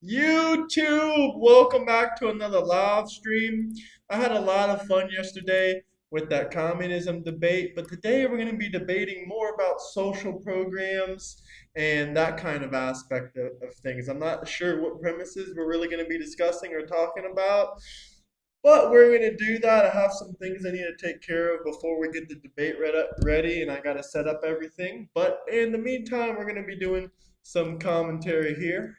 YouTube, welcome back to another live stream. I had a lot of fun yesterday with that communism debate, but today we're going to be debating more about social programs and that kind of aspect of things. I'm not sure what premises we're really going to be discussing or talking about, but we're going to do that. I have some things I need to take care of before we get the debate ready, and I got to set up everything. But in the meantime, we're going to be doing some commentary here.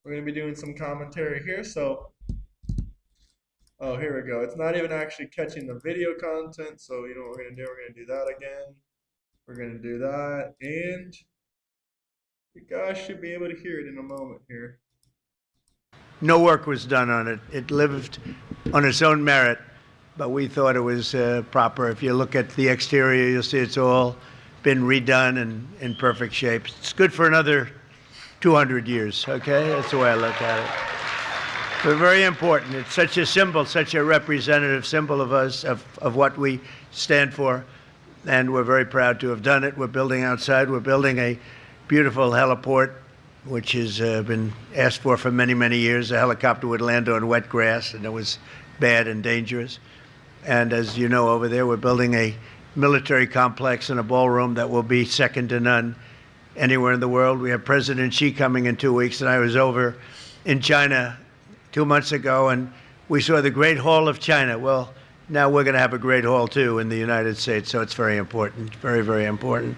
We're going to be doing some commentary here. So, oh, here we go. It's not even actually catching the video content. So, you know what we're going to do? We're going to do that again. We're going to do that. And you guys should be able to hear it in a moment here. No work was done on it. It lived on its own merit, but we thought it was proper. If you look at the exterior, you'll see it's all been redone and in perfect shape. It's good for another 200 years, okay? That's the way I look at it. But very important. It's such a symbol, such a representative symbol of us, of what we stand for, and we're very proud to have done it. We're building outside. We're building a beautiful heliport, which has been asked for many, many years. A helicopter would land on wet grass, and it was bad and dangerous. And as you know, over there, we're building a military complex and a ballroom that will be second to none anywhere in the world. We have President Xi coming in 2 weeks, and I was over in China 2 months ago, and we saw the Great Hall of China. Well, now we're going to have a Great Hall, too, in the United States, so it's very important, very, very important.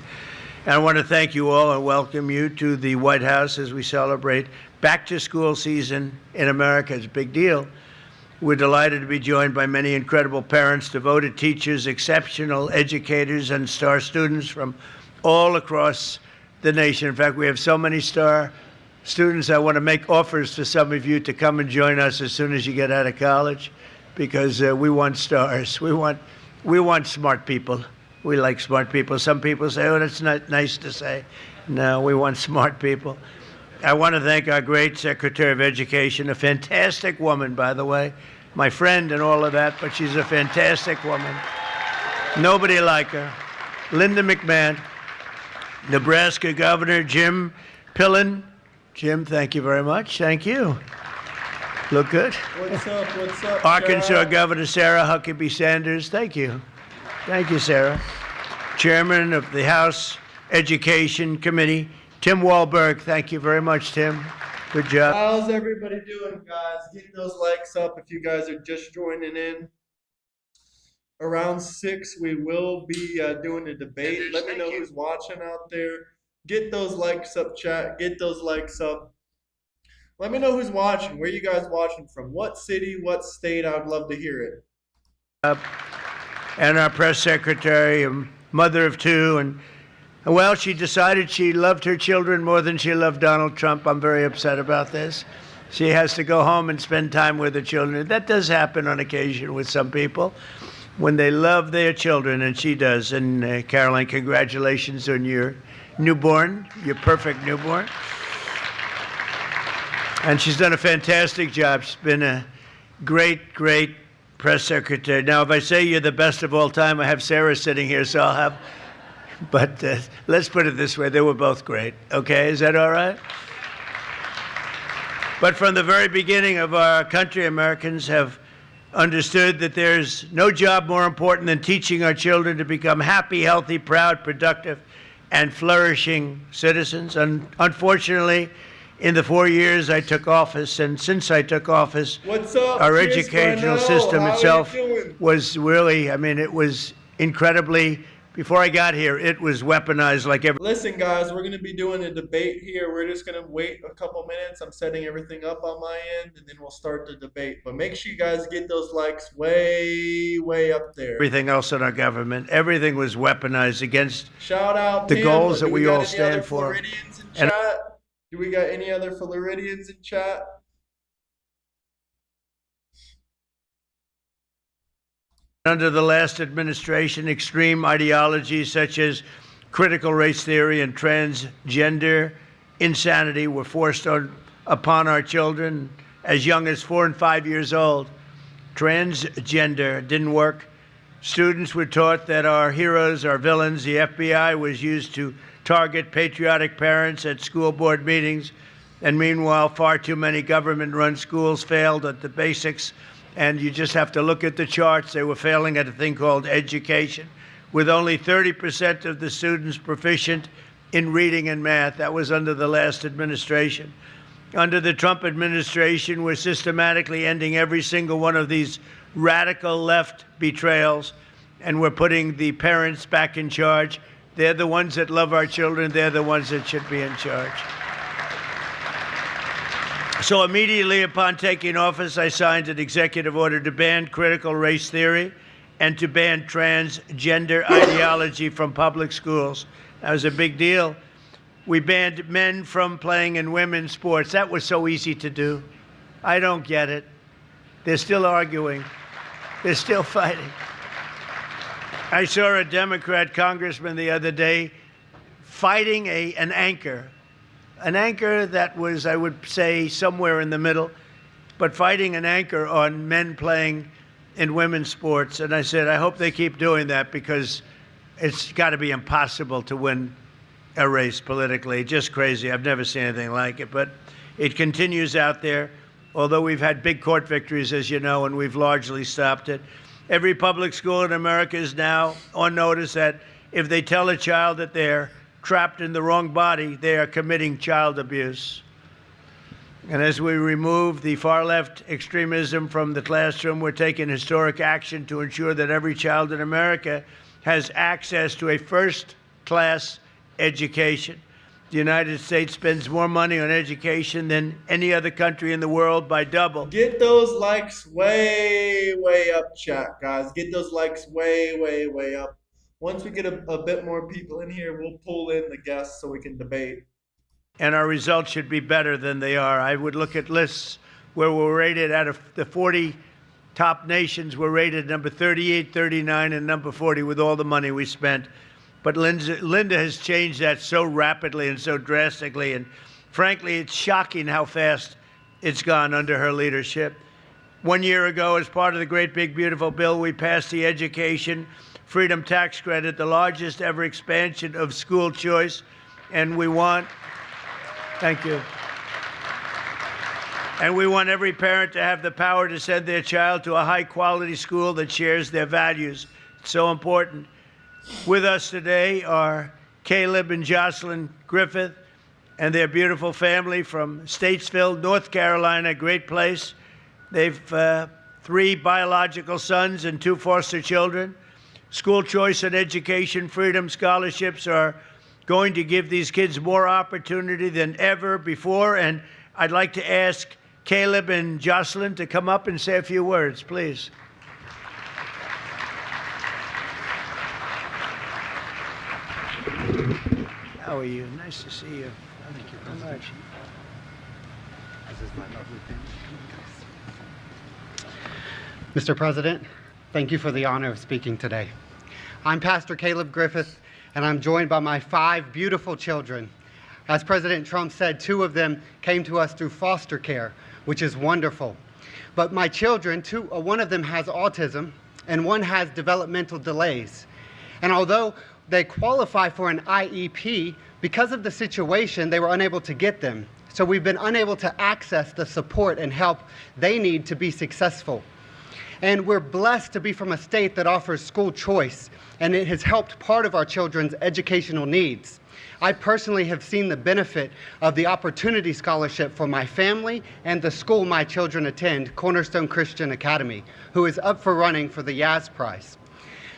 And I want to thank you all and welcome you to the White House as we celebrate back-to-school season in America. It's a big deal. We're delighted to be joined by many incredible parents, devoted teachers, exceptional educators, and star students from all across the nation. In fact, we have so many star students, I want to make offers to some of you to come and join us as soon as you get out of college, because we want stars. We want smart people. We like smart people. Some people say, oh, that's not nice to say. No, we want smart people. I want to thank our great Secretary of Education, a fantastic woman, by the way, my friend and all of that, but she's a fantastic woman. Nobody like her. Linda McMahon, Nebraska Governor Jim Pillen. Jim, thank you very much. Thank you. Look good. What's up? What's up? Arkansas Governor Sarah Huckabee Sanders. Thank you. Thank you, Sarah. Chairman of the House Education Committee, Tim Walberg. Thank you very much, Tim. Good job. How's everybody doing, guys? Get those likes up if you guys are just joining in. Around 6, we will be doing a debate. Let me know who's watching out there. Get those likes up, chat. Get those likes up. Let me know who's watching. Where you guys watching from? What city? What state? I would love to hear it. And our press secretary, a mother of 2, and well, she decided she loved her children more than she loved Donald Trump. I'm very upset about this. She has to go home and spend time with her children. That does happen on occasion with some people when they love their children, and she does. And Caroline, congratulations on your newborn, your perfect newborn. And she's done a fantastic job. She's been a great, great press secretary. Now, if I say you're the best of all time, I have Sarah sitting here, so I'll have, but let's put it this way, they were both great. Okay, is that all right? But from the very beginning of our country, Americans have understood that there's no job more important than teaching our children to become happy, healthy, proud, productive, and flourishing citizens. And unfortunately, in the 4 years I took office, and since I took office, What's up, our Chris educational Parnell? system How itself you doing? was really, I mean, it was incredibly, before I got here, it was weaponized like every. Listen, guys, we're going to be doing a debate here. We're just going to wait a couple minutes. I'm setting everything up on my end, and then we'll start the debate. But make sure you guys get those likes way, way up there. Everything else in our government, everything was weaponized against Shout out the Tim. goals that Do we got all any stand other for. Floridians in And- chat? Do we got any other Floridians in chat? Under the last administration, extreme ideologies such as critical race theory and transgender insanity were forced upon our children as young as 4 and 5 years old. Transgender didn't work. Students were taught that our heroes are villains. The FBI was used to target patriotic parents at school board meetings. And meanwhile, far too many government-run schools failed at the basics. And you just have to look at the charts. They were failing at a thing called education, with only 30% of the students proficient in reading and math. That was under the last administration. Under the Trump administration, we're systematically ending every single one of these radical left betrayals, and we're putting the parents back in charge. They're the ones that love our children. They're the ones that should be in charge. So immediately upon taking office, I signed an executive order to ban critical race theory and to ban transgender ideology from public schools. That was a big deal. We banned men from playing in women's sports. That was so easy to do. I don't get it. They're still arguing. They're still fighting. I saw a Democrat congressman the other day fighting an anchor that was, I would say, somewhere in the middle, but fighting an anchor on men playing in women's sports. And I said, I hope they keep doing that, because it's got to be impossible to win a race politically. Just crazy. I've never seen anything like it. But it continues out there, although we've had big court victories, as you know, and we've largely stopped it. Every public school in America is now on notice that if they tell a child that they're trapped in the wrong body, they are committing child abuse. And as we remove the far-left extremism from the classroom, we're taking historic action to ensure that every child in America has access to a first-class education. The United States spends more money on education than any other country in the world, by double. Get those likes way, way up, chat, guys. Get those likes way, way, way up. Once we get a bit more people in here, we'll pull in the guests so we can debate. And our results should be better than they are. I would look at lists where we're rated out of the 40 top nations, we're rated number 38, 39, and number 40 with all the money we spent. But Linda has changed that so rapidly and so drastically. And frankly, it's shocking how fast it's gone under her leadership. 1 year ago, as part of the great big beautiful bill, we passed the Education Freedom Tax Credit, the largest ever expansion of school choice. And we want, thank you. And we want every parent to have the power to send their child to a high-quality school that shares their values. It's so important. With us today are Caleb and Jocelyn Griffith and their beautiful family from Statesville, North Carolina, a great place. They've 3 biological sons and 2 foster children. School choice and education freedom scholarships are going to give these kids more opportunity than ever before. And I'd like to ask Caleb and Jocelyn to come up and say a few words, please. How are you? Nice to see you. Thank you very much. This is my lovely family. Mr. President, thank you for the honor of speaking today. I'm Pastor Caleb Griffith, and I'm joined by my 5 beautiful children. As President Trump said, 2 of them came to us through foster care, which is wonderful. But my children, one of them has autism, and one has developmental delays. And although they qualify for an IEP, because of the situation, they were unable to get them. So we've been unable to access the support and help they need to be successful. And we're blessed to be from a state that offers school choice, and it has helped part of our children's educational needs. I personally have seen the benefit of the Opportunity Scholarship for my family and the school my children attend, Cornerstone Christian Academy, who is up for running for the Yaz Prize.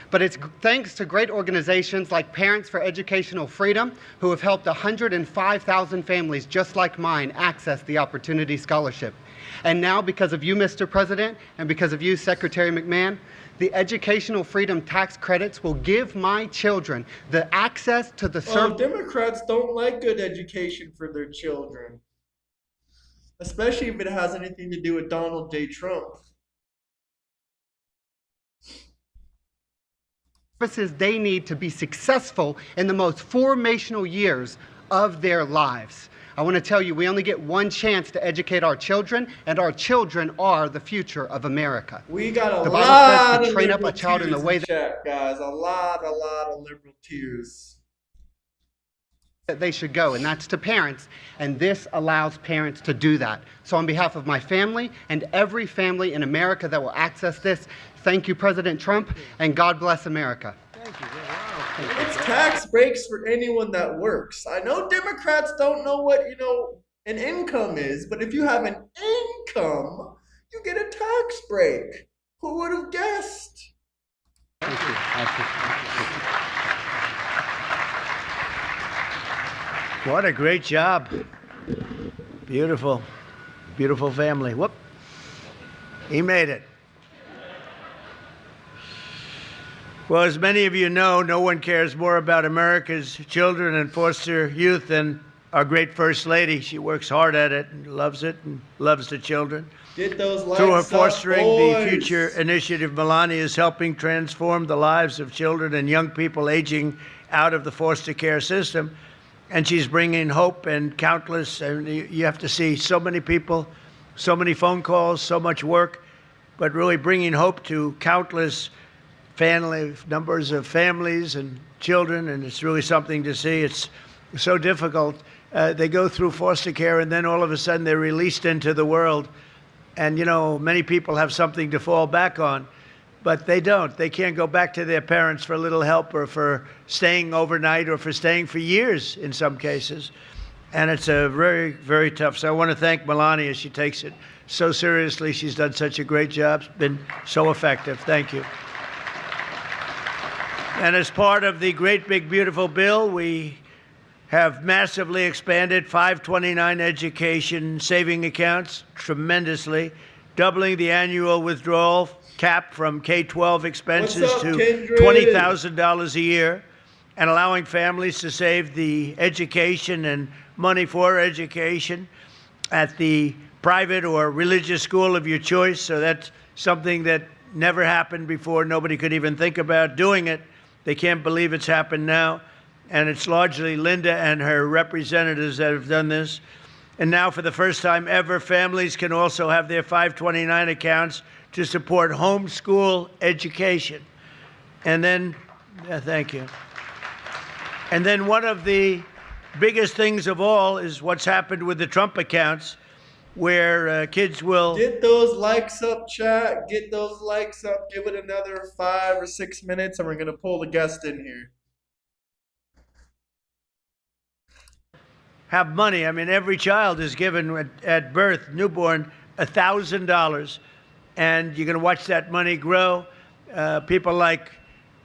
But it's thanks to great organizations like Parents for Educational Freedom, who have helped 105,000 families just like mine access the Opportunity Scholarship. And now, because of you, Mr. President, and because of you, Secretary McMahon, the Educational Freedom Tax Credits will give my children the access to the Oh, Democrats don't like good education for their children, especially if it has anything to do with Donald J. Trump. services they need to be successful in the most formational years of their lives. I want to tell you, we only get one chance to educate our children, and our children are the future of America. We got a The lot Bible says to of train up liberal a child in the tears way in chat, guys. A lot of liberal tears. that they should go, and that's to parents, and this allows parents to do that. So on behalf of my family and every family in America that will access this, thank you, President Trump, and God bless America. Thank you. Wow. It's tax breaks for anyone that works. I know Democrats don't know what, an income is, but if you have an income, you get a tax break. Who would have guessed? Thank you. What a great job. Beautiful, beautiful family. Whoop. He made it. Well, as many of you know, no one cares more about America's children and foster youth than our great First Lady. She works hard at it and loves the children. Get those likes Through her up, Fostering boys. the Future initiative, Melania is helping transform the lives of children and young people aging out of the foster care system. And she's bringing hope and countless, and you have to see so many people, so many phone calls, so much work, but really bringing hope to countless numbers of families and children, and it's really something to see. It's so difficult. They go through foster care, and then all of a sudden they're released into the world. And, many people have something to fall back on, but they don't. They can't go back to their parents for a little help or for staying overnight or for staying for years in some cases. And it's a very, very tough. So I want to thank Melania. She takes it so seriously. She's done such a great job. It's been so effective. Thank you. And as part of the great, big, beautiful bill, we have massively expanded 529 education saving accounts tremendously, doubling the annual withdrawal cap from K-12 expenses What's up, to Kindred? $20,000 a year, and allowing families to save the education and money for education at the private or religious school of your choice. So that's something that never happened before. Nobody could even think about doing it. They can't believe it's happened now. And it's largely Linda and her representatives that have done this. And now, for the first time ever, families can also have their 529 accounts to support homeschool education. And then, thank you. And then one of the biggest things of all is what's happened with the Trump accounts, where kids will... Get those likes up, chat. Get those likes up. Give it another 5 or 6 minutes, and we're going to pull the guest in here. Have money. I mean, every child is given at birth, newborn, $1,000. And you're going to watch that money grow. People like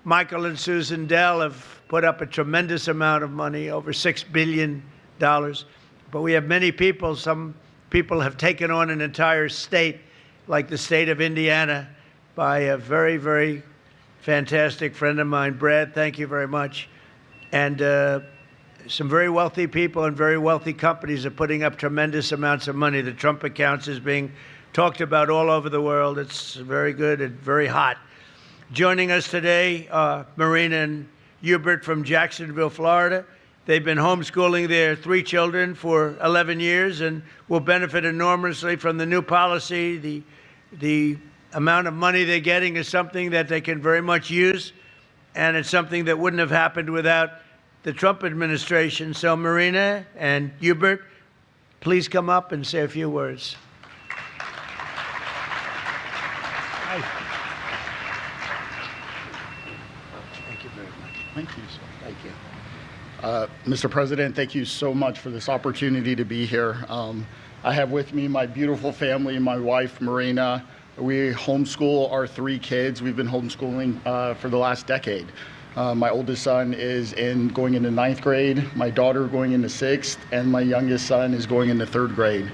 Michael and Susan Dell have put up a tremendous amount of money, over $6 billion. But we have many people. Some people have taken on an entire state, like the state of Indiana, by a very, very fantastic friend of mine, Brad. Thank you very much. And some very wealthy people and very wealthy companies are putting up tremendous amounts of money. The Trump accounts is being talked about all over the world. It's very good and very hot. Joining us today, Marina and Hubert from Jacksonville, Florida. They've been homeschooling their 3 children for 11 years and will benefit enormously from the new policy. The amount of money they're getting is something that they can very much use, and it's something that wouldn't have happened without the Trump administration. So Marina and Hubert, please come up and say a few words. Hi. Thank you very much. Thank you, sir. Thank you. Mr. President, thank you so much for this opportunity to be here. I have with me my beautiful family, my wife, Marina. We homeschool our 3 kids. We've been homeschooling for the last decade. My oldest son is going into 9th grade, my daughter going into 6th, and my youngest son is going into 3rd grade.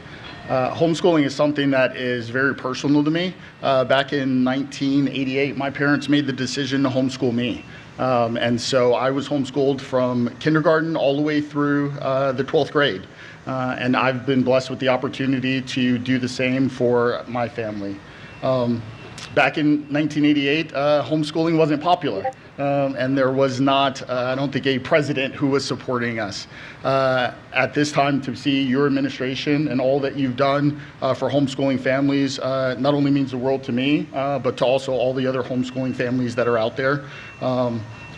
Homeschooling is something that is very personal to me. Back in 1988, my parents made the decision to homeschool me. And so I was homeschooled from kindergarten all the way through the 12th grade. And I've been blessed with the opportunity to do the same for my family. Back in 1988, homeschooling wasn't popular. And there was not, I don't think, a president who was supporting us. At this time, to see your administration and all that you've done for homeschooling families not only means the world to me, but to also all the other homeschooling families that are out there.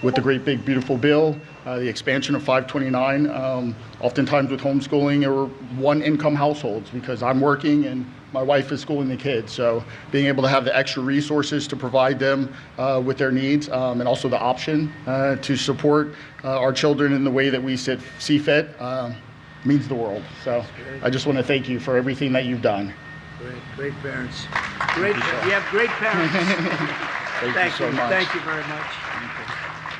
with the great big beautiful bill, the expansion of 529. Oftentimes with homeschooling, there were one income households because I'm working and my wife is schooling the kids. So being able to have the extra resources to provide them with their needs, and also the option to support our children in the way that we see fit means the world. So I just want to thank you for everything that you've done. Great parents. You have great parents. Thank you so much. Thank you very much.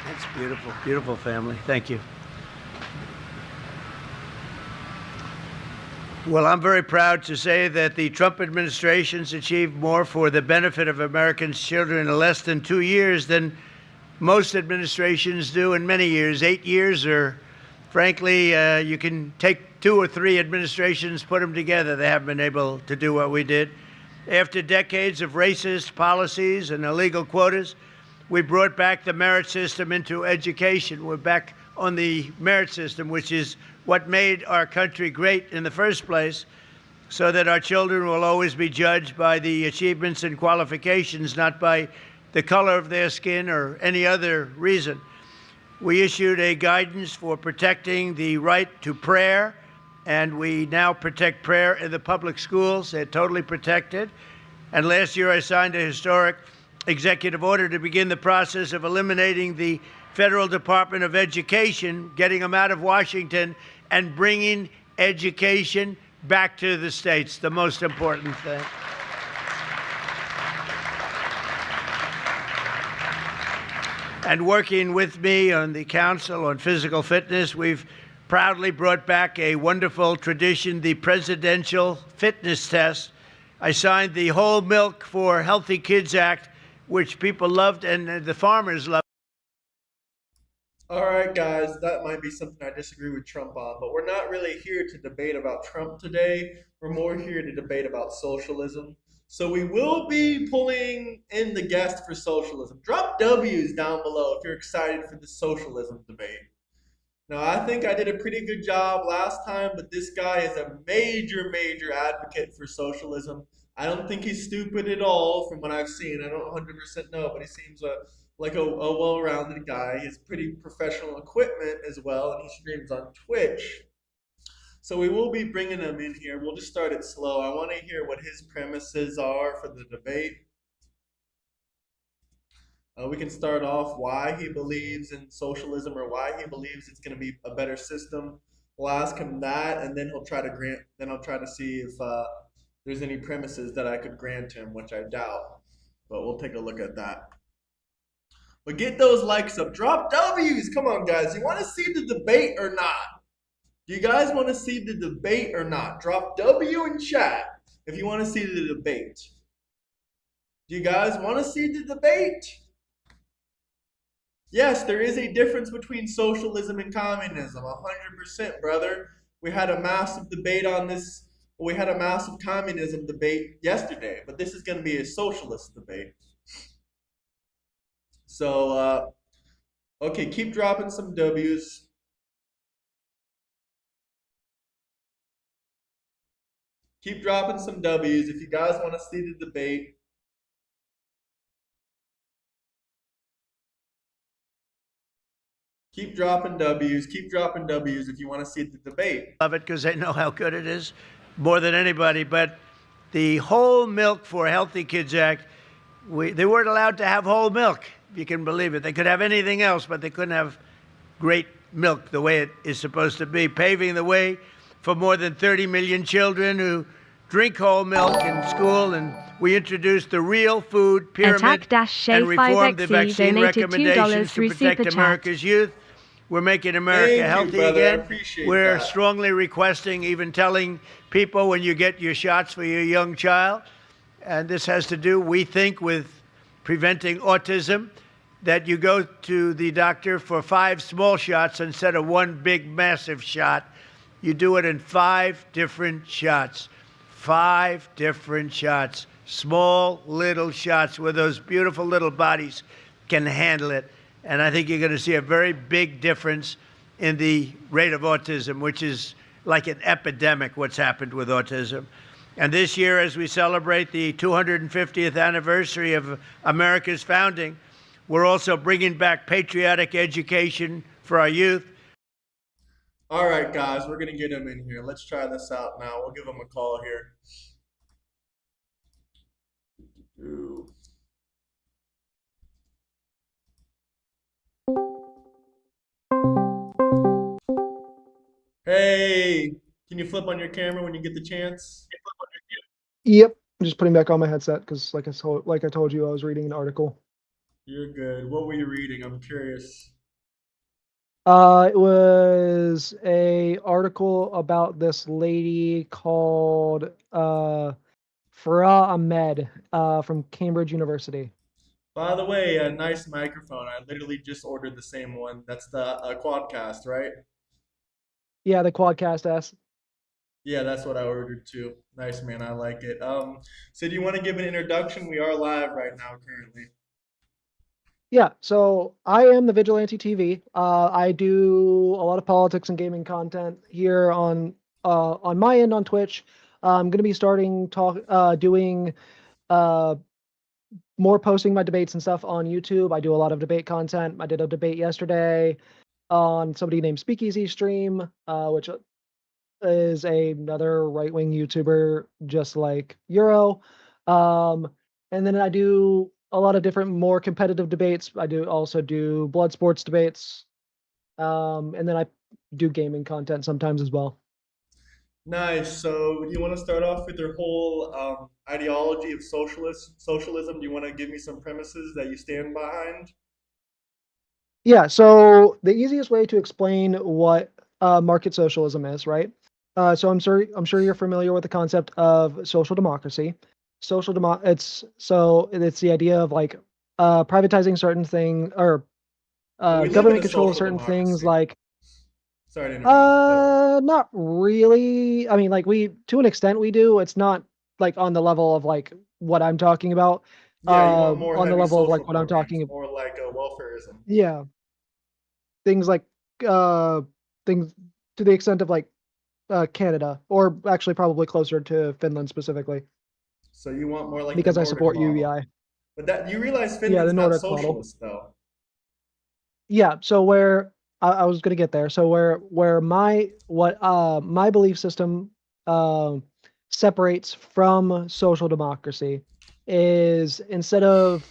That's beautiful, beautiful family. Thank you. Well, I'm very proud to say that the Trump administration's achieved more for the benefit of Americans' children in less than 2 years than most administrations do in many years. 8 years, or frankly, you can take 2 or 3 administrations, put them together. They haven't been able to do what we did. After decades of racist policies and illegal quotas, we brought back the merit system into education. We're back on the merit system, which is what made our country great in the first place, so that our children will always be judged by the achievements and qualifications, not by the color of their skin or any other reason. We issued a guidance for protecting the right to prayer, and we now protect prayer in the public schools. They're totally protected. And last year I signed a historic executive order to begin the process of eliminating the Federal Department of Education, getting them out of Washington, and bringing education back to the states, the most important thing. And working with me on the Council on Physical Fitness, we've proudly brought back a wonderful tradition, the Presidential Fitness Test. I signed the Whole Milk for Healthy Kids Act, which people loved and the farmers loved. All right, guys, that might be something I disagree with Trump on, but we're not really here to debate about Trump today. We're more here to debate about socialism. So we will be pulling in the guest for socialism. Drop W's down below if you're excited for the socialism debate. Now, I think I did a pretty good job last time, but this guy is a major, major advocate for socialism. I don't think he's stupid at all from what I've seen. I don't 100% know, but he seems like a well-rounded guy. He has pretty professional equipment as well, and he streams on Twitch. So we will be bringing him in here. We'll just start it slow. I want to hear what his premises are for the debate. We can start off why he believes in socialism or why he believes it's going to be a better system. We'll ask him that, and then he'll try to see if there's any premises that I could grant him, which I doubt. But we'll take a look at that. But get those likes up. Drop W's. Come on, guys. You want to see the debate or not? Do you guys want to see the debate or not? Drop W in chat if you want to see the debate. Do you guys want to see the debate? Yes, there is a difference between socialism and communism. 100%, brother. We had a massive debate on this. We had a massive communism debate yesterday, but this is going to be a socialist debate. So, okay, keep dropping some W's. Keep dropping some W's if you guys want to see the debate. Keep dropping W's. Keep dropping W's if you want to see the debate. Love it because they know how good it is more than anybody. But the Whole Milk for Healthy Kids Act, they weren't allowed to have whole milk, if you can believe it. They could have anything else, but they couldn't have great milk the way it is supposed to be, paving the way for more than 30 million children who drink whole milk in school. And we introduced the real food pyramid and reformed the vaccine recommendations to protect America's youth. We're making America healthy again. We're strongly requesting, even telling people when you get your shots for your young child, and this has to do, we think, with preventing autism, that you go to the doctor for 5 small shots instead of 1 big, massive shot. You do it in 5 different shots. 5 different shots. Small, little shots where those beautiful little bodies can handle it. And I think you're going to see a very big difference in the rate of autism, which is like an epidemic, what's happened with autism. And this year, as we celebrate the 250th anniversary of America's founding, We're also bringing back patriotic education for our youth. All right, guys, we're gonna get him in here. Let's try this out now. We'll give him a call here. Ooh. Hey, can you flip on your camera when you get the chance? Yep, I'm just putting back on my headset because, like I told you, I was reading an article. You're good. What were you reading? I'm curious. It was a article about this lady called Farah Ahmed from Cambridge University. By the way, a nice microphone. I literally just ordered the same one. That's the Quadcast, right? Yeah, the Quadcast S. Yeah, that's what I ordered too. Nice, man. I like it. So do you want to give an introduction? We are live right now currently. Yeah, so I am the Vigilante TV. I do a lot of politics and gaming content here on my end on Twitch. I'm going to be starting doing uh, more posting my debates and stuff on YouTube. I do a lot of debate content. I did a debate yesterday on somebody named Speakeasy Stream, which is another right-wing YouTuber just like Euro. And then I do a lot of different more competitive debates. I do also do blood sports debates. And then I do gaming content sometimes as well. Nice. So do you want to start off with your whole ideology of socialism? Do you want to give me some premises that you stand behind? Yeah, so the easiest way to explain what market socialism is, right? So I'm sure you're familiar with the concept of social democracy. It's the idea of like privatizing certain things or Well, we live in government a control of social certain things democracy. like Sorry to interrupt, but not really. I mean, like we to an extent we do. It's not like on the level of like what I'm talking about. yeah, you want more On the heavy level of social like what I'm programs, talking. more like welfareism. Yeah, things like uh things to the extent of like Canada, or actually probably closer to Finland specifically, So you want more like the because I Nordic support model. UBI. But that you realize Yeah, the Finland's not Nordic model. socialist though. Yeah, so where I was gonna get there. So where my belief system uh, separates from social democracy is instead of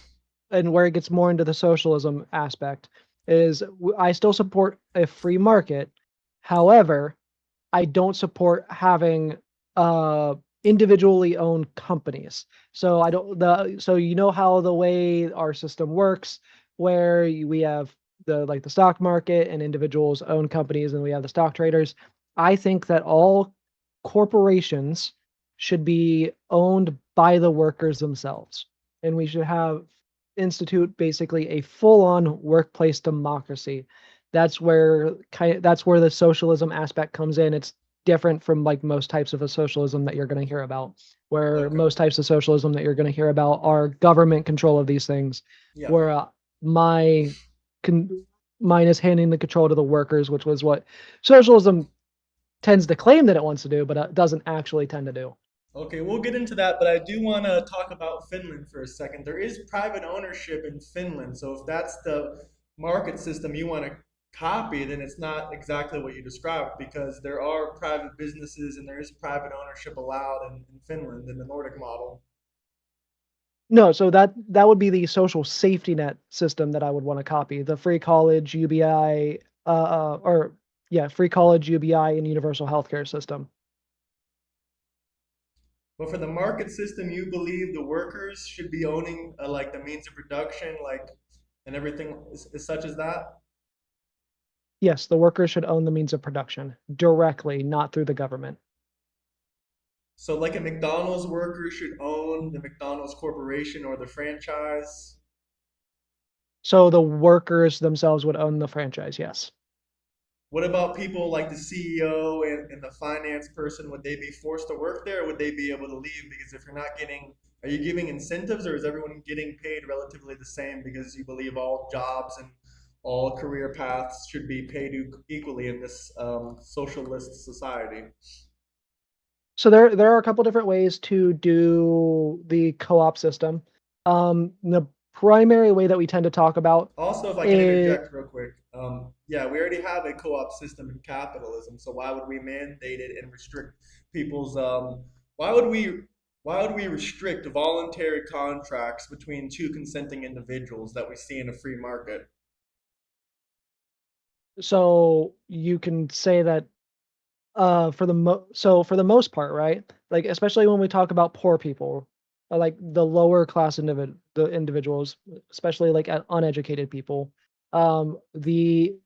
and where it gets more into the socialism aspect is I still support a free market. However, I don't support having uh individually owned companies. So I don't the so you know how the way our system works where we have the stock market and individuals own companies and we have the stock traders. I think that all corporations should be owned by the workers themselves. And we should have institute basically a full-on workplace democracy. That's where the socialism aspect comes in. It's different from like most types of a socialism that you're going to hear about, where Okay. most types of socialism that you're going to hear about are government control of these things, Yeah. where my con- mine is handing the control to the workers, which was what socialism tends to claim that it wants to do, but doesn't actually tend to do. Okay, we'll get into that, but I do want to talk about Finland for a second. There is private ownership in Finland, so if that's the market system you want to copy, then it's not exactly what you described because there are private businesses and there is private ownership allowed in Finland in the Nordic model. No, so that would be the social safety net system that I would want to copy. The free college, UBI, or yeah, free college, UBI, and universal healthcare system. But for the market system, you believe the workers should be owning like the means of production, like and everything is such as that. Yes, the workers should own the means of production directly, not through the government. So, like a McDonald's worker should own the McDonald's corporation or the franchise. So the workers themselves would own the franchise, yes. What about people like the CEO and the finance person? Would they be forced to work there or would they be able to leave? Because if you're not getting, are you giving incentives or is everyone getting paid relatively the same because you believe all jobs and all career paths should be paid equally in this socialist society? So there are a couple different ways to do the co-op system. The primary way that we tend to talk about Also, if I can is interject real quick, yeah, we already have a co-op system in capitalism, so why would we mandate it and restrict people's? Why would we? Why would we restrict voluntary contracts between two consenting individuals that we see in a free market? so you can say that for the most part, right? Like especially when we talk about poor people, like the lower class the individuals, especially like uneducated people, the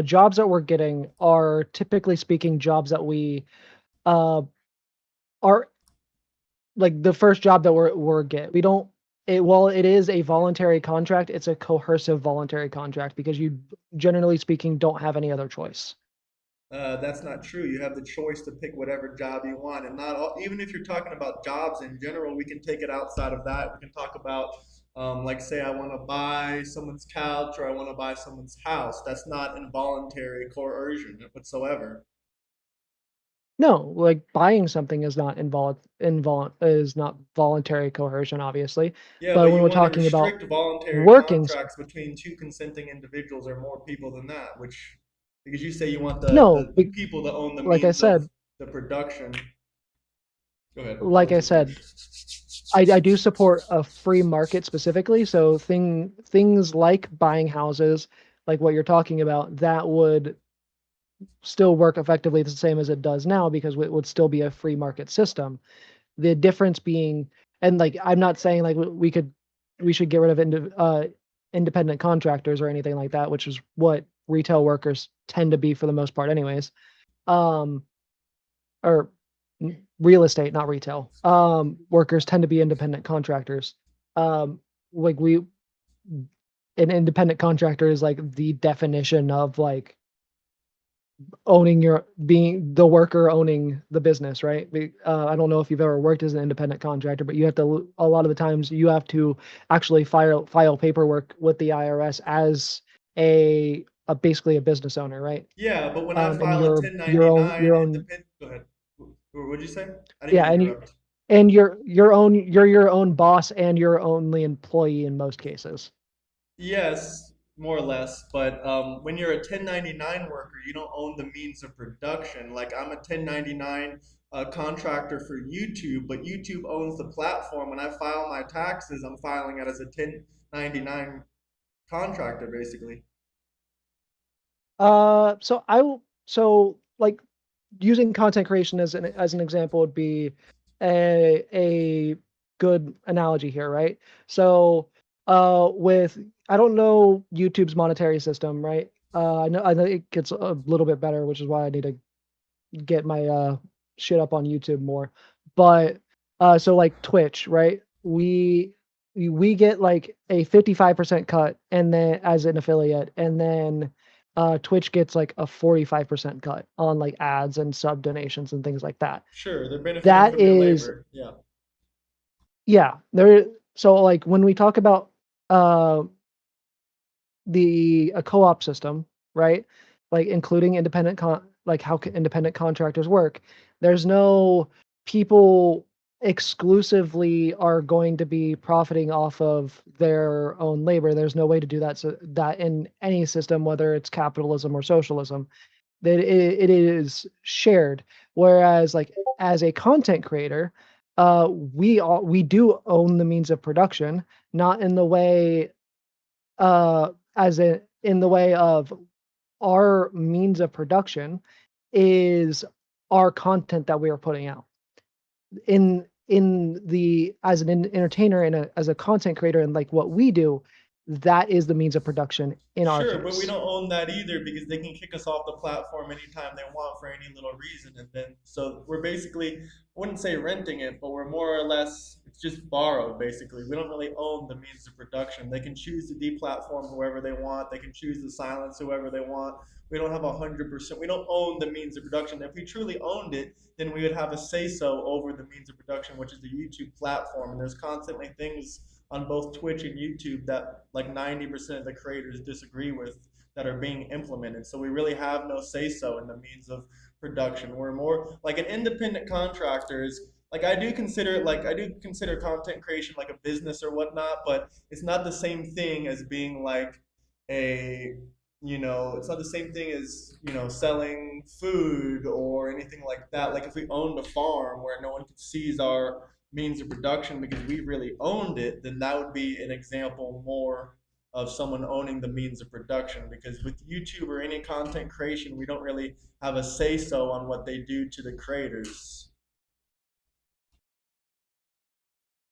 jobs that we're getting are typically speaking jobs that we uh are like the first job that we're get. We don't it While it is a voluntary contract, it's a coercive voluntary contract because you generally speaking don't have any other choice. That's not true. You have the choice to pick whatever job you want, and not all, even if you're talking about jobs in general, we can take it outside of that. We can talk about, like, say, I want to buy someone's couch or I want to buy someone's house. That's not involuntary coercion whatsoever. No, like buying something is not is not voluntary coercion, obviously. Yeah, But but when you we're want to talking about restrict voluntary working, contracts between two consenting individuals or more people than that, which because you say you want no, the people to own the like I means of said, the production. Go ahead. I'll like let I you finish. said, I do support a free market specifically. So things like buying houses, like what you're talking about, that would still work effectively the same as it does now because it would still be a free market system. The difference being, and like I'm not saying like we should get rid of independent contractors or anything like that, which is what retail workers tend to be for the most part, anyways. Um, or real estate, not retail. Workers tend to be independent contractors. Um, like we, an independent contractor is like the definition of like owning your being the worker owning the business, right? I don't know if you've ever worked as an independent contractor, but you have to a lot of the times you have to actually file paperwork with the IRS as a basically a business owner, right? Yeah, but when I And file a your 1099 own independent, go ahead. What did you say? I didn't yeah, mean to and interrupt. you're your own boss and your only employee in most cases. Yes, more or less. But when you're a 1099 worker, you don't own the means of production. Like I'm a 1099 contractor for YouTube, but YouTube owns the platform. When I file my taxes, I'm filing it as a 1099 contractor, basically. Like using content creation as an example would be a good analogy here, right? So, with I don't know YouTube's monetary system, right? I know it gets a little bit better, which is why I need to get my shit up on YouTube more. But so like Twitch, right? We get like a 55% cut and then as an affiliate and then Twitch gets like a 45% cut on like ads and sub donations and things like that. Sure, they're benefiting That from your is labor. Yeah. yeah, there so like when we talk about uh the a co-op system, right? Like including like how independent contractors work. There's no people exclusively are going to be profiting off of their own labor. There's no way to do that so that in any system, whether it's capitalism or socialism, that it is shared. Whereas like as a content creator, we do own the means of production, not in the way as in the way of our means of production is our content that we are putting out. In the as an entertainer and as a content creator and like what we do, that is the means of production in our Sure, but we case. don't own that either because they can kick us off the platform anytime they want for any little reason. And then, so we're basically, I wouldn't say renting it, but we're more or less, it's just borrowed basically. We don't really own the means of production. They can choose to deplatform whoever they want, they can choose to silence whoever they want. We don't have 100%, we don't own the means of production. If we truly owned it, then we would have a say so over the means of production, which is the YouTube platform. And there's constantly things on both Twitch and YouTube that like 90% of the creators disagree with that are being implemented. So we really have no say so in the means of production. We're more like an independent contractor like I do consider content creation like a business or whatnot, but it's not the same thing as being like a it's not the same thing as selling food or anything like that. Like if we owned a farm where no one could seize our means of production because we really owned it, then that would be an example more of someone owning the means of production. Because with YouTube or any content creation, we don't really have a say so on what they do to the creators.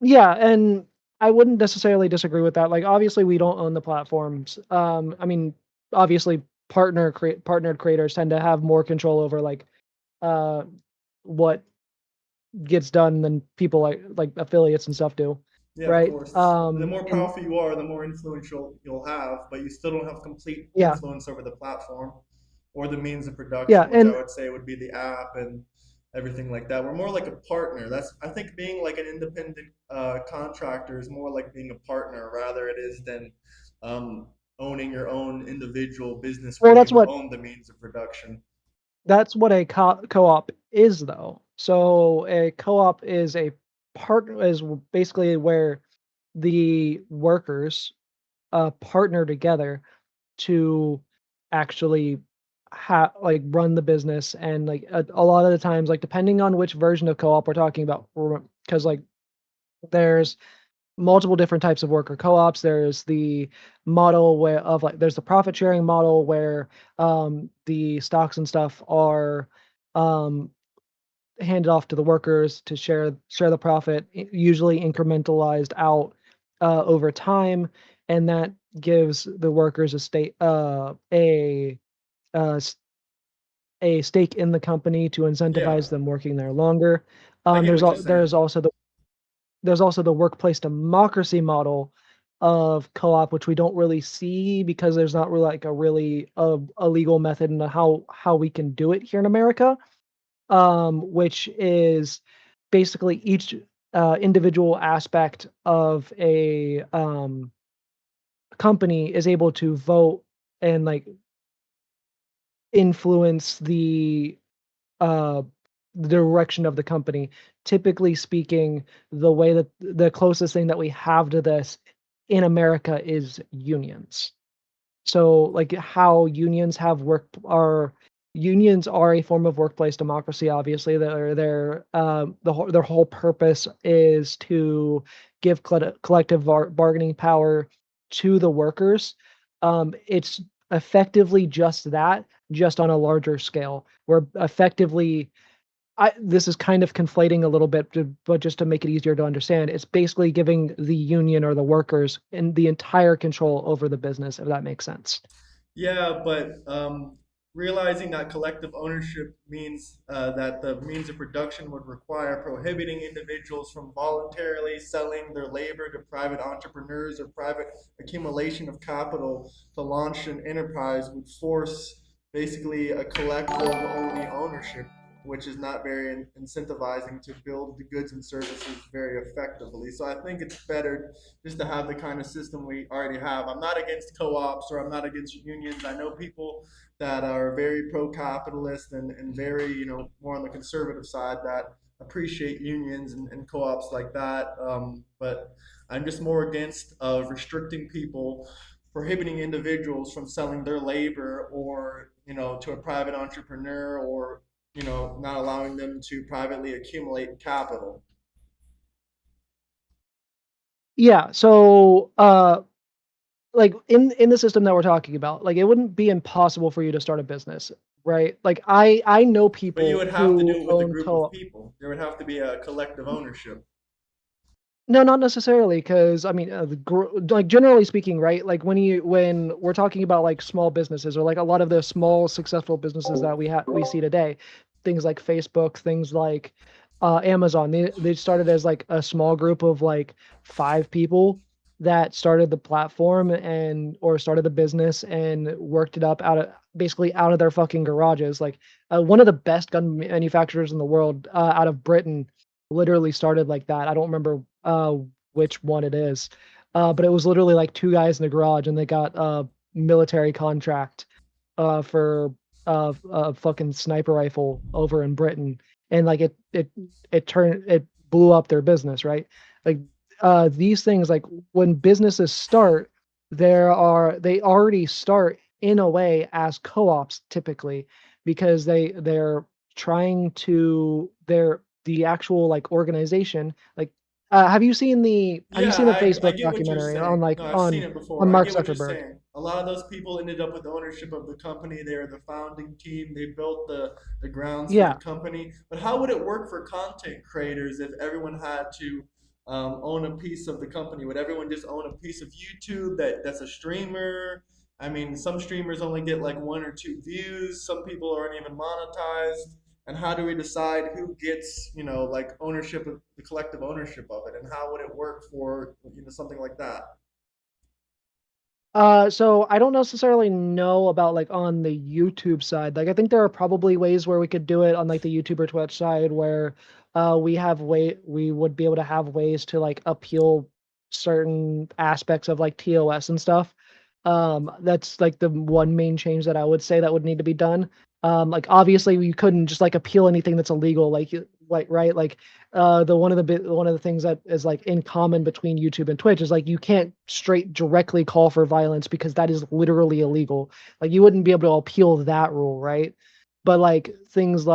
Yeah, and I wouldn't necessarily disagree with that. Like, obviously, we don't own the platforms. I mean, obviously, partnered creators tend to have more control over like uh what gets done than people like affiliates and stuff do, Yeah, of right? course. The more And powerful you are, the more influential you'll have, but you still don't have complete yeah, influence over the platform or the means of yeah, production, which I and would say would be the app and everything like that. We're more like a partner. That's I think being like an independent contractor is more like being a partner rather it is than um, owning your own individual business where well, you own the means of production. that's what a co-op is, though. So a co-op is a basically where the workers partner together to actually run the business, and like a lot of the times, like depending on which version of co-op we're talking about, because like there's multiple different types of worker co-ops. There's the model where of like there's the profit sharing model where the stocks and stuff are um handed off to the workers to share the profit, usually incrementalized out over time, and that gives the workers uh, s- a stake in the company to Yeah, incentivize them working there longer. I get what you're saying. There's also the workplace democracy model of co-op, which we don't really see because there's not really like a legal method in how we can do it here in America, which is basically each individual aspect of a company is able to vote and like influence uh, the direction of the company. Typically speaking, the way that the closest thing that we have to this in America is unions. So, like, how unions are a form of workplace democracy, obviously. Their whole purpose is to give collective bargaining power to the workers. It's effectively just that, just on a larger scale. Where effectively, this is kind of conflating a little bit, but just to make it easier to understand, it's basically giving the union or the workers and the entire control over the business, if that makes sense. Yeah, but realizing that collective ownership means that the means of production would require prohibiting individuals from voluntarily selling their labor to private entrepreneurs or private accumulation of capital to launch an enterprise would force basically a collective only ownership, which is not very incentivizing to build the goods and services very effectively. So I think it's better just to have the kind of system we already have. I'm not against co-ops or I'm not against unions. I know people that are very pro-capitalist and very, more on the conservative side that appreciate unions and co-ops like that. But I'm just more against restricting people, prohibiting individuals from selling their labor or, to a private entrepreneur or, not allowing them to privately accumulate capital. Yeah, so, like, in the system that we're talking about, like, it wouldn't be impossible for you to start a business, right? Like, I know But you people would have to who do it with a own group of co people. There would have to be a collective ownership. No, not necessarily, because I mean, like generally speaking, right? Like when we're talking about like small businesses or like a lot of the small successful businesses that we see today, things like Facebook, things like Amazon, they started as like a small group of like 5 people that started the platform and or started the business and worked it up basically out of their fucking garages. Like one of the best gun manufacturers in the world out of Britain literally started like that. I don't remember which one it is. But it was literally like 2 guys in a garage, and they got a military contract for a fucking sniper rifle over in Britain, and like it blew up their business, right? Like these things, like when businesses start, they already start in a way as co-ops typically, because they're trying to they're the actual like organization. Like have you Yeah, seen the I Facebook get what you're documentary on saying. like No, I've seen it on before. I Mark get what you're Zuckerberg? saying. A lot of those people ended up with ownership of the company. They were the founding team. They built the grounds for the Yeah. company. But how would it work for content creators if everyone had to own a piece of the company? Would everyone just own a piece of YouTube that's a streamer? I mean, some streamers only get like one or two views. Some people aren't even monetized. And how do we decide who gets, like ownership of the collective ownership of it, and how would it work for, something like that? So I don't necessarily know about like on the YouTube side. Like I think there are probably ways where we could do it on like the YouTube or Twitch side where we would be able to have ways to like appeal certain aspects of like TOS and stuff. That's like the one main change that I would say that would need to be done. Like obviously you couldn't just like appeal anything that's illegal, like right, like one of the things that is like in common between YouTube and Twitch is like you can't straight directly call for violence because that is literally illegal. Like you wouldn't be able to appeal that rule, right? But like things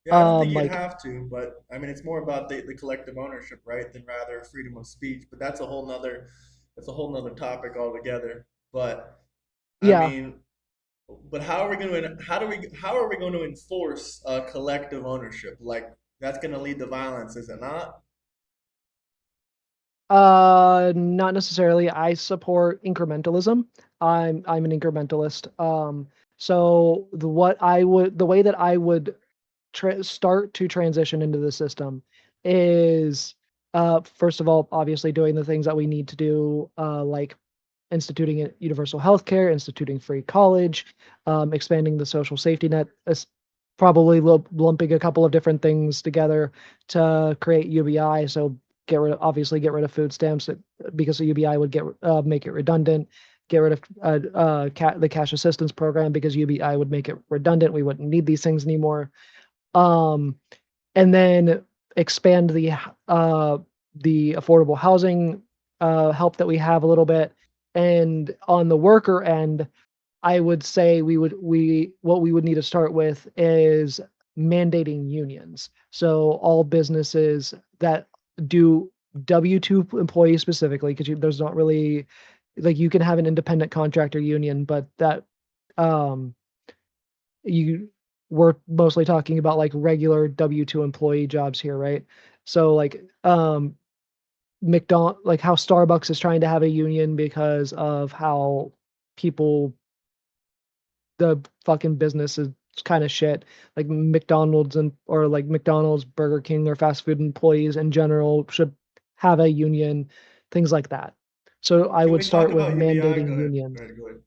Yeah, I don't think you'd like have to, but I mean, it's more about the collective ownership, right, than rather freedom of speech. But that's a whole nother topic altogether. But I yeah. mean, but how are we going to enforce collective ownership? Like that's going to lead to violence, is it not? Not necessarily. I support incrementalism. I'm an incrementalist. So the way that I would start to transition into the system is first of all, obviously doing the things that we need to do, like instituting universal health care, instituting free college, expanding the social safety net, probably lumping a couple of different things together to create UBI. So get rid of food stamps because the UBI would make it redundant. Get rid of the cash assistance program because UBI would make it redundant. We wouldn't need these things anymore. Um, and then expand the affordable housing help that we have a little bit. And on the worker end, I would say we what we would need to start with is mandating unions. So all businesses that do W-2 employees specifically, because there's not really like you can have an independent contractor union, but that um you we're mostly talking about like regular W-2 employee jobs here, right? So like like how Starbucks is trying to have a union because of how people the fucking business is kind of shit. Like McDonald's or like McDonald's, Burger King, or fast food employees in general should have a union, things like that. So I Can would we talk start with about UBI? Go mandating ahead. Go unions. ahead. Go ahead.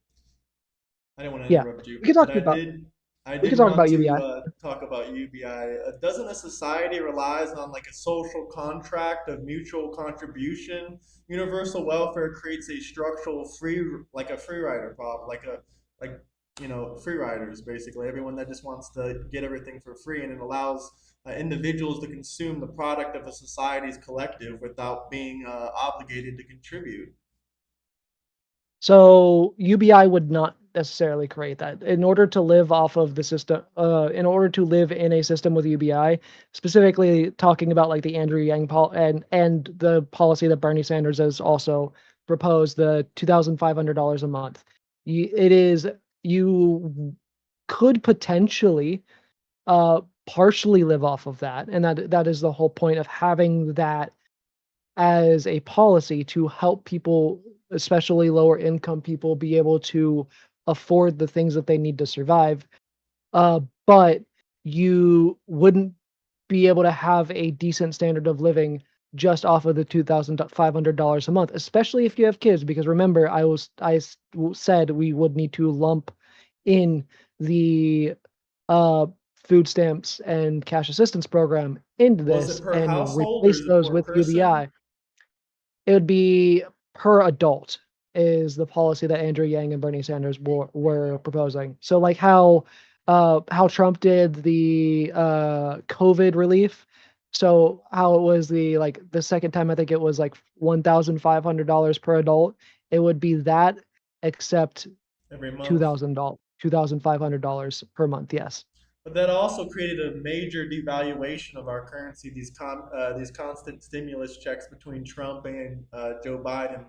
I didn't want to Yeah, interrupt you, we can but talk I about did. I we can did talk want about to UBI. talk about UBI. Doesn't a society relies on like a social contract of mutual contribution? Universal welfare creates a structural like a free rider problem, like free riders basically. Everyone that just wants to get everything for free, and it allows individuals to consume the product of a society's collective without being obligated to contribute. So UBI would not necessarily create that. In order to live off of the system, in order to live in a system with UBI, specifically talking about like the Andrew Yang and the policy that Bernie Sanders has also proposed, the $2,500 a month. You could potentially partially live off of that, and that is the whole point of having that as a policy to help people, especially lower income people, be able to afford the things that they need to survive. But you wouldn't be able to have a decent standard of living just off of the $2,500 a month, especially if you have kids. Because remember, said we would need to lump in the uh, food stamps and cash assistance program into Was it this per and household or replace is it those per with person? UBI. It would be per adult is the policy that Andrew Yang and Bernie Sanders were proposing. So like how how Trump did the COVID relief. So how it was the second time, I think it was like $1,500 per adult. It would be that, except every month. $2,000, $2,500 per month. Yes. But that also created a major devaluation of our currency. These constant stimulus checks between Trump and Joe Biden.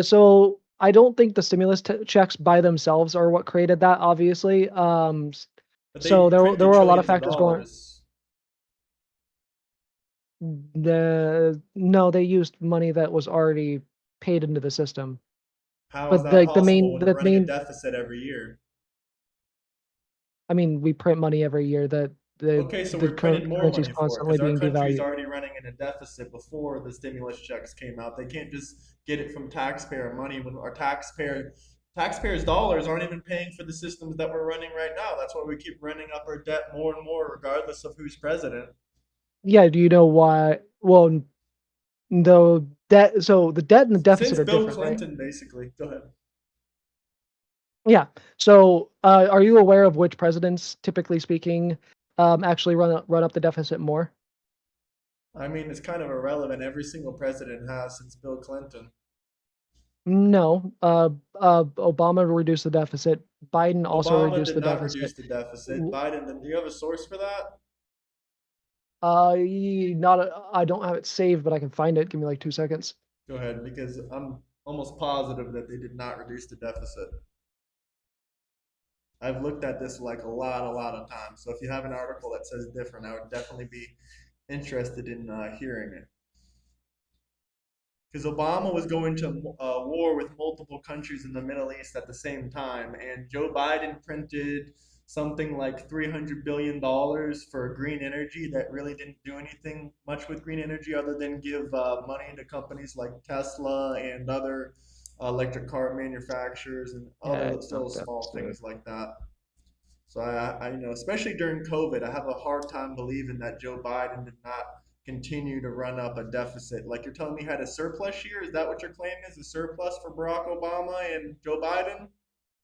So I don't think the stimulus checks by themselves are what created that, obviously. But So they there printed were a lot of trillions of factors going. dollars. No, they used money that was already paid into the system. How is But that possible when you're the running a main, deficit every year? I mean, we print money every year. That Okay, so the we're printing more currency is money for it constantly because our being country is devalued. already running in a deficit before the stimulus checks came out. They can't just get it from taxpayer money when our taxpayers' dollars aren't even paying for the systems that we're running right now. That's why we keep running up our debt more and more, regardless of who's president. Yeah, do you know why? Well, the debt. So the debt and the deficit Since are Bill different, right? Clinton, basically. Go ahead. Yeah. So, are you aware of which presidents, typically speaking, actually run up the deficit more? I mean, it's kind of irrelevant. Every single president has since Bill Clinton. No. Obama reduced the deficit. Biden also Obama reduced did the not deficit. reduce the deficit. W- Biden, do you have a source for that? Not. I don't have it saved, but I can find it. Give me like 2 seconds. Go ahead, because I'm almost positive that they did not reduce the deficit. I've looked at this like a lot of times. So if you have an article that says different, I would definitely be interested in hearing it. Because Obama was going to war with multiple countries in the Middle East at the same time, and Joe Biden printed something like $300 billion for green energy that really didn't do anything much with green energy other than give money to companies like Tesla and other electric car manufacturers and other Yeah, it's not little small deficit. things like that. So especially during COVID, I have a hard time believing that Joe Biden did not continue to run up a deficit. Like you're telling me, he had a surplus year? Is that what your claim is? A surplus for Barack Obama and Joe Biden?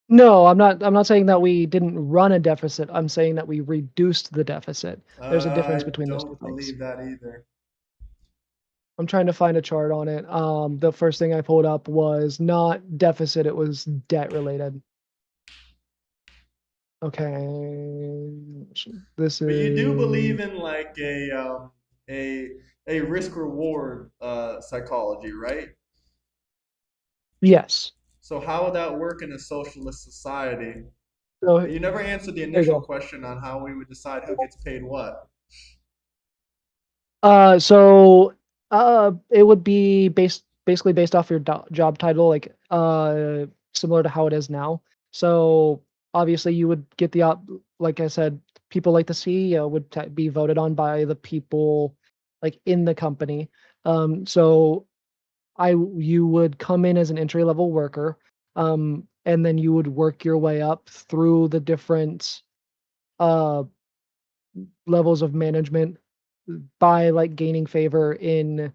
No, I'm not saying that we didn't run a deficit. I'm saying that we reduced the deficit. There's a difference I between those two don't things. believe that either. I'm trying to find a chart on it. The first thing I pulled up was not deficit, it was debt related. Okay. This But you do is, believe in like a a risk reward psychology, right? yes. So how would that work in a socialist society? So You never answered the there you initial go. question on how we would decide who gets paid what. So it would be basically based off your job title, like similar to how it is now. So obviously you would get like I said, people like the CEO would be voted on by the people like in the company. So you would come in as an entry level worker, and then you would work your way up through the different uh levels of management by like gaining favor the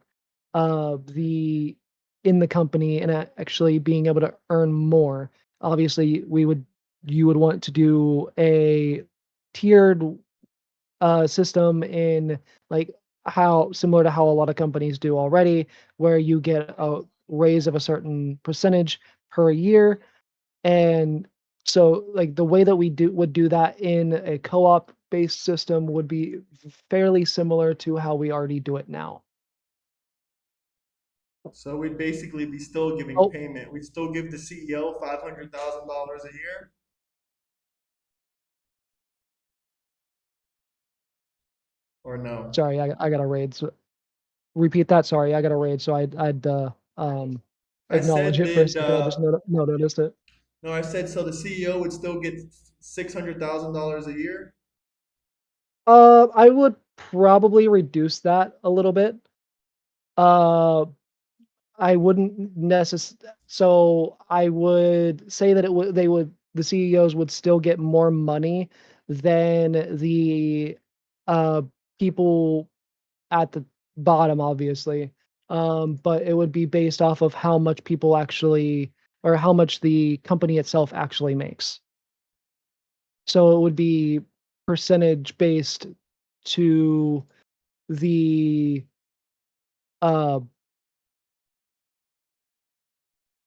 in the company and actually being able to earn more. Obviously, you would want to do a tiered system in like how similar to how a lot of companies do already, where you get a raise of a certain percentage per year. And so like the way that we would do that in a co-op based system would be fairly similar to how we already do it now. So we'd basically be still giving Oh, payment. We'd still give the CEO $500,000 a year, or no? sorry, I got a raid. So repeat that. Sorry, I got a raid. So I'd um I acknowledge said it for a did second. I just noticed it. no? I said so the CEO would still get $600,000 a year. I would probably reduce that a little bit. Uh, I wouldn't so I would say that the CEOs would still get more money than the uh people at the bottom, obviously. But it would be based off of how much people actually or how much the company itself actually makes. So it would be percentage based to the uh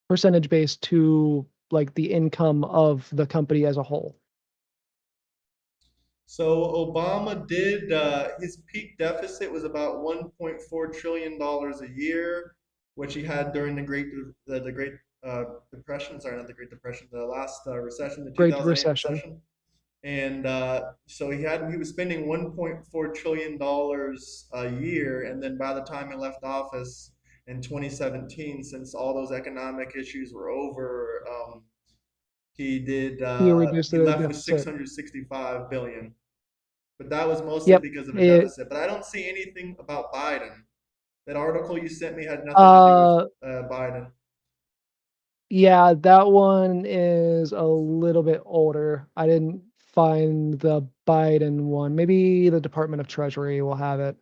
percentage based to like the income of the company as a whole. So Obama did his peak deficit was about 1.4 trillion dollars a year, which he had during the Great Depression. Sorry, not the Great Depression, the last recession, the Great 2008 recession. recession. And so he was spending 1.4 trillion dollars a year, and then by the time he left office in 2017, since all those economic issues were over, He reduced he the left with deficit. 665 billion. But that was mostly Yep. because of a It deficit. But I don't see anything about Biden. That article you sent me had nothing to do with uh Biden. yeah, that one is a little bit older. I didn't find the Biden one. Maybe the Department of Treasury will have it.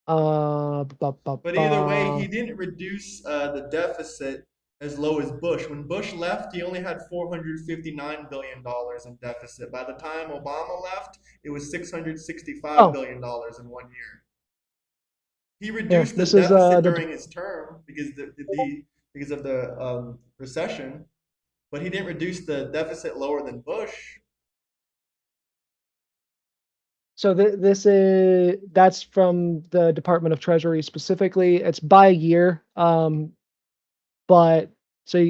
Ba, ba, But either way, he ba. didn't reduce the deficit as low as Bush. When Bush left, he only had $459 billion in deficit. By the time Obama left, it was $665 Oh, billion in 1 year. He yeah, reduced the this is deficit the during his term because of the recession, but he didn't reduce the deficit lower than Bush. so this is that's from the Department of Treasury specifically. It's by year. But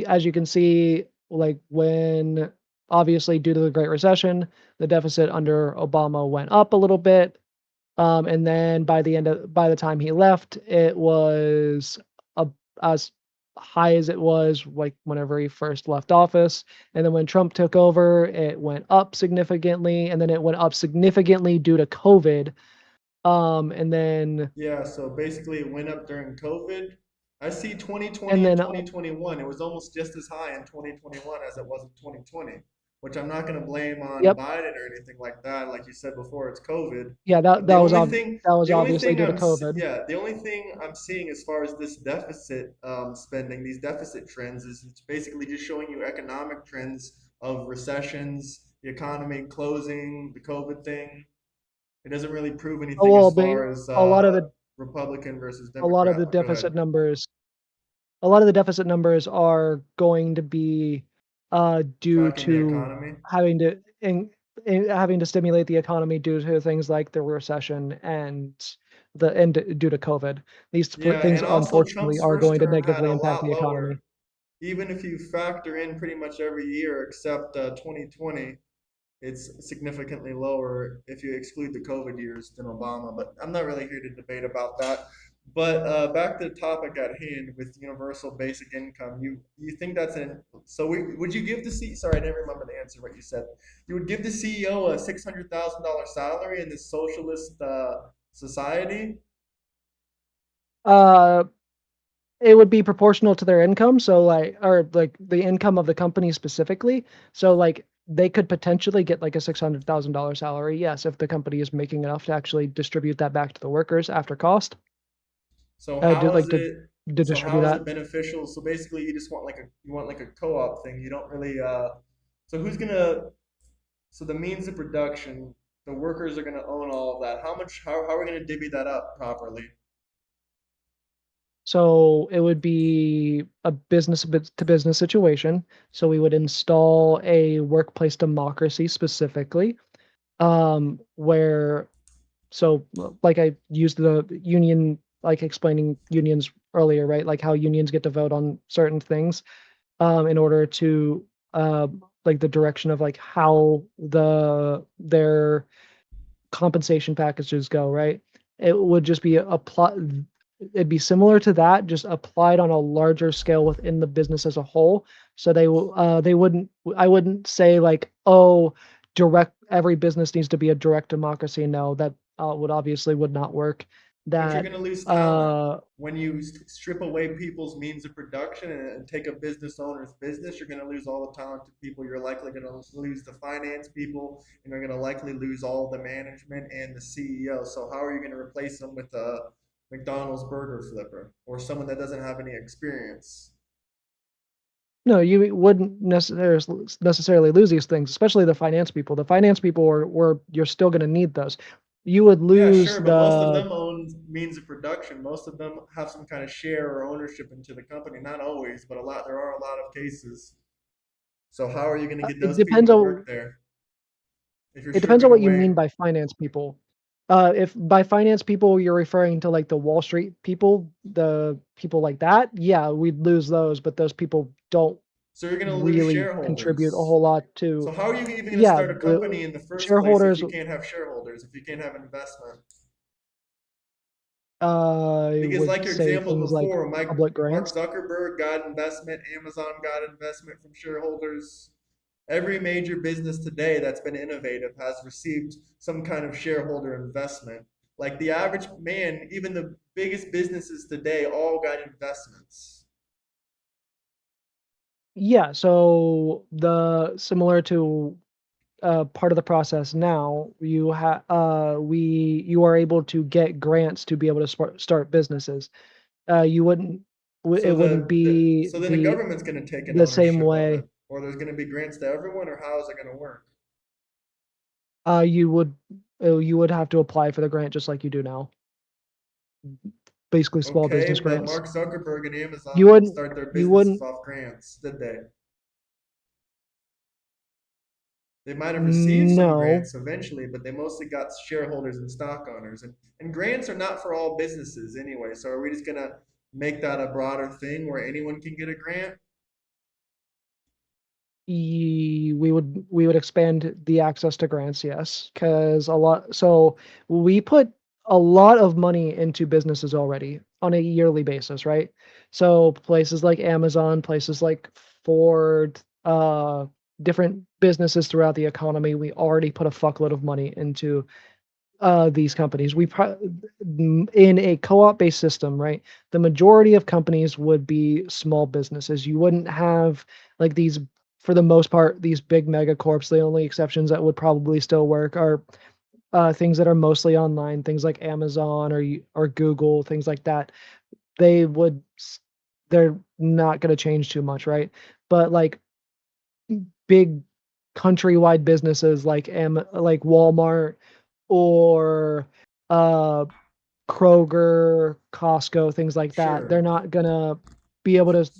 as you can see, like when obviously due to the Great Recession, the deficit under Obama went up a little bit. And then by the time he left, it was a, as high as it was like whenever he first left office. And then when Trump took over, it went up significantly, and then it went up significantly due to COVID. And then Yeah, so basically it went up during COVID. I see 2020 and and then 2021. It was almost just as high in 2021 as it was in 2020, which I'm not going to blame on yep, Biden or anything like that. Like you said before, it's COVID. yeah, But that was the only obviously thing due to COVID. yeah, the only thing I'm seeing as far as this deficit spending, these deficit trends, is it's basically just showing you economic trends of recessions, the economy closing, the COVID thing. It doesn't really prove Oh, anything well, as but far as a lot of the Republican versus a lot of Democrat. the But go ahead. deficit numbers a lot of the deficit numbers are going to be due Tracking the to economy. having to having to stimulate the economy due to things like the recession and due to COVID. Yeah, Things and also unfortunately Trump's are first going to term had negatively a impact lot the economy. lower. Even if you factor in pretty much every year except 2020, it's significantly lower if you exclude the COVID years than Obama. But I'm not really here to debate about that. But back to the topic at hand with universal basic income, you think that's an so would you give the C sorry I didn't remember the answer what you said. You would give the CEO a $600,000 salary in this socialist society? Uh, it would be proportional to their income, so like the income of the company specifically. So like they could potentially get like a $600,000 salary, yes, if the company is making enough to actually distribute that back to the workers after cost. So Do how is like it to distribute that. beneficial? So basically you just want you want like a co-op thing. You don't really so who's gonna so the means of production, the workers are gonna own all of that. How are we gonna divvy that up properly? So it would be a to business situation. So we would install a workplace democracy specifically, where like I used the union, like explaining unions earlier, right? Like how unions get to vote on certain things, in order to like the direction of like how their compensation packages go, right? It would just be it'd be similar to that, just applied on a larger scale within the business as a whole. So they wouldn't I wouldn't say like, "Oh, direct every business needs to be a direct democracy." No, that would not work. But you're That going to lose talent. uh When you strip away people's means of production and take a business owner's business, you're going to lose all the talented people. You're likely going to lose the finance people, and you're going to likely lose all the management and the CEO. So how are you going to replace them with a McDonald's burger flipper or someone that doesn't have any experience? No, you wouldn't necessarily lose these things, especially the finance people. The finance people were you're still going to need those. You would Yeah, lose sure, but most of the them own means of production. Most of them have some kind of share or ownership into the company. Not always, but a lot. There are a lot of cases. So how are you going to get it those people depends to on work there if you're it depends on stripping what you mean away? by finance people. If by finance people you're referring to like the Wall Street people, the people like that, yeah, we'd lose those, but those people don't So you're going to lose really contribute a shareholders. whole lot So to, how are you even going to yeah, start a the company in the first place if shareholders, you can't have shareholders, if you can't have investment? I Because would like your say example things like before, public Mark grants. Zuckerberg got investment, Amazon got investment from shareholders. Every major business today that's been innovative has received some kind of shareholder investment. Like the average man, even the biggest businesses today all got investments. Yeah, so the similar to part of the process now, you are able to get grants to be able to start businesses. You wouldn't So it wouldn't be so then the government's going to take an the same ownership of way. it, or there's going to be grants to everyone, or how is it going to work? You would you would have to apply for the grant just like you do now. Basically, small business Okay, but grants. Mark Zuckerberg and You Amazon didn't wouldn't start their you businesses wouldn't off grants, did they? They might have received some no. grants eventually, but they mostly got shareholders and stock owners. And grants are not for all businesses anyway. So are we just gonna make that a broader thing where anyone can get a grant? We would expand the access to grants, yes, because we put a lot of money into businesses already on a yearly basis, right? So places like Amazon, places like Ford, different businesses throughout the economy, we already put a fuckload of money into these companies. In a co-op based system, right? The majority of companies would be small businesses. You wouldn't have like these, for the most part, these big mega corps. The only exceptions that would probably still work are things that are mostly online, things like Amazon or Google, things like that. They would, they're not going to change too much, right? But like big countrywide businesses like Walmart or uh Kroger, Costco, things like that. They're Sure. not gonna be able to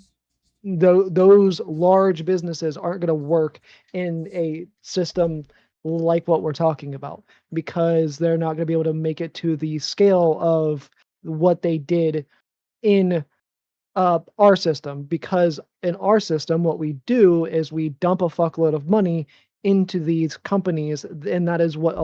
those large businesses aren't gonna work in a system like what we're talking about because they're not gonna be able to make it to the scale of what they did in our system, because in our system, what we do is we dump a fuckload of money into these companies, and that is what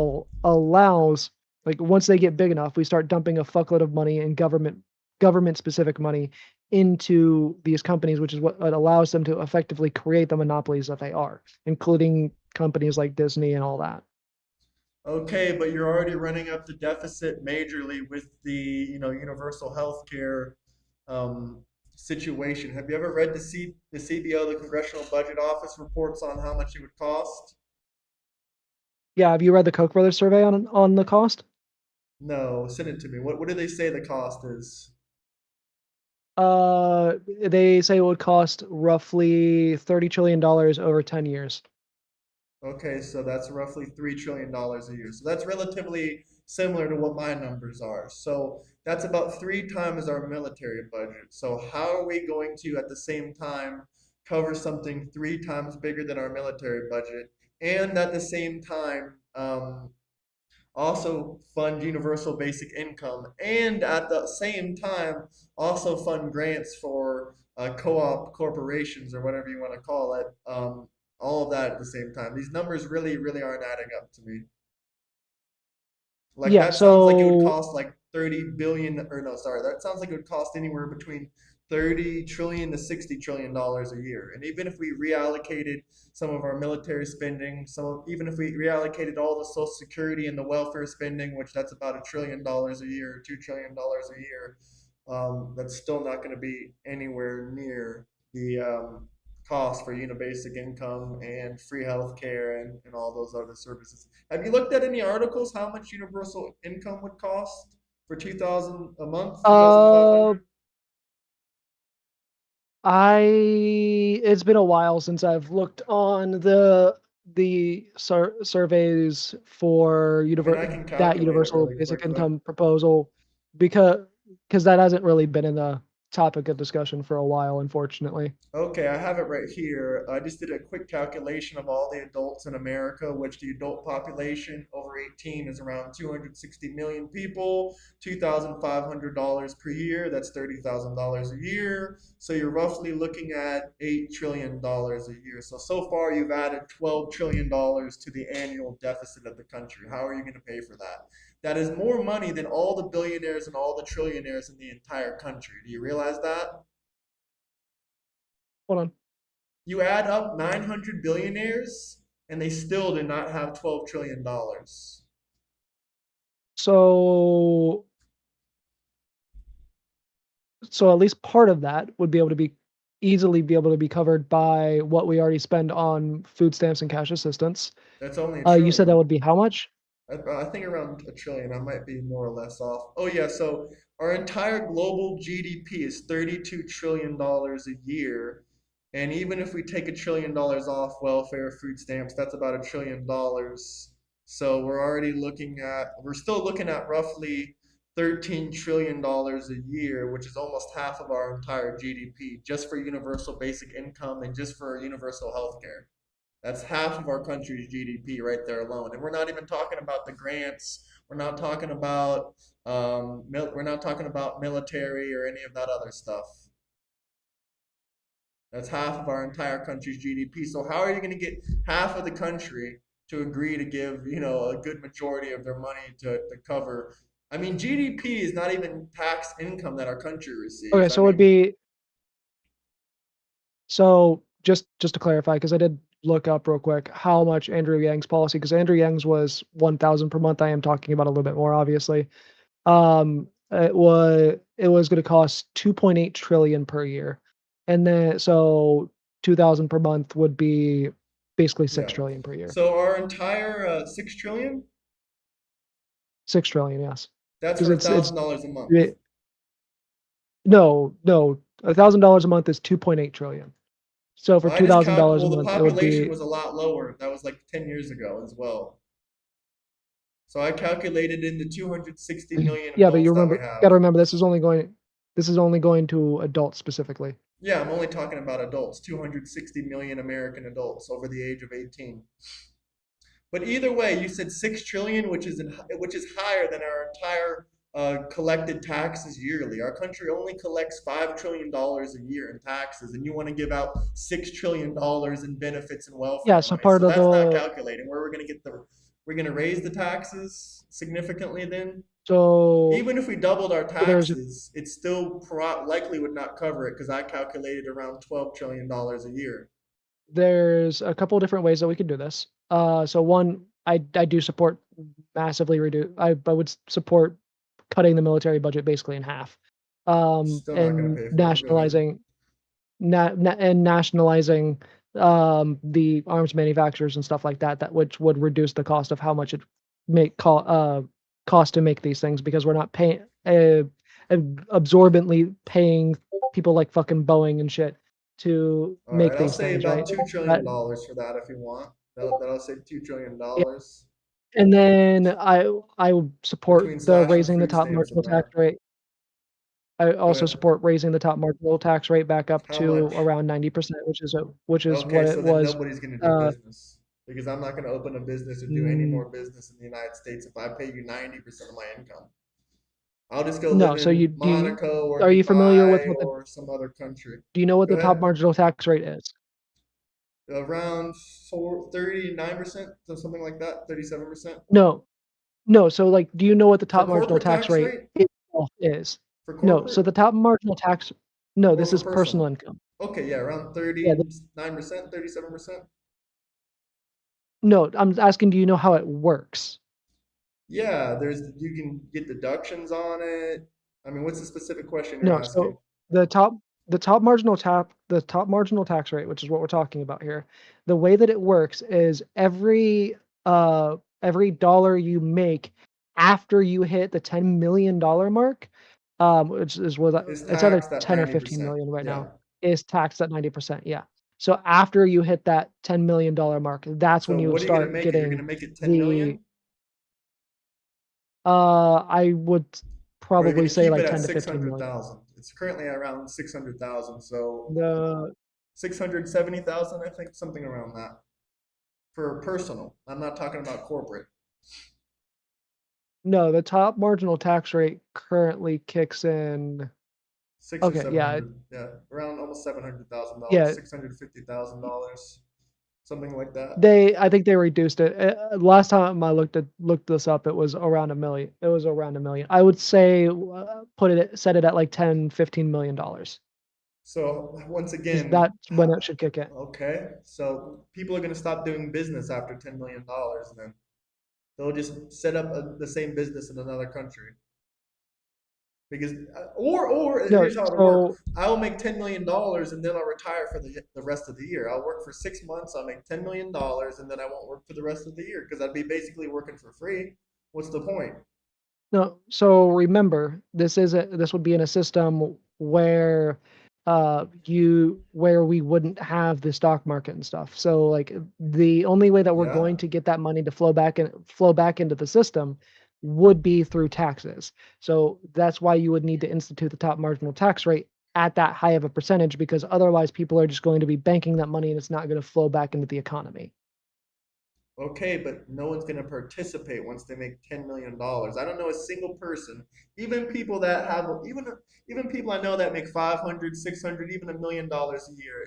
allows, like, once they get big enough, we start dumping a fuckload of money and government specific money into these companies, which is what allows them to effectively create the monopolies that they are, including companies like Disney and all that. Okay, but you're already running up the deficit majorly with the, universal health care um, situation. Have you ever read the CBO, the Congressional Budget Office reports on how much it would cost? Yeah, have you read the Koch brothers survey on the cost? No, send it to me. What do they say the cost is? They say it would cost roughly $30 trillion over 10 years. Okay, so that's roughly $3 trillion a year. So that's relatively similar to what my numbers are. So that's about three times our military budget. So how are we going to, at the same time, cover something three times bigger than our military budget, and at the same time, also fund universal basic income, and at the same time also fund grants for co-op corporations or whatever you want to call it. All of that at the same time. These numbers really, really aren't adding up to me. Like Yeah, that sounds like it would so cost like 30 billion, or no, sorry, that sounds like it would cost anywhere between 30 trillion to 60 trillion dollars a year. And even if we reallocated some of our military spending, even if we reallocated all the social security and the welfare spending, which that's about $1 trillion a year, $2 trillion a year, that's still not going to be anywhere near the cost for basic income and free health care and all those other services. Have you looked at any articles how much universal income would cost for 2000 a month, uh 2,500? It's been a while since I've looked on the surveys for I mean, I can that calculate it universal really basic quickly. income proposal because that hasn't really been in the topic of discussion for a while, unfortunately. Okay, I have it right here. I just did a quick calculation of all the adults in America, which the adult population over 18 is around 260 million people, $2,500 per year. That's $30,000 a year. So you're roughly looking at $8 trillion a year. So far you've added $12 trillion to the annual deficit of the country. How are you going to pay for that? That is more money than all the billionaires and all the trillionaires in the entire country. Do you realize that? Hold on. You add up 900 billionaires, and they still did not have $12 trillion. So at least part of that would be able to be easily be able to be covered by what we already spend on food stamps and cash assistance. That's only a You said that trillion. would be how much? I think around a trillion. I might be more or less off. Oh, yeah. So our entire global GDP is $32 trillion a year. And even if we take $1 trillion off welfare, food stamps, that's about $1 trillion. So we're still looking at roughly $13 trillion a year, which is almost half of our entire GDP, just for universal basic income and just for universal health care. That's half of our country's GDP right there alone, and we're not even talking about the grants. We're not talking about we're not talking about military or any of that other stuff. That's half of our entire country's GDP. So how are you going to get half of the country to agree to give, a good majority of their money to cover? I mean, GDP is not even tax income that our country Okay, receives. I so it would mean, be so just to clarify, because I did look up real quick how much Andrew Yang's policy, because Andrew Yang's was 1,000 per month. I am talking about a little bit more, obviously. It was going to cost 2.8 trillion per year, and then so 2,000 per month would be basically yeah. 6 trillion per year. So our entire 6 trillion, 6 trillion, yes, that's because for a it's thousand dollars a month. it, no, $1,000 a month is 2.8 trillion. So for $2,000 a Well, the month, it would population be was a lot lower. That was like 10 years ago as well. So I calculated in the 260 million yeah, but adults you that we remember, have. got to remember this is only going to adults specifically. Yeah, I'm only talking about adults, 260 million American adults over the age of 18. But either way, you said 6 trillion, which is higher than our entire collected taxes yearly. Our country only collects $5 trillion a year in taxes, and you want to give out $6 trillion in benefits and Yeah, welfare so money. part So of that's not the calculating. Where we're going to get the We're going to raise the taxes significantly then. so Even if we doubled our so taxes, it still likely would not cover it because I calculated around $12 trillion a year. there's a couple different ways that we could do this. So one, I do support massively reduce. I would support cutting the military budget basically in half, Still not going to and pay for it. Go ahead. nationalizing the arms manufacturers and stuff like that, which would reduce the cost of how much it make co- cost to make these things, because we're not paying absorbently paying people like fucking Boeing and shit to All right, make I'll these say things, about right? $2 trillion But dollars for that if you want. That'll say $2 trillion yeah, dollars and then I would support between the slashing raising the food top stamps and marginal that. tax rate. I Go also ahead. support raising the top marginal tax rate back up How to much? around 90%, which is Okay, what so it then was. nobody's going to do Uh, business because I'm not going to open a business or do any mm, more business in the United States if I pay you 90% of my income. I'll just go live no, so in Monaco or are you familiar with Dubai what the or some other country. do you know what Go the top ahead. marginal tax rate is? Around 39%, so something like that, 37%. No, no. So like, do you know what the For top marginal corporate tax tax rate rate? itself is? For No. So corporate the top marginal tax. No, or this for is personal personal? income. Okay, yeah, around Yeah. 39%, 37%. No, I'm asking, do you know how it works? Yeah, you can get deductions on it. I mean, what's the specific question you're No. asking? So the top the top marginal tax rate, which is what we're talking about here, the way that it works is every dollar you make after you hit the $10 million mark, which is what Is it's either taxed at 10 or 15 90%. million right Yeah. now. is taxed at 90%, yeah. So after you hit that $10 million mark, that's when So you would what are you gonna start make it? You're getting gonna make it 10 the, million, I would or are you probably gonna say keep it like at 10 to six 15 hundred million. thousand? It's currently around 600,000, so The 670,000, I think, something around that for personal. I'm not talking about corporate. No, the top marginal tax rate currently kicks in. Six or Okay, seven yeah, hundred, yeah, around almost $700,000, yeah. $650,000, something like that. I think they reduced it. Last time I looked this up, it was around a million. It was around a million. I would say set it at like 10, $15 million. So once Is again, that when it should kick in? okay, so people are gonna stop doing business after $10 million. Then they'll just set up the same business in another country. Because or No, here's how it'll work. so I'll make $10 million and then I'll retire for the rest of the year. I'll work for 6 months. I'll make $10 million and then I won't work for the rest of the year because I'd be basically working for free. What's the point? No, so remember, this would be in a system where where we wouldn't have the stock market and stuff. So like the only way that we're going Yeah. to get that money to flow back into the system would be through taxes. So that's why you would need to institute the top marginal tax rate at that high of a percentage, because otherwise people are just going to be banking that money and it's not going to flow back into the economy. Okay, but no one's going to participate once they make $10 million. I don't know a single person, even people that have, even people I know that make 500, 600, even $1 million a year.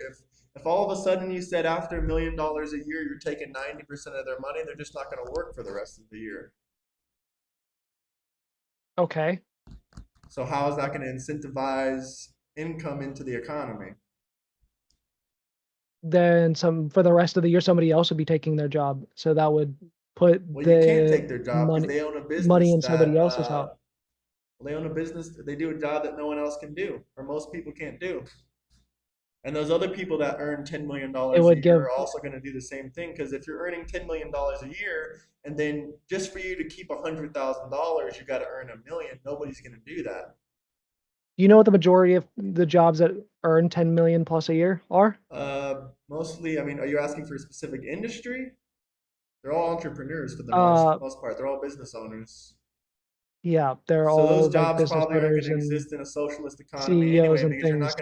If all of a sudden you said after $1 million a year, you're taking 90% of their money, they're just not going to work for the rest of the year. Okay. So how is that going to incentivize income into the economy? Then some for the rest of the year, somebody else would be taking their job. So that would put Well, you can't the take their job because money they own a money business in somebody that else's house. they own a business. They do a job that no one else can do, or most people can't do. And those other people that earn $10 million It dollars a would year give are also going to do the same thing. Because if you're earning $10 million a year, and then just for you to keep $100,000, you got to earn a million, nobody's going to do that. you know what the majority of the jobs that earn 10 million plus a year are? Mostly, I mean, are you asking for a specific industry? They're all entrepreneurs for the Uh, most part. They're all business owners. yeah, they're So those all like jobs business probably aren't going owners to and exist in a socialist economy CEOs anyway, and because things.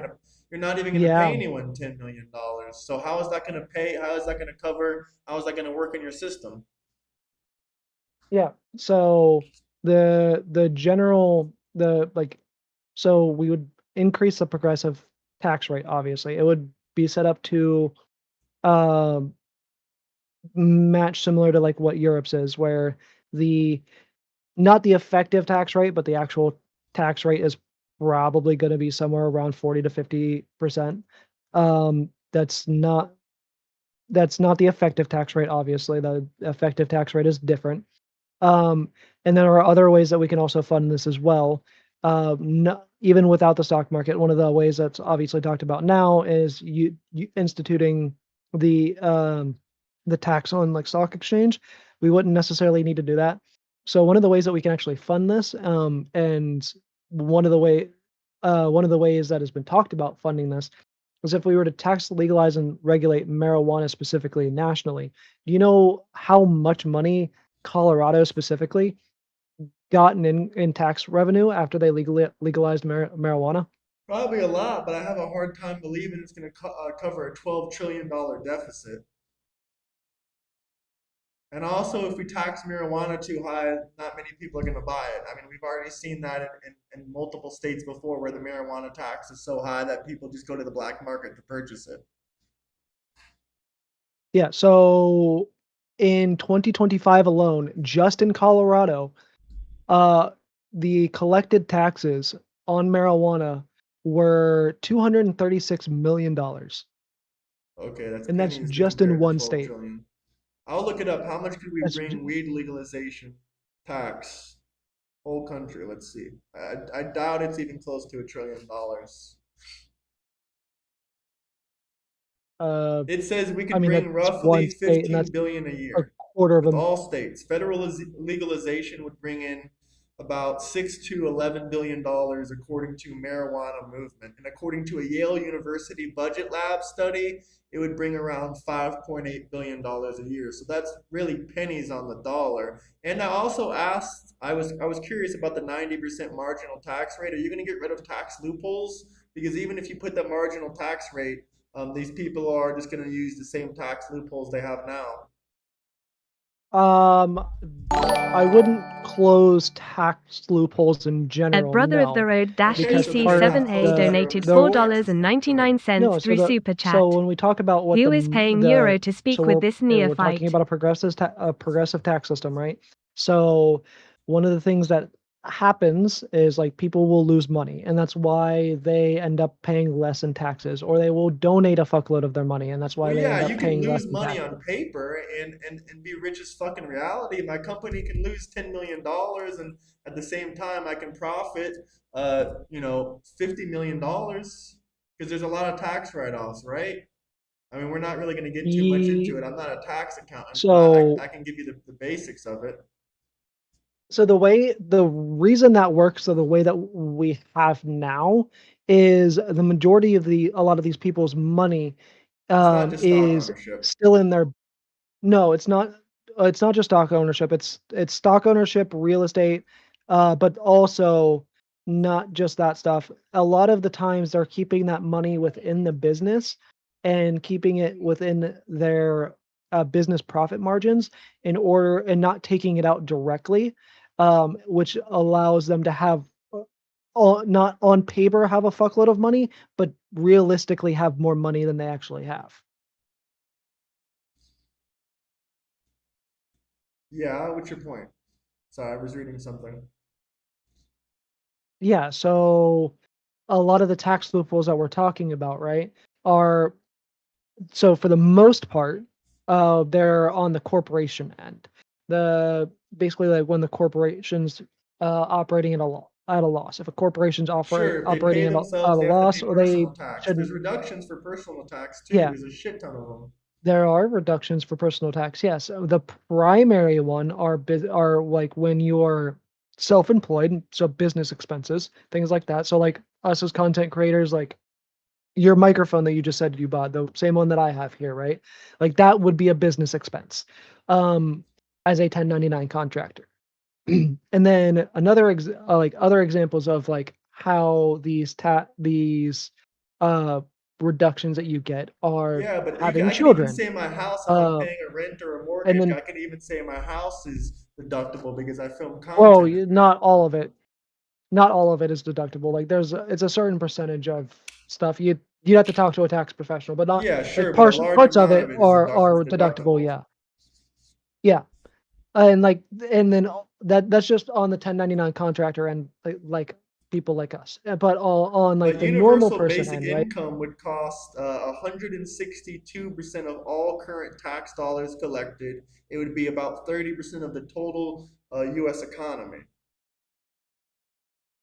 you're not even going to Yeah, pay anyone $10 million. So how is that going to pay? How is that going to cover? How is that going to work in your system? yeah. So the general the like so we would increase the progressive tax rate, obviously. It would be set up to um match similar to like what Europe's is, where the not the effective tax rate, but the actual tax rate is probably gonna be somewhere around 40 to 50%. Um, that's not that's not the effective tax rate, obviously. The effective tax rate is different. Um, and there are other ways that we can also fund this as well. No, even without the stock market, one of the ways that's obviously talked about now is you instituting the um, the tax on like stock exchange. We wouldn't necessarily need to do that. So one of the ways that we can actually fund this, and one of the way one of the ways that has been talked about funding this is if we were to tax, legalize, and regulate marijuana specifically nationally. Do you know how much money Colorado specifically gotten in tax revenue after they legalized marijuana? Probably a lot, but I have a hard time believing it's going to cover a $12 trillion deficit. And also, if we tax marijuana too high, not many people are going to buy it. I mean, we've already seen that in multiple states before where the marijuana tax is so high that people just go to the black market to purchase it. Yeah, so in 2025 alone, just in Colorado, uh, the collected taxes on marijuana were $236 million, Okay, that's and that's pennies to just in compare to one 12 state. trillion. I'll look it up. How much could we That's bring weed legalization tax whole country? Let's see. I doubt it's even close to $1 trillion. uh, It says we I could mean bring that's one roughly state, and 15 that's billion a a year quarter of with them. all states. Federal legalization would bring in about $6 to $11 billion according to marijuana movement. And according to a Yale University Budget Lab study, it would bring around $5.8 billion a year. So that's really pennies on the dollar. And I also asked, I was curious about the 90% marginal tax rate. Are you going to get rid of tax loopholes? Because even if you put the marginal tax rate, these people are just going to use the same tax loopholes they have now. Um, I wouldn't close tax loopholes in At general, Brother of the no, Road Okay, because so then you're part of not EC7A closing the donated the Go ahead. $4.99 no, through Super so Chat. when we talk about what Who is paying Euro to speak with this we're talking neophyte? about a progressive tax system, right? So one of the things that happens is like people will lose money, and that's why they end up paying less in taxes, or they will donate a fuckload of their money, and that's why Well, they yeah, end up you can paying less lose in money on taxes. paper and be rich as fuck in reality. My company can lose $10 million, and at the same time, I can profit, $50 million because there's a lot of tax write-offs, right? I mean, we're not really going to get too much into Ye it. I'm not a tax accountant, but I so can give you the basics of it. So the reason that works, so the way that we have now is the majority of a lot of these people's money It's not just stock is ownership. still in their no, it's not just stock ownership. It's stock ownership, real estate, but also not just that stuff. A lot of the times they're keeping that money within the business and keeping it within their business profit margins in order and not taking it out directly, which allows them to have not on paper have a fuckload of money, but realistically have more money than they actually have. Yeah, what's your point? Sorry, I was reading something. Yeah, so a lot of the tax loopholes that we're talking about, right, are so for the most part, they're on the corporation end. The basically like when the corporation's operating at a loss. If a corporation's Sure, if they pay operating at themselves, a they have to loss, pay or they personal tax. There's shouldn't. reductions for personal tax too. Yeah, There's a shit ton of them. there are reductions for personal tax. Yes, the primary one are like when you're self-employed, so business expenses, things like that. So like us as content creators, like your microphone that you just said you bought, the same one that I have here, right? Like that would be a business expense, um, as a 1099 contractor. And then like other examples of like how these uh reductions that you get are Yeah, but having I could even children. say my house if I'm Uh, paying a rent or a and mortgage. then I could even say my house is deductible because I film well, content in there. not all of it. Not all of it is deductible. Like it's a certain percentage of stuff. You'd have to talk to a tax professional, but not Yeah, like sure, but a large parts of amount it of it is are deductible. deductible. Yeah, yeah, and like and then that's just on the 1099 contractor and like people like us. But all on like But the normal universal person basic end, right? income would cost 162% of all current tax dollars collected. It would be about 30% of the total U.S. economy.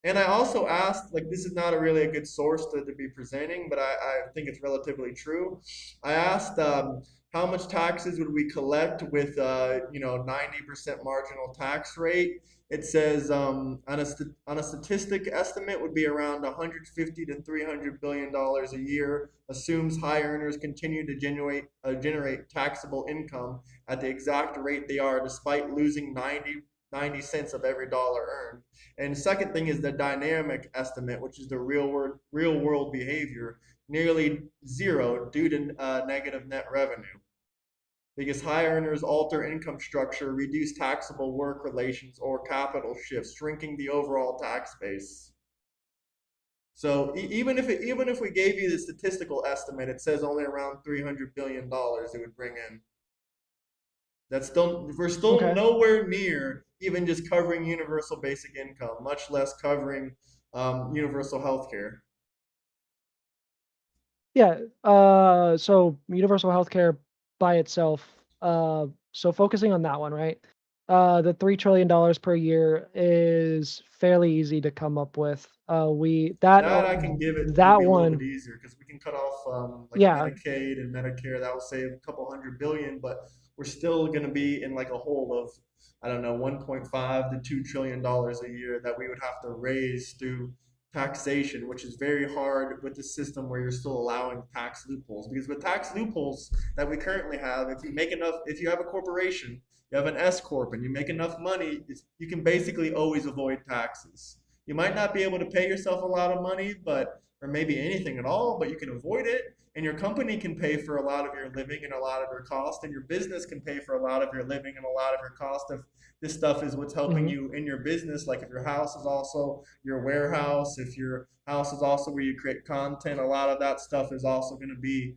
And I also asked, like, this is not really a good source to be presenting, but I think it's relatively true. I asked how much taxes would we collect with, 90% marginal tax rate. It says on a statistic estimate would be around 150 to $300 billion a year. Assumes high earners continue to generate taxable income at the exact rate they are, despite losing 90 cents of every dollar earned. And the second thing is the dynamic estimate, which is the real world behavior, nearly zero due to negative net revenue. Because high earners alter income structure, reduce taxable work relations, or capital shifts, shrinking the overall tax base. So even if we gave you the statistical estimate, it says only around $300 billion it would bring in. We're still Okay. nowhere near even just covering universal basic income, much less covering universal health care. Yeah. So universal healthcare by itself. So focusing on that one, right? The $3 trillion per year is fairly easy to come up with. That I can give it That maybe a little bit one, easier because we can cut off like yeah, Medicaid and Medicare. That will save a couple hundred billion, but we're still going to be in like a hole of I don't know, 1.5 to $2 trillion a year that we would have to raise through taxation, which is very hard with the system where you're still allowing tax loopholes. Because with tax loopholes that we currently have, if you make enough, if you have a corporation, you have an S corp, and you make enough money, you can basically always avoid taxes. You might not be able to pay yourself a lot of money, but or maybe anything at all, but you can avoid it. And your company can pay for a lot of your living and a lot of your cost, and your business can pay for a lot of your living and a lot of your cost if this stuff is what's helping Mhm. you in your business. Like if your house is also your warehouse, if your house is also where you create content, a lot of that stuff is also going to be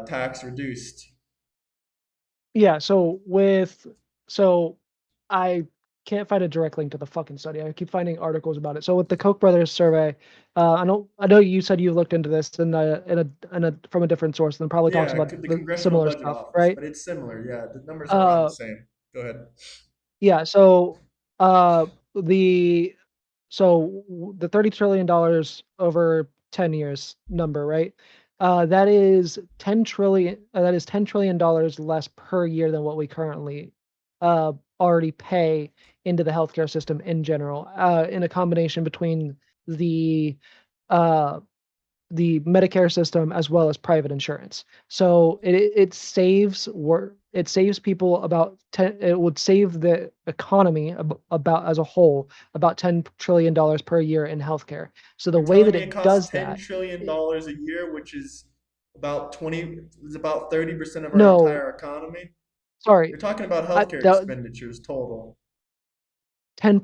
tax reduced. Yeah, so I can't find a direct link to the fucking study. I keep finding articles about it. So with the Koch brothers survey, I know you said you looked into this in a from a different source and probably talks Yeah, about the the Congressional similar Budget stuff, Office, right? but it's similar. Yeah, the numbers are around the Uh same. Go ahead. yeah, so the the $30 trillion over 10 years number, right? That is 10 trillion dollars less per year than what we currently uh, already pay into the healthcare system in general, in a combination between the uh, the Medicare system as well as private insurance. So it saves people about 10 it would save the economy about as a whole about $10 trillion per year in healthcare. So the You're way telling that me it it costs does ten that trillion I dollars a year, which is about 20, is about 30% of our no, entire economy? sorry, You're talking about I healthcare that expenditures total. 10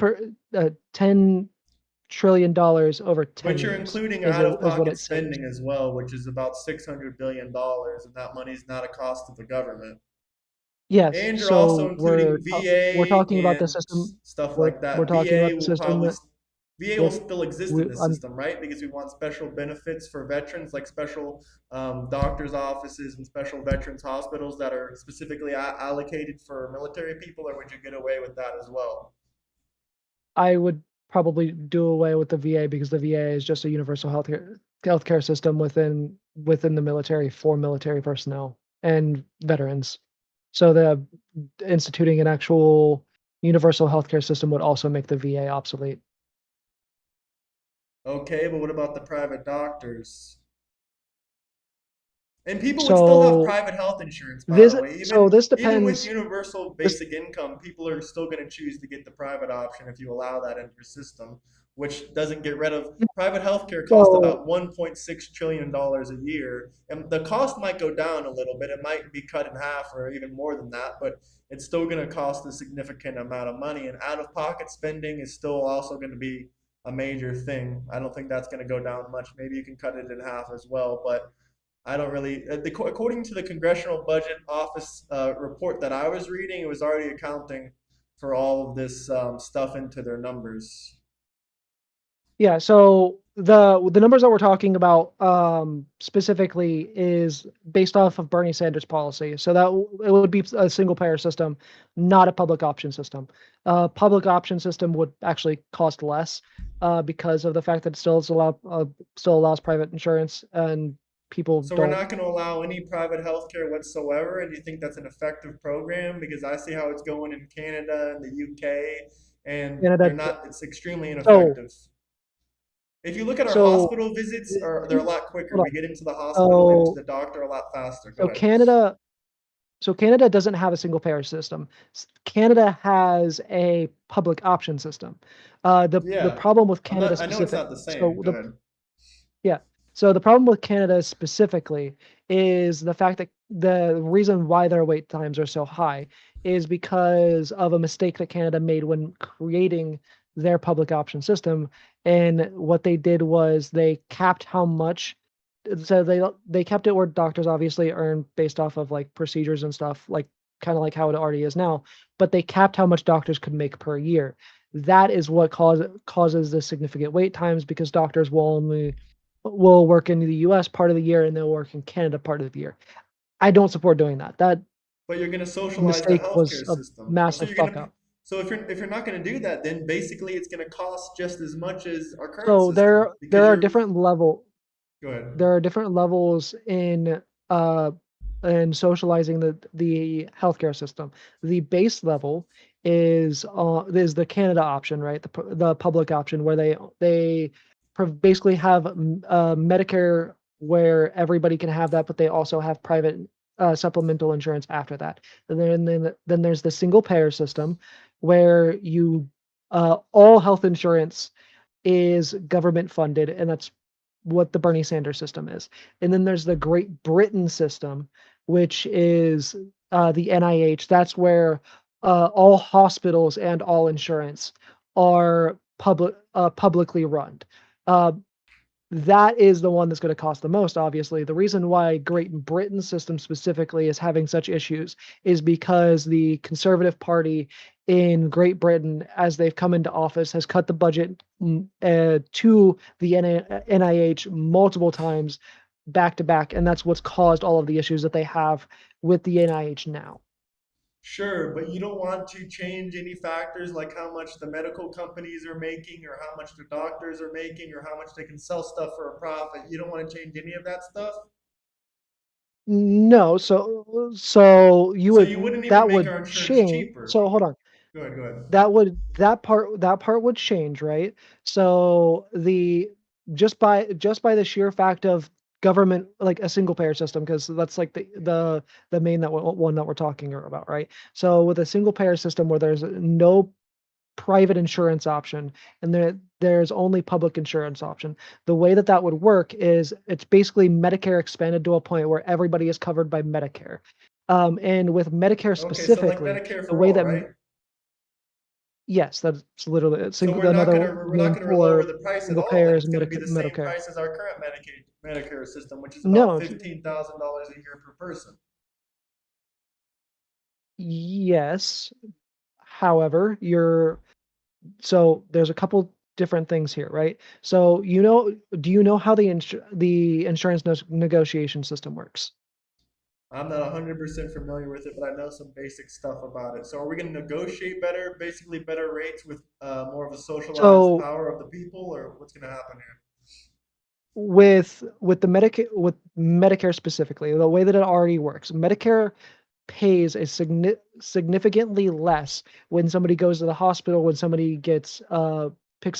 trillion dollars over 10 But you're years including is what out-of-pocket it saves. spending as well, which is about $600 billion, and that money is not a cost of the government. Yes, And you're also so including we're VA talking about the and system. stuff We're like we're that. talking about the system VA will with still exist we in the I'm system, right? Because we want special benefits for veterans, like special doctors' offices and special veterans hospitals that are specifically allocated for military people, or would you get away with that as well? I would probably do away with the VA because the VA is just a universal healthcare system within the military for military personnel and veterans. So the instituting an actual universal healthcare system would also make the VA obsolete. Okay, but what about the private doctors? And people would still have So private health insurance, by the way. this Even with depends. universal This basic income, people are still going to choose to get the private option if you allow that in your system, which doesn't get rid of private healthcare costs so about $1.6 trillion a year. And the cost might go down a little bit. It might be cut in half or even more than that, but it's still going to cost a significant amount of money. And out-of-pocket spending is still also going to be a major thing. I don't think that's going to go down much. Maybe you can cut it in half as well, but I don't really. According to the Congressional Budget Office report that I was reading, it was already accounting for all of this stuff into their numbers. yeah, so the numbers that we're talking about specifically is based off of Bernie Sanders' policy. So it would be a single payer system, not a public option system. Public option system would actually cost less because of the fact that it still allows private insurance and people So we're don't. not going to allow any private healthcare whatsoever, and you think that's an effective program? Because I see how it's going in Canada and the UK, and Canada. they're not. It's extremely So ineffective. If you look at our so hospital visits, they're a Can- lot quicker. hold on. We get into the hospital and to So the doctor a lot faster. Go so ahead. Canada So Canada doesn't have a single payer system. Canada has a public option system. The Yeah, problem with I'm Canada not. I know it's specific not the same. so Go the ahead. yeah. So the problem with Canada specifically is the fact that the reason why their wait times are so high is because of a mistake that Canada made when creating their public option system. And what they did was they capped how much so they kept it where doctors obviously earn based off of like procedures and stuff, like kind of like how it already is now, but they capped how much doctors could make per year. That is what causes the significant wait times because doctors will work in the US part of the year and they'll work in Canada part of the year. I don't support doing that. That But you're going to socialize the mistake was healthcare a system. Well, so massive you're going fuck to. up. So if you're not going to do that, then basically it's going to cost just as much as our current So system there because are you're. different level Go ahead. there are different levels uh in socializing the healthcare system. The base level is the Canada option, right? The public option where they basically have Medicare where everybody can have that, but they also have private supplemental insurance after that. And then there's the single payer system where you all health insurance is government funded, and that's what the Bernie Sanders system is. And then there's the Great Britain system, which is the NIH. That's where all hospitals and all insurance are publicly run. Uh, that is the one that's going to cost the most, obviously. The reason why Great Britain's system specifically is having such issues is because the Conservative Party in Great Britain, as they've come into office, has cut the budget to the NIH multiple times back to back, and that's what's caused all of the issues that they have with the NIH now. Sure, but you don't want to change any factors like how much the medical companies are making or how much the doctors are making or how much they can sell stuff for a profit. You don't want to change any of that stuff? No, so you So you would wouldn't even that make would our insurance change. cheaper. So hold on. Go ahead, go ahead. That part would change, right? So the just by the sheer fact of government, like a single payer system, because that's like the main one that we're talking about, right? So with a single payer system where there's no private insurance option and there's only public insurance option, the way that would work is it's basically Medicare expanded to a point where everybody is covered by Medicare. And with Medicare Okay, so like specifically, Medicare the for way all, that right? yes, that's literally a So single another we're not name gonna lower for the price at single all. Then payer is it's gonna be the same Medicare. price as our current Medicare system, which is No, about if $15,000 a year per person. yes. However, so there's a couple different things here, right? So do you know how the insurance negotiation system works? I'm not 100% familiar with it, but I know some basic stuff about it. So are we going to negotiate better, basically better rates with more of a socialized So power of the people, or what's going to happen here? with Medicare specifically, the way that it already works, Medicare pays significantly less when somebody goes to the hospital, when somebody picks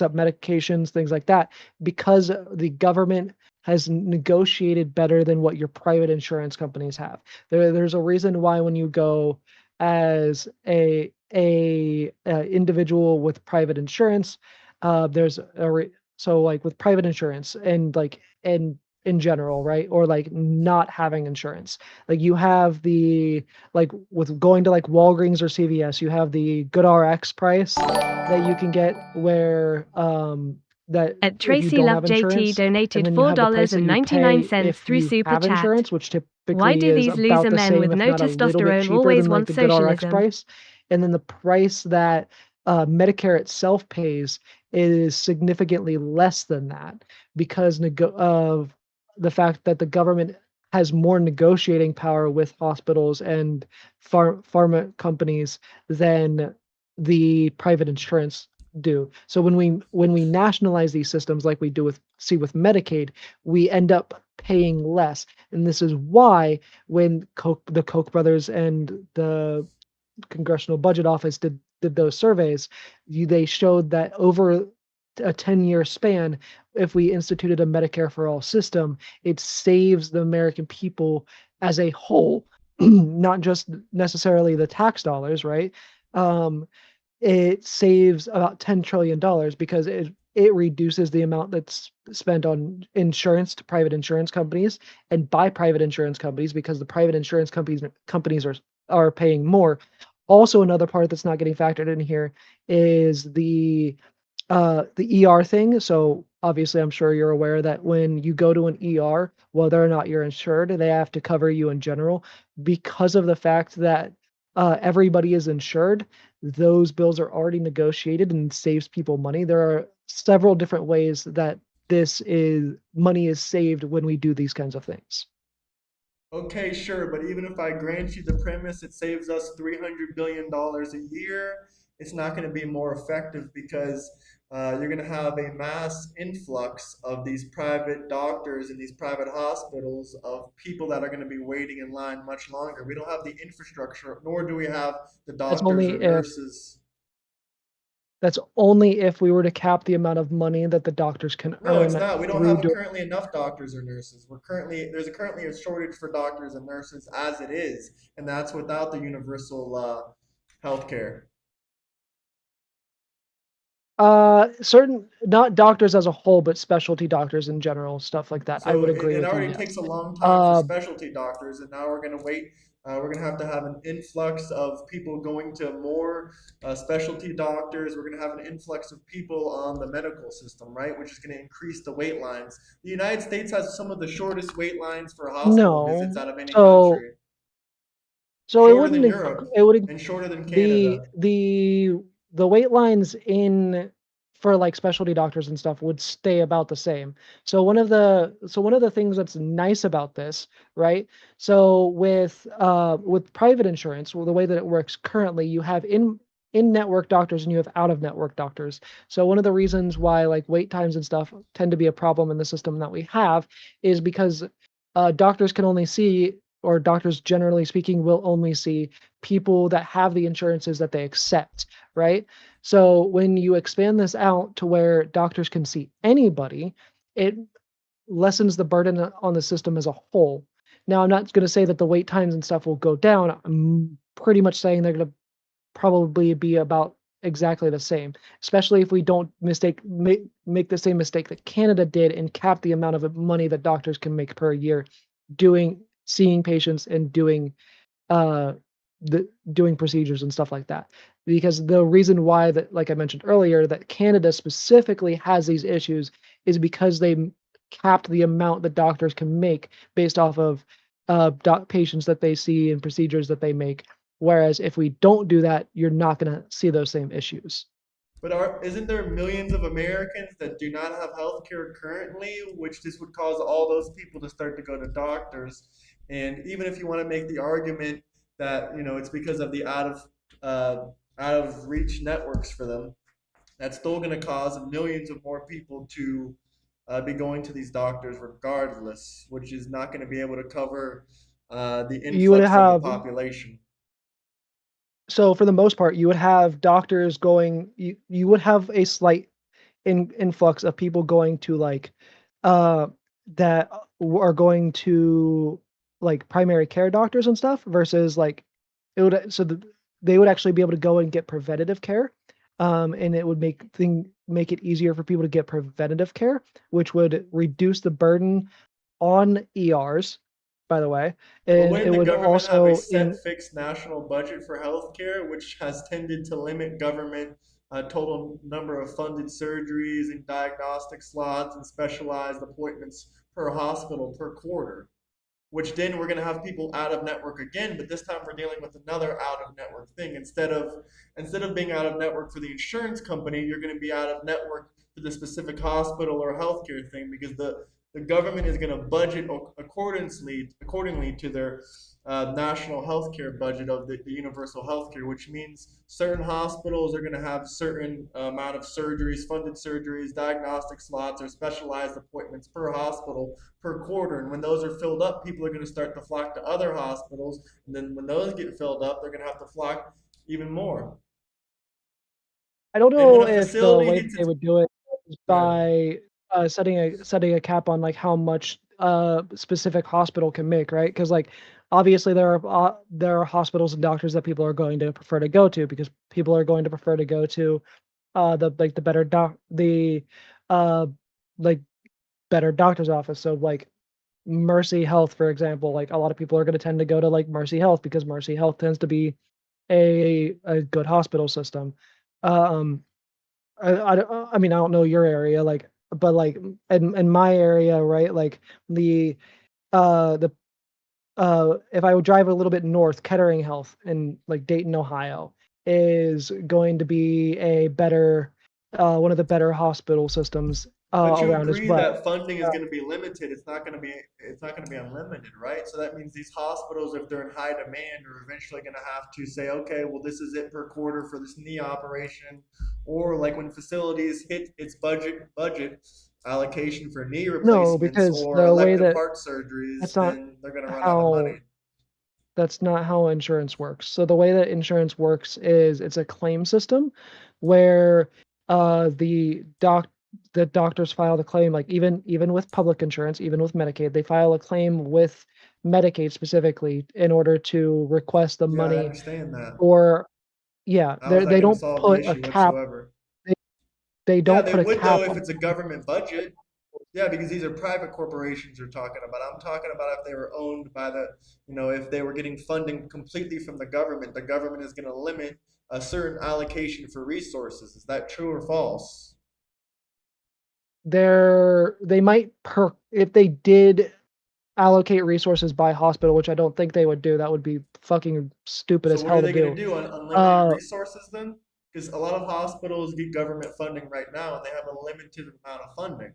up medications, things like that, because the government has negotiated better than what your private insurance companies have. There's a reason why when you go as a individual with private insurance, there's so like with private insurance and like and in general, right? Or like not having insurance. Like you have like with going to like Walgreens or CVS, you have the GoodRx price that you can get where that At if you Tracy don't Love have JT insurance, and donated then you have the price that you pay $4.99 if through you Super have Chat. insurance, which Why typically do is these about loser the men same, with if no not a little bit testosterone cheaper always than like want the GoodRx socialism? price. And then the price that Medicare itself pays is significantly less than that because of the fact that the government has more negotiating power with hospitals and pharma companies than the private insurance do. So when we nationalize these systems like we do with Medicaid, we end up paying less. And this is why when the Koch brothers and the Congressional Budget Office did those surveys, they showed that over a 10-year span, if we instituted a Medicare for all system, it saves the American people as a whole, not just necessarily the tax dollars, right? Um, it saves about $10 trillion because it reduces the amount that's spent on insurance to private insurance companies and by private insurance companies because the private insurance companies are paying more. Also, another part that's not getting factored in here is the ER thing. So obviously, I'm sure you're aware that when you go to an ER, whether or not you're insured, they have to cover you in general because of the fact that everybody is insured. Those bills are already negotiated and saves people money. There are several different ways that this is money is saved when we do these kinds of things. Okay, sure, but even if I grant you the premise, it saves us $300 billion a year. It's not going to be more effective because you're going to have a mass influx of these private doctors and these private hospitals of people that are going to be waiting in line much longer. We don't have the infrastructure, nor do we have the That's doctors only or if nurses. that's only if we were to cap the amount of money that the doctors can No, it's earn not. We don't through have doing. currently enough doctors or nurses. There's currently a shortage for doctors and nurses as it is, and that's without the universal health care. Certain, not doctors as a whole, but specialty doctors in general, stuff like that. I So would agree it with you, already yes. takes a long time for Uh, specialty doctors, and now we're going to wait. We're going to have an influx of people going to more specialty doctors. We're going to have an influx of people on the medical system, right? Which is going to increase the wait lines. The United States has some of the shortest wait lines for hospital visits no. out of any So country, so it shorter than wouldn't Europe it would and shorter than the Canada. the the wait lines in for like specialty doctors and stuff would stay about the same. So one of the things that's nice about this, right? So with private insurance, well, the way that it works currently, you have in-network doctors and you have out-of-network doctors. So one of the reasons why like wait times and stuff tend to be a problem in the system that we have is because doctors can only see, or doctors generally speaking will only see people that have the insurances that they accept, right? So when you expand this out to where doctors can see anybody, it lessens the burden on the system as a whole. Now, I'm not going to say that the wait times and stuff will go down. I'm pretty much saying they're going to probably be about exactly the same, especially if we don't make the same mistake that Canada did and cap the amount of money that doctors can make per year seeing patients and uh doing procedures and stuff like that. Because the reason why that, like I mentioned earlier, that Canada specifically has these issues is because capped the amount that doctors can make based off of patients that they see and procedures that they make. Whereas if we don't do that, you're not going to see those same issues. But isn't there millions of Americans that do not have health care currently, which this would cause all those people to start to go to doctors? And even if you want to make the argument that, it's because of the out of reach networks for them, that's still going to cause millions of more people to be going to these doctors regardless, which is not going to be able to cover the You would influx of the have population. So for the most part, you would have doctors going. You would have a slight influx of people going to like uh that are going to like primary care doctors and stuff versus like it would they would actually be able to go and get preventative care, and it would make it easier for people to get preventative care, which would reduce the burden on ERs, by the way, But and it wouldn't the would government have a also in set fixed national budget for healthcare, which has tended to limit government total number of funded surgeries and diagnostic slots and specialized appointments per hospital per quarter? Which then we're going to have people out of network again, but this time we're dealing with another out of network thing. Instead of being out of network for the insurance company, you're going to be out of network for the specific hospital or healthcare thing because the government is going to budget accordingly to their national healthcare budget of the universal healthcare, which means certain hospitals are going to have certain amount of surgeries, funded surgeries, diagnostic slots, or specialized appointments per hospital per quarter. And when those are filled up, people are going to start to flock to other hospitals. And then when those get filled up, they're going to have to flock even more. I don't And when know a if the facility way that hits they its would do it is Go ahead. by, setting a cap on, like, how much a specific hospital can make, right? Because like, obviously, there are hospitals and doctors that people are going to prefer to go to because people are going to prefer to go to, the better uh, like, better doctor's office. So, like, Mercy Health, for example, like, a lot of people are gonna tend to go to, like, Mercy Health because Mercy Health tends to be a good hospital system. Um I mean, I don't know your area, like, but, like, in my area, right, like, the, the, if I would drive a little bit north, Kettering Health in, like, Dayton, Ohio, is going to be one of the better hospital systems, But you around as agree well. that funding is going to be limited. It's not going to be unlimited, right? So that means these hospitals, if they're in high demand, are eventually going to have to say, okay, well, this is it per quarter for this knee operation, or like when facilities hit its budget allocation for knee No, replacements because or the way elective that heart surgeries, that's not then they're going to run out of money. how that's not how insurance works. So the way that insurance works is it's a claim system where the doctors file the claim, like even with public insurance, even with Medicaid, they file a claim with Medicaid specifically in order to request the Yeah, I money understand that. for yeah, How is that they going to don't solve the put a issue cap whatsoever? they, they Yeah, don't they put a would though cap if on it's a government budget. Yeah, because these are private corporations you're talking about. I'm talking about if they were owned by if they were getting funding completely from the government is going to limit a certain allocation for resources. Is that true or false? they might per if they did allocate resources by hospital, which I don't think they would do. That would be fucking stupid So as what are hell to they going to do. do? Unlimited Uh, resources then? Because a lot of hospitals get government funding right now and they have a limited amount of funding.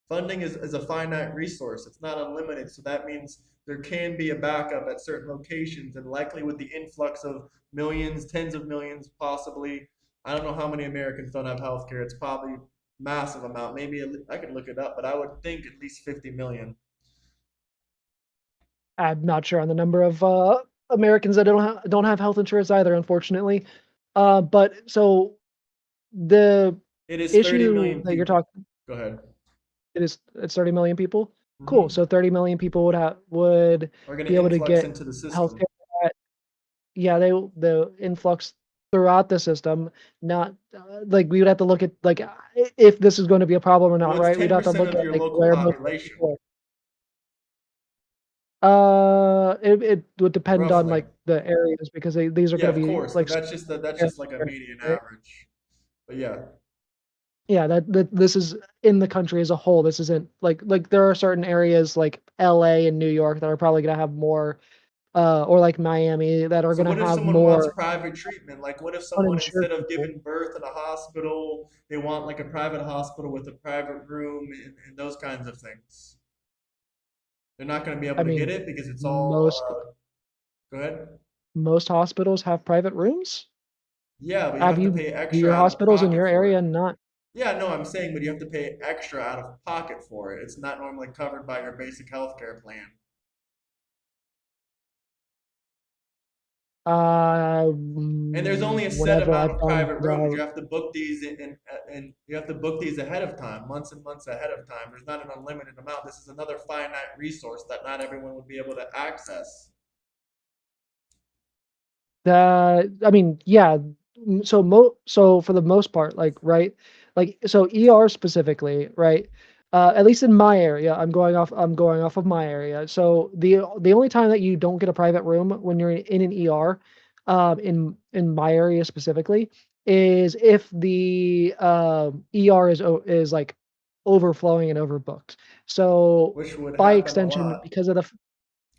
Funding is a finite resource. It's not unlimited. So that means there can be a backup at certain locations. And likely with the influx of millions, tens of millions, possibly, I don't know how many Americans don't have health care. It's probably massive amount. Maybe I could look it up, but I would think at least 50 million. I'm not sure on the number of Americans that don't have health insurance either, unfortunately. But so the It is 30 issue million that you're people. talking Go ahead. it's 30 million people. Cool. Hmm. So 30 million people would We're going be to able to influx get into the system. healthcare. Yeah, the influx throughout the system, not like we would have to look at like if this is going to be a problem or not, What's right? We'd have to 10% look of at your like local where most of the population? people are. It would depend on Roughly. like the areas because these are Yeah, going to of be course, but like that's just like a median right? average. But yeah. Yeah, that this is in the country as a whole. This isn't like there are certain areas like LA and New York that are probably going to have more, or like Miami that are So going to what if have someone wants more private treatment? Like what if someone uninsured instead of people. giving birth in a hospital, they want like a private hospital with a private room and those kinds of things? They're not going to be I able to get mean, it because it's all most go ahead. most hospitals have private rooms. Yeah, but you Have have to you pay do extra your out of hospitals in pocket your for it. area not? Yeah, no, I'm saying, but you have to pay extra out of pocket for it. It's not normally covered by your basic healthcare plan. And there's only a set Whenever amount I've of gone private to rooms. You the have to book these and you have to book these ahead of time, months and months ahead of time. There's not an unlimited amount. This is another finite resource that not everyone would be able to access. I mean, yeah. So for the most part, like right, like so ER specifically, right? At least in my area, I'm going off of my area. So the only time that you don't get a private room when you're in an ER, in my area specifically, is if the ER is like overflowing and overbooked. So Which would by happen a extension, lot. because of the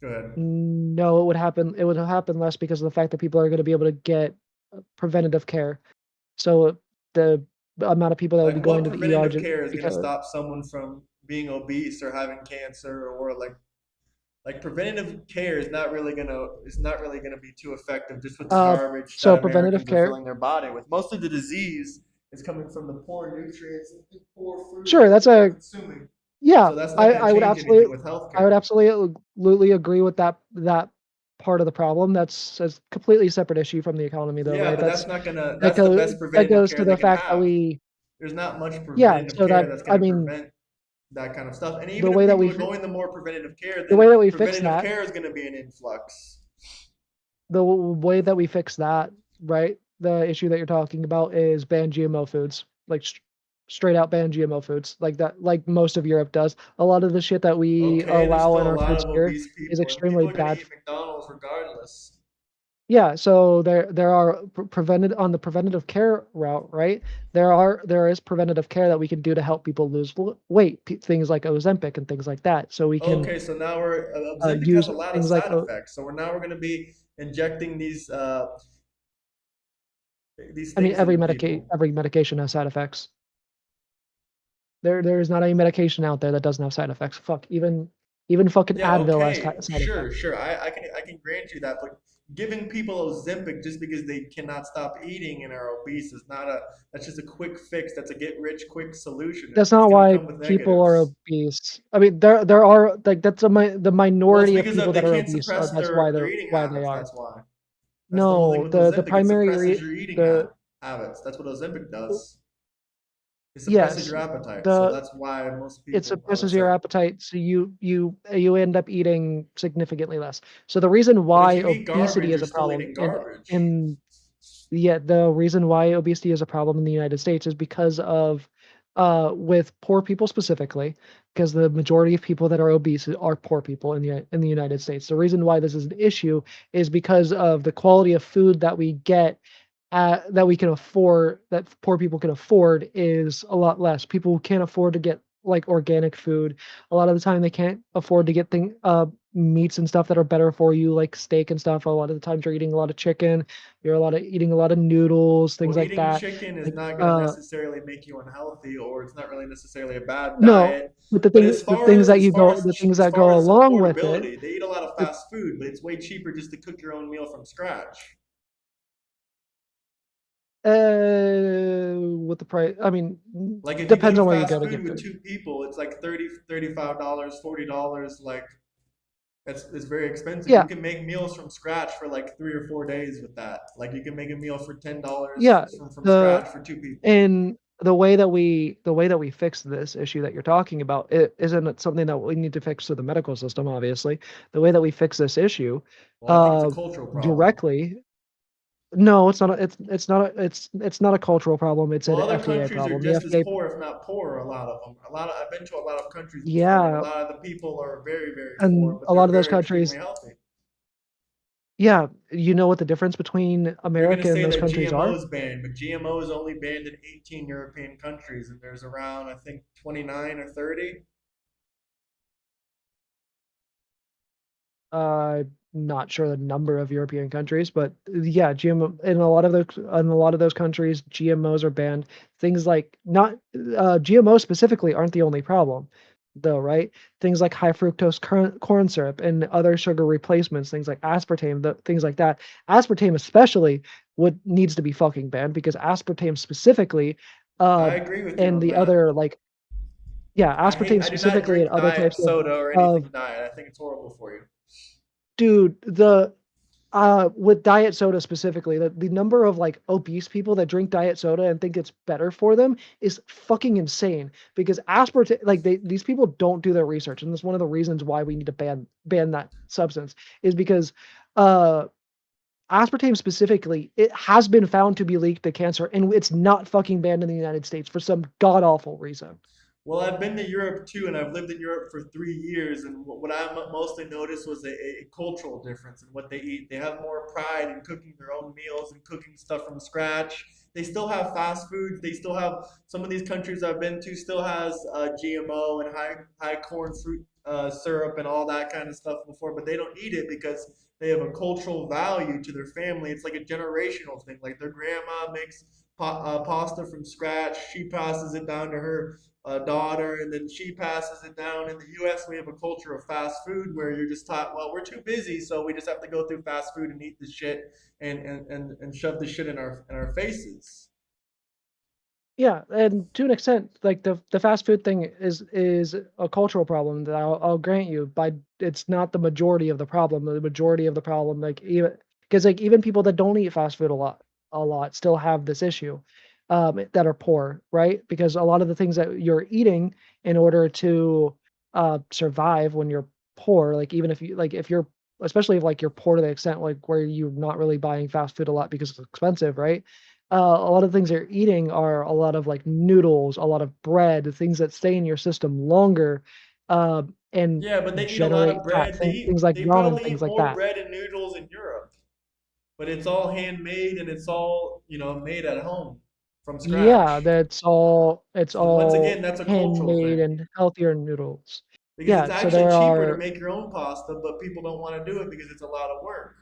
Go ahead. no, it would happen less because of the fact that people are gonna be able to get preventative care. So the amount of people that would be Like going what to the ER preventative just care is going to because stop someone from being obese or having cancer or like preventative care is not really gonna be too effective just with the uh, garbage so that preventative Americans are care filling their body with. Most of the disease is coming from the poor nutrients and poor food sure, that that's people are a consuming. yeah, So that's not going to change anything with I would healthcare. absolutely agree with that part of the problem. That's a completely separate issue from the economy though, Yeah, right? but that's the Goes best preventative to care they the can fact that have. we There's not much yeah, preventative so care that that's going I to mean, prevent that kind of stuff. And the even if way that people we are going the more preventative care, the then way that we fix preventative that care is going to be an influx. way that we fix that, right? The issue that you're talking about is ban GMO foods, like straight out ban GMO foods, like that, like most of Europe does. A lot of the shit that we Okay, there's allow still in a our lot foods of here obese is people, and extremely people are going to bad. eat McDonald's regardless. Yeah, so there are prevented on the preventative care route, right? There is preventative care that we can do to help people lose weight, things like Ozempic and things like that. So we can Okay, so now Ozempic has use a lot of things like side effects. So we're going to be injecting these I mean things into people. every medication has side effects. There is not any medication out there that doesn't have side effects. Fuck, even fucking Yeah, Advil has okay, side sure, effects. sure. I can grant you that, but giving people Ozempic just because they cannot stop eating and are obese is not a that's just a quick fix. That's a get rich quick solution. That's It's not gonna why come with people are negatives. obese. I mean, there are like that's the Well, it's minority of because people of they that are can't obese are suppress that's why their they're eating why they habits. are. That's why. That's the whole thing No, with the Ozempic. It primary suppresses re your eating the habits. That's what Ozempic does. It suppresses yes, your appetite. So the that's why most it people, I would suppresses your say. appetite, so you end up eating significantly less. So the reason But if why you eat obesity garbage, is you're a still problem eating garbage. in yeah, the reason why obesity is a problem in the United States is because of, with poor people specifically, because the majority of people that are obese are poor people in the United States. The reason why this is an issue is because of the quality of food that we get, that we can afford, that poor people can afford, is a lot less. People who can't afford to get like organic food, a lot of the time they can't afford to get meats and stuff that are better for you, like steak and stuff. A lot of the times you're eating a lot of chicken, eating a lot of noodles, things Well, like eating that. chicken is Like not going to necessarily make you unhealthy, or it's not really necessarily a bad no, diet. but But as far as the things as that far go as along with it, affordability, they eat a lot of the, fast food, but it's way cheaper just to cook your own meal from scratch. with the price, I mean, Like if you go depends to on where you fast go to food get with food. two people, it's like $35, $40. Like it's very expensive. You Yeah, can make meals from scratch for like 3 or 4 days with that. Like you can make a meal for $10 yeah. from The scratch for two people. And the way that we fix this issue that you're talking about, it isn't something that we need to fix through the medical system, obviously. The way that we fix this issue, Well, I think it's a uh, cultural problem. directly, no, it's not it's not a cultural problem. It's Well, an other FDA countries are problem. The just as FDA, poor, if not poorer. A lot of them. I've been to a lot of countries before, and a yeah, lot of the people are very, very poor, and but a lot they're of those very extremely countries, healthy. yeah, you know what the difference between You're going to America and say those that countries GMO are? is banned, but GMO is only banned in 18 European countries, and there's around, I think, 29 or 30. Not sure the number of European countries, but yeah, GMO in a lot of those countries, GMOs are banned. Things like not GMOs specifically aren't the only problem, though, right? Things like high fructose corn syrup and other sugar replacements, things like aspartame, things like that. Aspartame especially would needs to be fucking banned because aspartame specifically, uh, I agree with you and on the that. other like yeah, aspartame I do not specifically and drink other diet types soda or of anything diet. I think it's horrible for you. dude, with diet soda specifically, the number of, like, obese people that drink diet soda and think it's better for them is fucking insane because aspartame like, these people don't do their research, and that's one of the reasons why we need to ban that substance is because, uh, aspartame specifically, it has been found to be linked to cancer, and it's not fucking banned in the United States for some god awful reason. Well, I've been to Europe too, and I've lived in Europe for 3 years. And what I mostly noticed was a cultural difference in what they eat. They have more pride in cooking their own meals and cooking stuff from scratch. They still have fast foods. They still have some of these countries I've been to still has GMO and high corn fruit syrup and all that kind of stuff before, but they don't eat it because they have a cultural value to their family. It's like a generational thing. Like their grandma makes pasta from scratch. She passes it down to her daughter, and then she passes it down. In the U.S., we have a culture of fast food where you're just taught, well, we're too busy, so we just have to go through fast food and eat the shit and shove the shit in our faces. Yeah, and to an extent, like the fast food thing is a cultural problem that I'll grant you, but it's not the majority of the problem. The majority of the problem, like even because like even people that don't eat fast food a lot still have this issue, that are poor, right? Because a lot of the things that you're eating in order to survive when you're poor, like even if you like if you're especially if like you're poor to the extent like where you're not really buying fast food a lot because it's expensive, right? A lot of things you're eating are a lot of, like, noodles, a lot of bread, things that stay in your system longer, and Yeah, but they eat a lot of generate fat, bread. things like They ramen, probably things eat like more that. bread and noodles in Europe, but it's all handmade and it's all made at home from Yeah, scratch. it's So once again, all that's a cultural handmade thing. and healthier noodles. Because it's Yeah, so actually there cheaper to are make your own pasta, but people don't want to do it because it's a lot of work.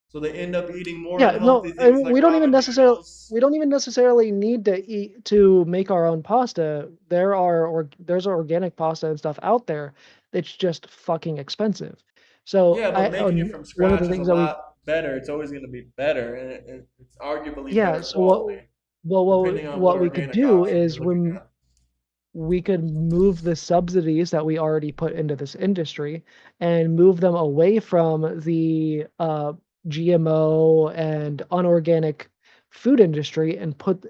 So they end up eating more Yeah, no, unhealthy things like ramen noodles. we don't even necessarily need to eat to make our own pasta. There's organic pasta and stuff out there. It's just fucking expensive. So Yeah, but making it from one of the scratch is a things that we lot better. It's always going to be better, and it's arguably yeah, better so quality, depending on what what we could organic do option you're is looking at. we could move the subsidies that we already put into this industry and move them away from the GMO and unorganic food industry and put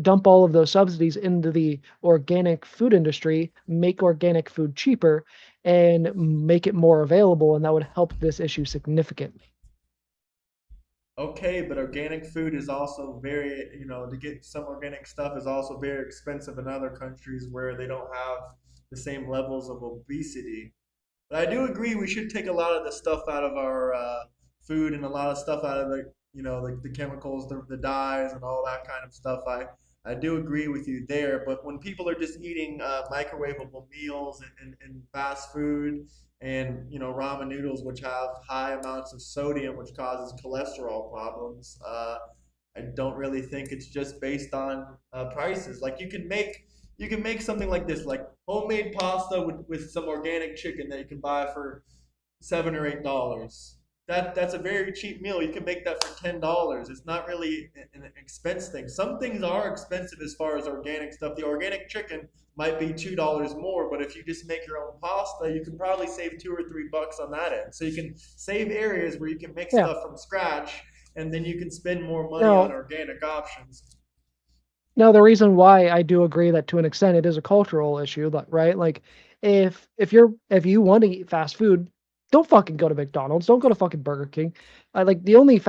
dump all of those subsidies into the organic food industry, make organic food cheaper, and make it more available, and that would help this issue significantly. Okay, but organic food is also very, to get some organic stuff is also very expensive in other countries where they don't have the same levels of obesity. But I do agree we should take a lot of the stuff out of our food and a lot of stuff out of the chemicals, the dyes, and all that kind of stuff. I do agree with you there. But when people are just eating microwavable meals and fast food and ramen noodles, which have high amounts of sodium, which causes cholesterol problems, I don't really think it's just based on prices. Like you can make something like this, like homemade pasta with some organic chicken that you can buy for $7 or $8. That's a very cheap meal. You can make that for $10. It's not really an expense thing. Some things are expensive as far as organic stuff. The organic chicken might be $2 more, but if you just make your own pasta, you can probably save $2 or $3 on that end. So you can save areas where you can make Yeah. stuff from scratch, and then you can spend more money on Now, organic options. Now, the reason why I do agree that to an extent it is a cultural issue, right? Like, if you want to eat fast food, don't fucking go to McDonald's. Don't go to fucking Burger King. I like the only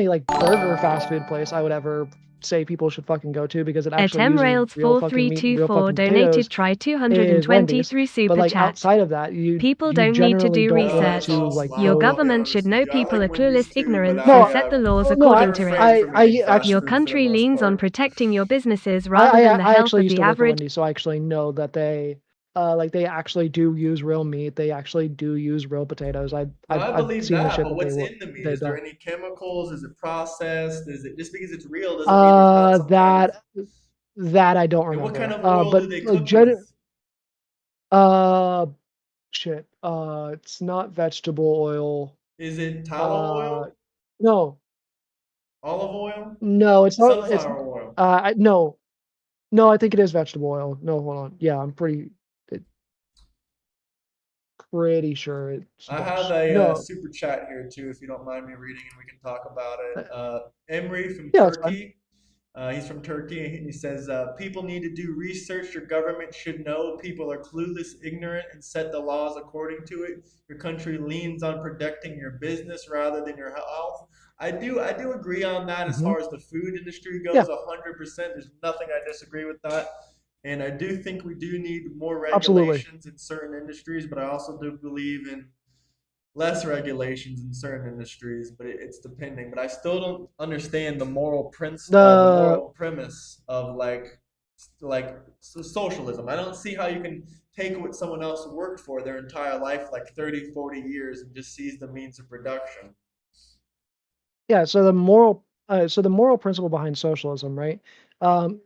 like burger fast food place I would ever say people should fucking go to because it At actually uses Rails real fucking meat and real 4324 fucking donated potatoes try is 220 Wendy's. through But Super like Chat. outside of that, People you don't need to generally do don't want That's research. all to like Your slop, I'll go. be government should honest with know you. I people like are Wendy's clueless too, but ignorance and No, set the laws no, I according to it. refrain from eating fast Your actually food for the country most leans on part. protecting your businesses rather than the I health actually of used the to work at average. Wendy's, so I actually know that they actually do use real meat. They actually do use real potatoes. No, I I've believe seen the that, shit but that what's in the meat? they've Is there done. any chemicals? Is it processed? Is it just because it's real doesn't mean there's not some kind of. That I don't And what kind remember. of oil do But they like cook with? uh, shit. It's not vegetable oil. Is it tallow Uh, oil? no, Olive oil? no, it's not. It's Sunflower oil? no, no. I think it is vegetable oil. No, hold on. Yeah, pretty sure it's I have a no. super chat here too, if you don't mind me reading, and we can talk about Uh, it. Emery from yeah, that's fine. Turkey. He's from Turkey, and he says people need to do research. Your government should know people are clueless, ignorant, and set the laws according to it. Your country leans on protecting your business rather than your health. I do agree on that as Hmm. far as the food industry Yeah, goes. 100%. There's nothing I disagree with that. And I do think we do need more absolutely. regulations in certain industries, but I also do believe in less regulations in certain industries, but it's depending. But I still don't understand the The moral premise of socialism. I don't see how you can take what someone else worked for their entire life, like 30, 40 years, and just seize the means of production. Yeah, so the moral principle behind socialism, right?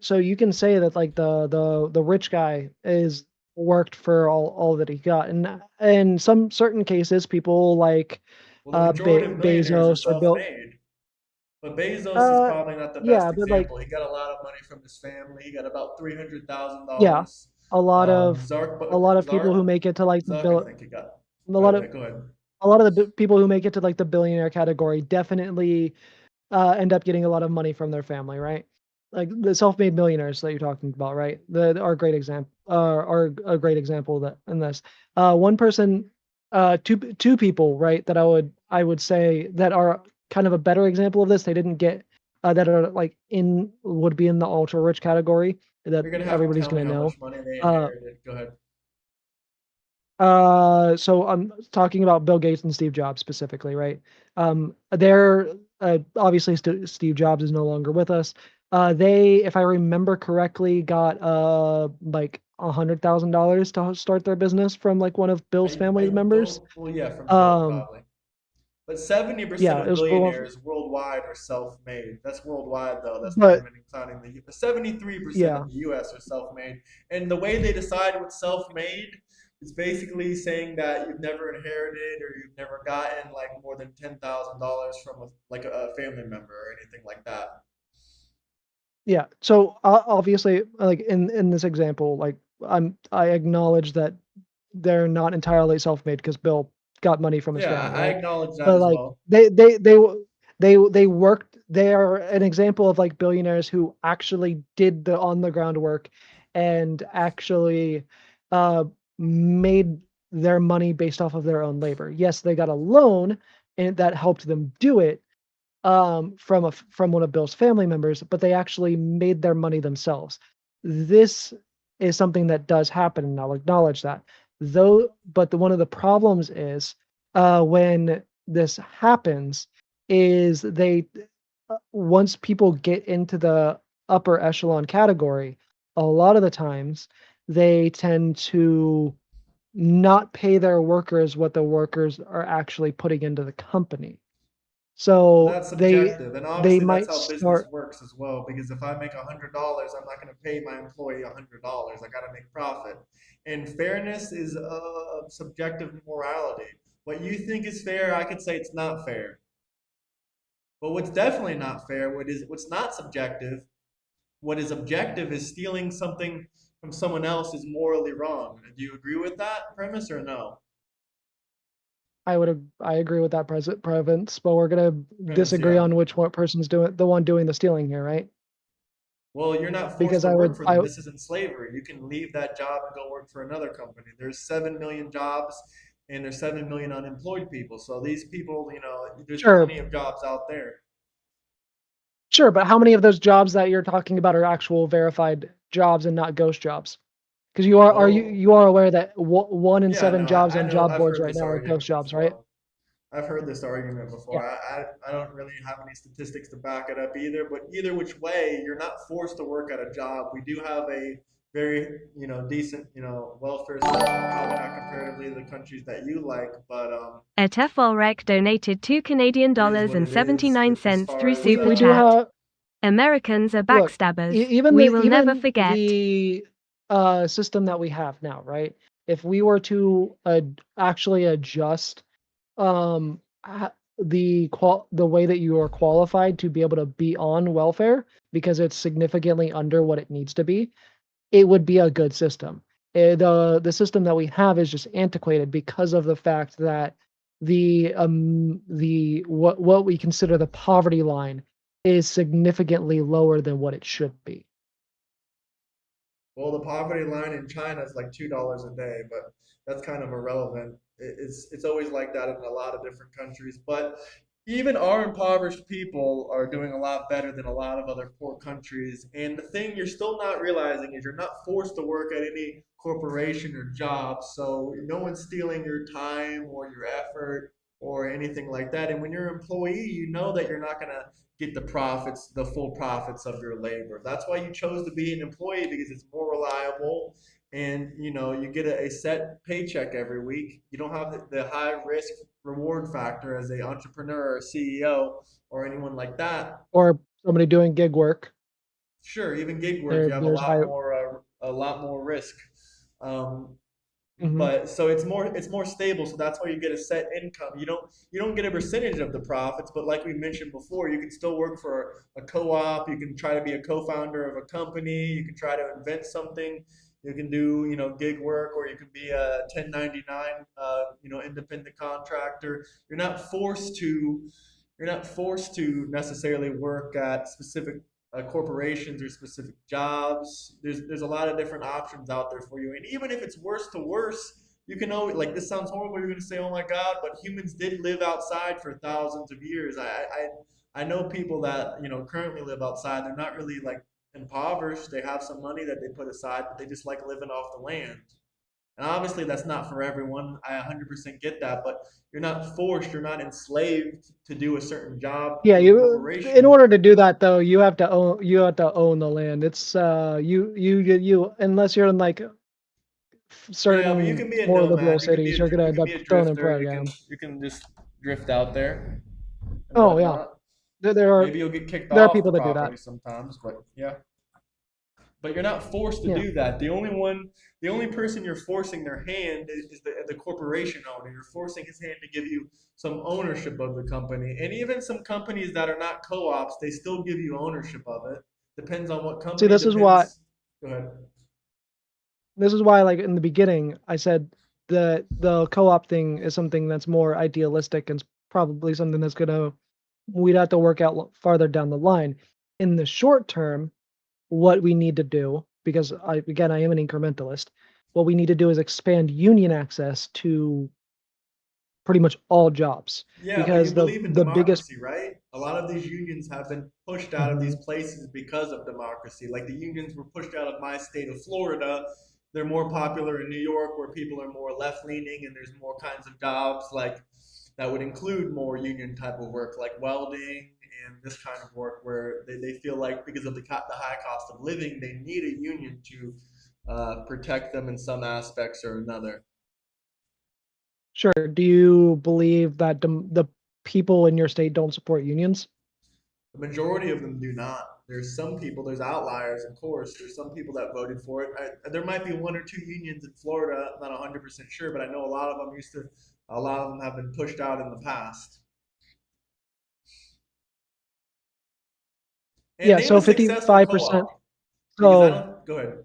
So you can say that like the rich guy is worked for all that he got, and in some certain cases, people like Well, the majority of millionaires are Bezos or Bill. self-made, but Bezos is Uh, probably not the best yeah, but like example. He got a lot of money from his family. He got about yeah, $300,000. a lot of Zark, people who Zark, make it to like the Zuck, I bill, think he got. a Go lot ahead, of mate. Go ahead. people who make it to like the billionaire category definitely end up getting a lot of money from their family, right? Like the self-made millionaires that you're talking about, right? Are a great example. Are a great example of that in this. One person, two people, right? That I would say that are kind of a better example of this. They didn't get that are like in would be in the ultra rich category that You're gonna have to everybody's tell me gonna how know. much money they Uh, inherited. Go ahead. so I'm talking about Bill Gates and Steve Jobs specifically, right? They're obviously Steve Jobs is no longer with us. They, if I remember correctly, got like $100,000 to start their business from like one of Bill's family I members. don't. Well, yeah, from Bill Um, probably. But 70% Yeah, it of was well, billionaires worldwide are self-made. That's worldwide, though. That's not but even including the 73% yeah, of the U.S. are self-made. And the way they decide what's self-made is basically saying that you've never inherited or you've never gotten like more than $10,000 from a family member or anything like that. yeah. So obviously, like in this example, like I acknowledge that they're not entirely self-made because Bill got money from his Yeah, family, I right? acknowledge that But as like well. they worked. They are an example of like billionaires who actually did the on the ground work and actually uh made their money based off of their own labor. Yes, they got a loan and that helped them do it from one of Bill's family members, but they actually made their money themselves. This is something that does happen, and I'll acknowledge that. One of the problems is when this happens, is they once people get into the upper echelon category, a lot of the times they tend to not pay their workers what the workers are actually putting into the company. But So that's they subjective, and they obviously that's might how business start works as well. Because if I make $100, I'm not going to pay my employee $100. I got to make profit. And fairness is a subjective morality. What you think is fair, I could say it's not fair. But what's definitely not fair, what's not subjective, what is objective is stealing something from someone else is morally wrong. Do you agree with that premise or no? I agree with that premise, but we're gonna Premise, disagree yeah. on which one person's doing the one doing the stealing here, right? Well, you're not forced Because to I work would for them. I This isn't slavery. You can leave that job and go work for another company. There's 7 million jobs and there's 7 million unemployed people. So these people, there's sure, plenty of jobs out there. sure, but how many of those jobs that you're talking about are actual verified jobs and not ghost jobs? Because Well, you are aware that one in yeah, no, seven jobs I on know. job I've boards heard right this now are argument ghost jobs, right? before. I've heard this argument Yeah, before. I don't really have any statistics to back it up either, but either which way, you're not forced to work at a job. We do have a very, decent, welfare system, probably not comparatively to the countries that you like, but Etfolrek donated it is $2 what and it is 79 as cents far through as Super we do Chat. have Americans are look backstabbers. We will never forget. even the system that we have now, right? If we were to actually adjust um the way that you are qualified to be able to be on welfare because it's significantly under what it needs to be, it would be a good system. The system that we have is just antiquated because of the fact that the what we consider the poverty line is significantly lower than what it should be. well, the poverty line in China is like $2 a day, but that's kind of irrelevant. It's always like that in a lot of different countries. But even our impoverished people are doing a lot better than a lot of other poor countries. And the thing you're still not realizing is you're not forced to work at any corporation or job, so no one's stealing your time or your effort or anything like that. And when you're an employee, you know that you're not gonna get the profits, the full profits of your labor. That's why you chose to be an employee because it's more reliable and you get a set paycheck every week. You don't have the high risk reward factor as a entrepreneur or CEO or anyone like that. Or somebody doing gig work, Sure, even gig work, you have there's high. a lot more risk. Um, Mhm. but so it's more stable, so that's why you get a set income. You don't get a percentage of the profits, but like we mentioned before, you can still work for a co-op. You can try to be a co-founder of a company. You can try to invent something. You can do gig work, or you can be a 1099 independent contractor. You're not forced to necessarily work at specific corporations or specific jobs. There's a lot of different options out there for you, and even if it's worse to worse, you can always, like, this sounds horrible. You're going to say, "Oh my God," but humans did live outside for thousands of years. I know people that currently live outside. They're not really like impoverished. They have some money that they put aside, but they just like living off the land. And obviously, that's not for everyone. I 100% get that, but you're not forced, you're not enslaved to do a certain job Yeah, through a you in corporation. order to do that though, you have to own the land. It's you unless you're in like Yeah, but you certain can be a more liberal nomad. You can be cities, a you're gonna you end can up be a thrown in drifter. You can program. you can just drift out there and Oh yeah, whatnot. there are Maybe you'll get kicked there are off the people that do that. property sometimes, but yeah. But you're not forced to Yeah. do that. The only person you're forcing their hand is the corporation owner. You're forcing his hand to give you some ownership of the company. And even some companies that are not co-ops, they still give you ownership of it. Depends on what See, company, depends. Go ahead. this is why, like in the beginning, I said the co-op thing is something that's more idealistic and probably something that's gonna we'd have to work out farther down the line. In the short term, what we need to do, because I am an incrementalist, what we need to do is expand union access to pretty much all jobs Yeah, but you because believe in the biggest democracy, right? A lot of these unions have been pushed out of these Mhm. places because of democracy. Like the unions were pushed out of my state of Florida. They're more popular in New York where people are more left leaning and there's more kinds of jobs like that would include more union type of work like welding and this kind of work where they feel like because of the high cost of living, they need a union to protect them in some aspects or another. Sure. Do you believe that the people in your state don't support unions? The majority of them do not. There's some people, there's outliers, of course. There's some people that voted for it. There might be one or two unions in Florida. I'm not 100% sure, but I know a lot of them a lot of them have been pushed out in the past. And Yeah, name so a successful 55%. co-op because I So, don't, go ahead.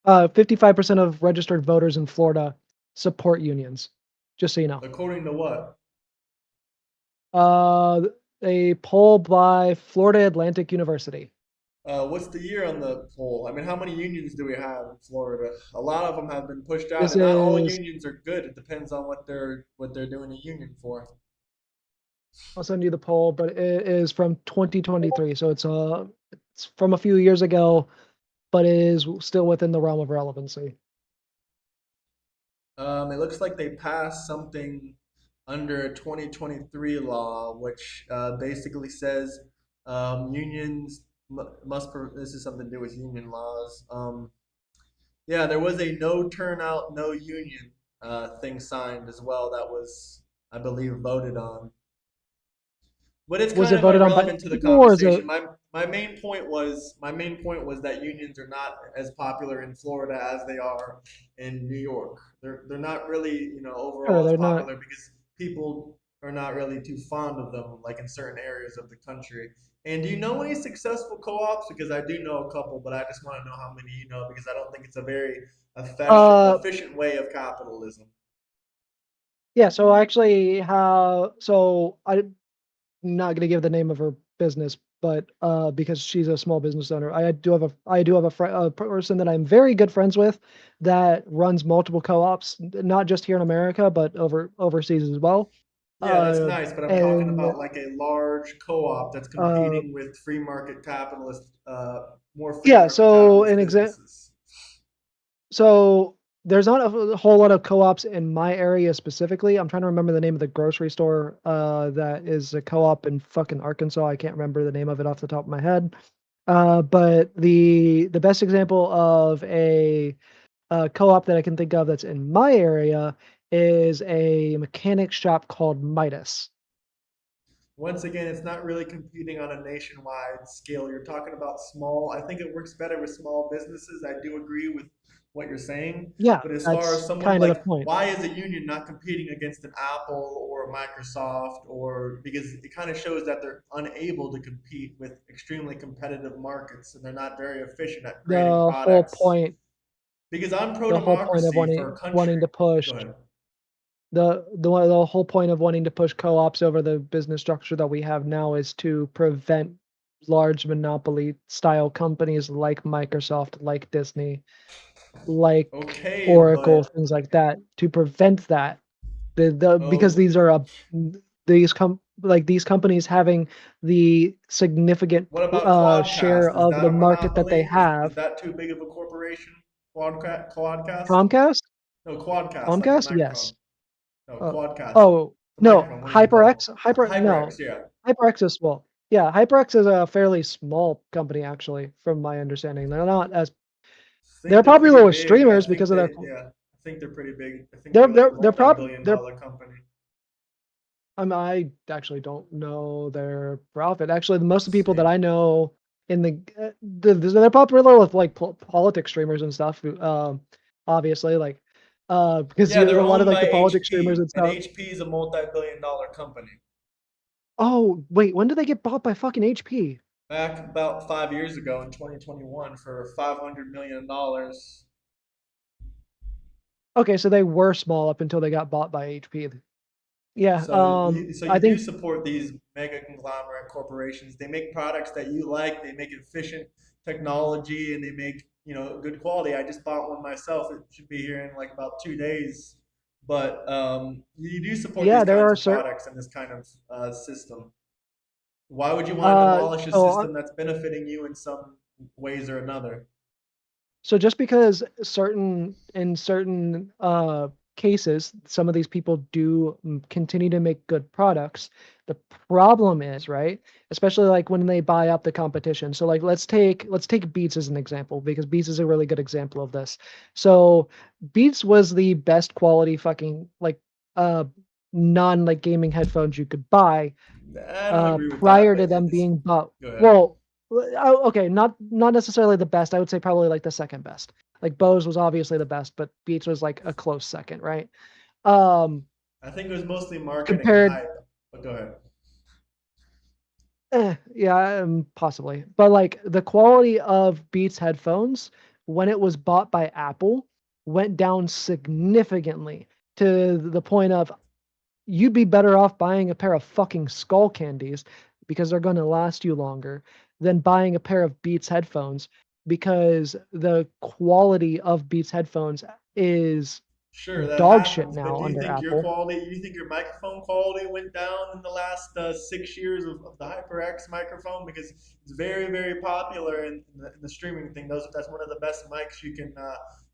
55% of registered voters in Florida support unions, just so you know. According to what? Uh, a poll by Florida Atlantic University. What's the year on the poll? I mean, how many unions do we have in Florida? A lot of them have been pushed out, This and not all is, unions are good. It depends on what they're doing a union for. I'll send you the poll, but it is from 2023. So it's from a few years ago, but it is still within the realm of relevancy. It looks like they passed something under a 2023 law, which basically says unions this is something to do with union laws. Yeah, there was a no turnout, no union thing signed as well. That was, I believe, voted on. But it's Was kind it of voted on by irrelevant to the people or is it, conversation. My main point was that unions are not as popular in Florida as they are in New York. They're not really, sure, overall as they're not, popular because people are not really too fond of them like in certain areas of the country. And do you know any successful co-ops? Because I do know a couple, but I just want to know how many you know because I don't think it's a very uh, efficient way of capitalism. yeah, so actually how, so I'm not going to give the name of her business, but because she's a small business owner, I do have a person that I'm very good friends with that runs multiple co-ops, not just here in America, but overseas as well. Yeah, that's Uh, nice, but I'm talking and about like a large co-op that's uh, competing with more free yeah, market so capitalist an example, businesses. so there's not a whole lot of co-ops in my area specifically. I'm trying to remember the name of the grocery store that is a co-op in fucking Arkansas. I can't remember the name of it off the top of my head. But the best example of a co-op that I can think of that's in my area is a mechanic shop called Midas. Once again, it's not really competing on a nationwide scale. You're talking about small. I think it works better with small businesses. I do agree with what you're saying. Yeah, But as far as that's someone kind of the like, point. why is a union not competing against an Apple or a Microsoft or because it kind of shows that they're unable to compete with extremely competitive markets and they're not very efficient at creating The whole products. point, Because I'm pro the whole point of democracy for a wanting country. to push Go ahead. the whole point of wanting to push co-ops over the business structure that we have now is to prevent large monopoly style companies like Microsoft, like Disney, like Okay, Oracle, but things like that, to prevent that. The because oh, these are these companies having the significant what about share Quadcast? Is of that the a market that they monopoly? Is have. that too big of a corporation? Quadcast? Comcast, No, Quadcast, like a Comcast, microphone. yes. No, Uh, Quadcast, oh the no, microphone. What do you call HyperX, it? Hyper HyperX, no, yeah. HyperX is small. Yeah, HyperX is a fairly small company actually, from my understanding. They're not as I think they're they're pretty popular with big. I streamers think because of their they, yeah. I think they're pretty big. I think they're they're like they're a they're prob multi-billion they're dollar company. I actually don't know their profit. Actually, most of the Let's people that see. I know in they're popular with like politics streamers and stuff. Obviously, like because Yeah, they're a lot of owned like by the politics streamers HP, and and stuff. HP is a multi-billion-dollar company. Oh wait, when did they get bought by fucking HP? Back about 5 years ago in 2021 for $500 million. Okay, so they were small up until they got bought by HP. Yeah. So I you do think support these mega conglomerate corporations. They make products that you like. They make efficient technology, and they make good quality. I just bought one myself. It should be here in like about 2 days. But you do support these yeah, there kinds are of certain. products and this kind of system. Why would you want to demolish a So system that's benefiting you in some ways or another? So just because in certain cases, some of these people do continue to make good products, the problem is, right? Especially like when they buy up the competition. So like let's take Beats as an example because Beats is a really good example of this. So Beats was the best quality fucking like uh non like gaming headphones you could buy I don't agree with that, prior but to them it's being bought. go ahead. Well, okay, not necessarily the best. I would say probably like the second best. Like Bose was obviously the best, but Beats was like a close second, right? Um, I think it was mostly marketing and compared, hype. But go ahead. yeah, possibly, but like the quality of Beats headphones when it was bought by Apple went down significantly to the point of you'd be better off buying a pair of fucking Skull Candies because they're gonna last you longer than buying a pair of Beats headphones because the quality of Beats headphones is Sure, that dog shit happens, but now do you under think your Apple. quality, you think your microphone quality went down in the last 6 years of the HyperX microphone? Because it's very, very popular in the streaming thing. That's one of the best mics you can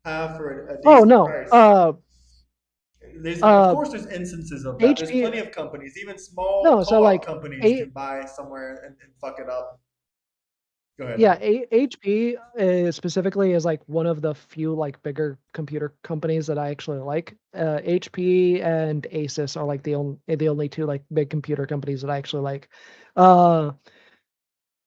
have for a Oh decent no. price. Of Uh course, there's instances of that. There's HP plenty of companies, even small no, so co-op like companies a can buy somewhere and fuck it up. Go ahead. yeah, HP specifically is like one of the few like bigger computer companies that I actually like. HP and Asus are like the only two like big computer companies that I actually like. Uh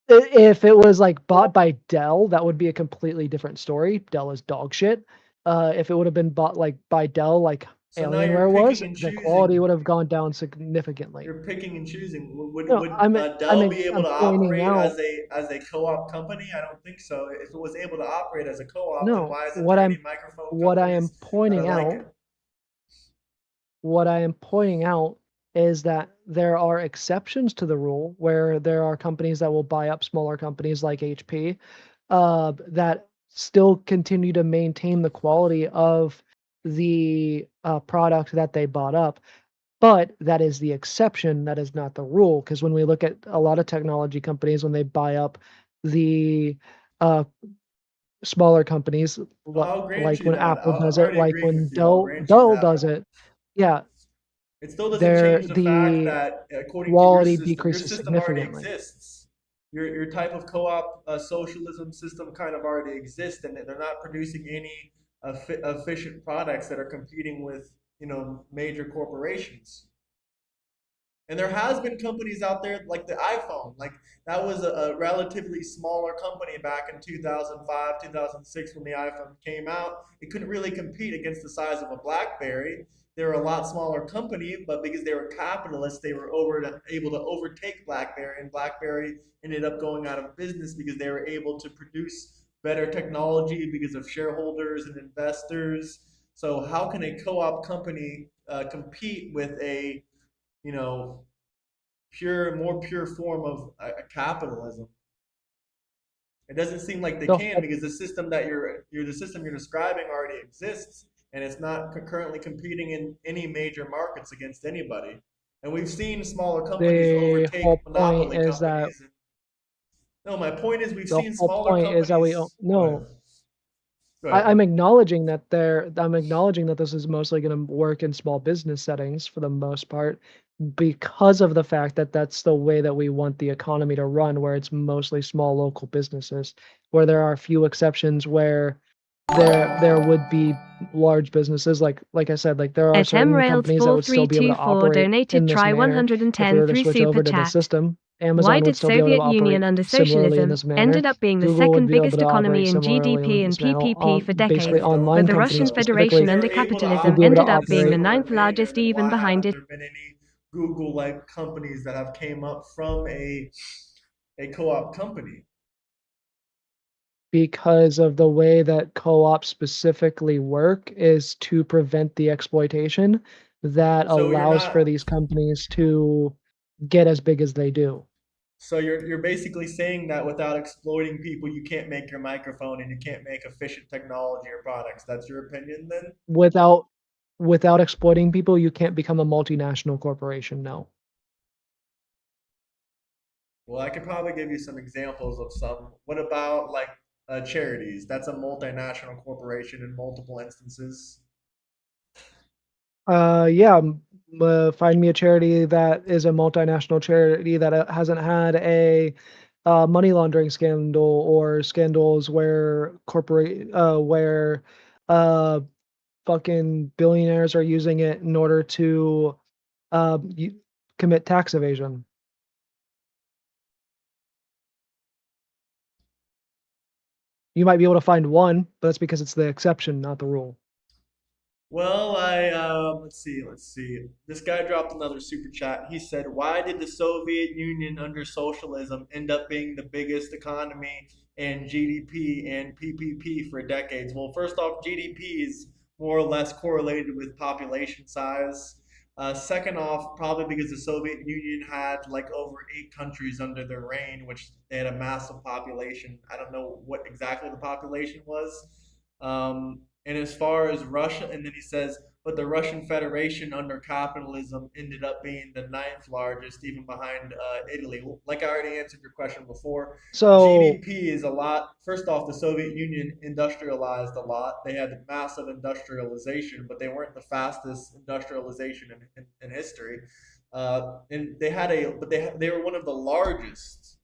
if it was like bought by Dell, that would be a completely different story. Dell is dog shit. If it would have been bought like by Dell, like So now you're Alienware was, picking and the quality choosing. would have gone down significantly. You're picking and choosing. Would No, would I'm Dell be able I'm to pointing operate out. as a co-op company? I don't think so. If it was able to operate as a co-op, then No, why isn't there any microphone what I am companies that are pointing like out it? what I am pointing out is that there are exceptions to the rule where there are companies that will buy up smaller companies like HP that still continue to maintain the quality of the product that they bought up. But that is the exception. That is not the rule. Because when we look at a lot of technology companies, when they buy up the uh, smaller companies, I'll grant like you when that. Apple I'm does it, already like agreeing when with you. I'll grant you Dell that. does But it, yeah, it still doesn't their change the fact the that according to quality your decreases system already significantly. exists. Your type of co-op socialism system kind of already exists, and they're not producing any efficient products that are competing with major corporations. And there has been companies out there like the iPhone, like that was a relatively smaller company back in 2005, 2006 when the iPhone came out. It couldn't really compete against the size of a BlackBerry. They were a lot smaller company, but because they were capitalists, they were able to overtake BlackBerry, and BlackBerry ended up going out of business because they were able to produce better technology because of shareholders and investors. So how can a co-op company compete with a you know, more pure form of capitalism. It doesn't seem like they The can whole because the system you're describing already exists, and it's not currently competing in any major markets against anybody. And we've seen smaller companies the overtake whole point monopoly is that companies. No, my point is we've the seen whole smaller point is that we don't companies. Go ahead. no. Go ahead. I'm acknowledging that this is mostly going to work in small business settings for the most part because of the fact that that's the way that we want the economy to run, where it's mostly small local businesses, where there are a few exceptions where there would be large businesses like I said, like there are certain companies that would still be able to operate in this manner if we were to switch over to this system. Why Amazon would did still be able to Soviet Union operate under similarly in socialism this manner. ended up being the Google would second be able biggest to economy operate in similarly GDP in and this manner. PPP for Basically, decades, online but the companies Russian specifically Federation under They're able to capitalism would be able to ended operate up in a being the operate. similar ninth manner, largest then even why behind haven't it. there been any Google-like companies that have came up from a co-op company? Because of the way that co-ops specifically work is to prevent the exploitation that So you're allows for not these companies to get as big as they do so you're basically saying that without exploiting people, you can't make your microphone and you can't make efficient technology or products. That's your opinion then? without exploiting people. You can't become a multinational corporation. No. Well, I could probably give you some examples of some. What about like charities? That's a multinational corporation in multiple instances. Yeah. Find me a charity that is a multinational charity that hasn't had a money laundering scandal or scandals where where uh fucking billionaires are using it in order to you commit tax evasion. You might be able to find one, but that's because it's the exception, not the rule. Well, let's see. This guy dropped another super chat. He said, "Why did the Soviet Union under socialism end up being the biggest economy in GDP and PPP for decades?" Well, first off, GDP is more or less correlated with population size. Second off, probably because the Soviet Union had like over 8 countries under their reign, which they had a massive population. I don't know what exactly the population was. And as far as Russia, and then he says, but the Russian Federation under capitalism ended up being the ninth largest, even behind Italy. Like I already answered your question before, So GDP is a lot. First off, the Soviet Union industrialized a lot. They had massive industrialization, but they weren't the fastest industrialization in history. And they had a, but they were one of the largest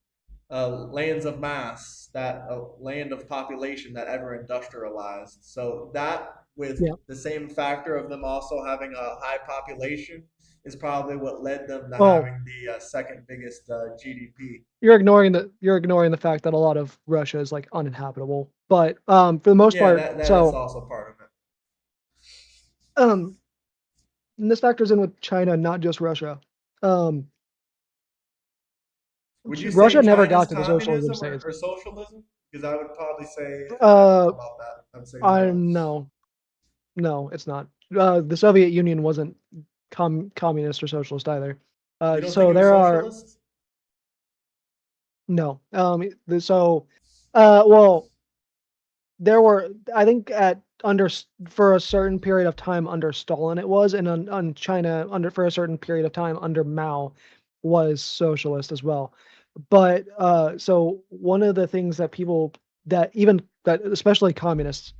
lands of mass, that land of population that ever industrialized. So that, with yeah. the same factor of them also having a high population, is probably what led them to Well, having the second biggest GDP. you're ignoring the fact that a lot of Russia is like uninhabitable. But for the most Yeah, part, that's so also part of it. um and this factors in with China, not just Russia. Um Would you say Russia never China's got to the socialism communism stage. or socialism? Because I would probably say I don't Uh know about that. I'd say I no. no. No, it's not. The Soviet Union wasn't communist or socialist either. You don't think So it was there are socialist? no. So well, there were, I think, at under for a certain period of time under Stalin it was, and on China under for a certain period of time under Mao was socialist as well. But so one of the things that people that even that especially communists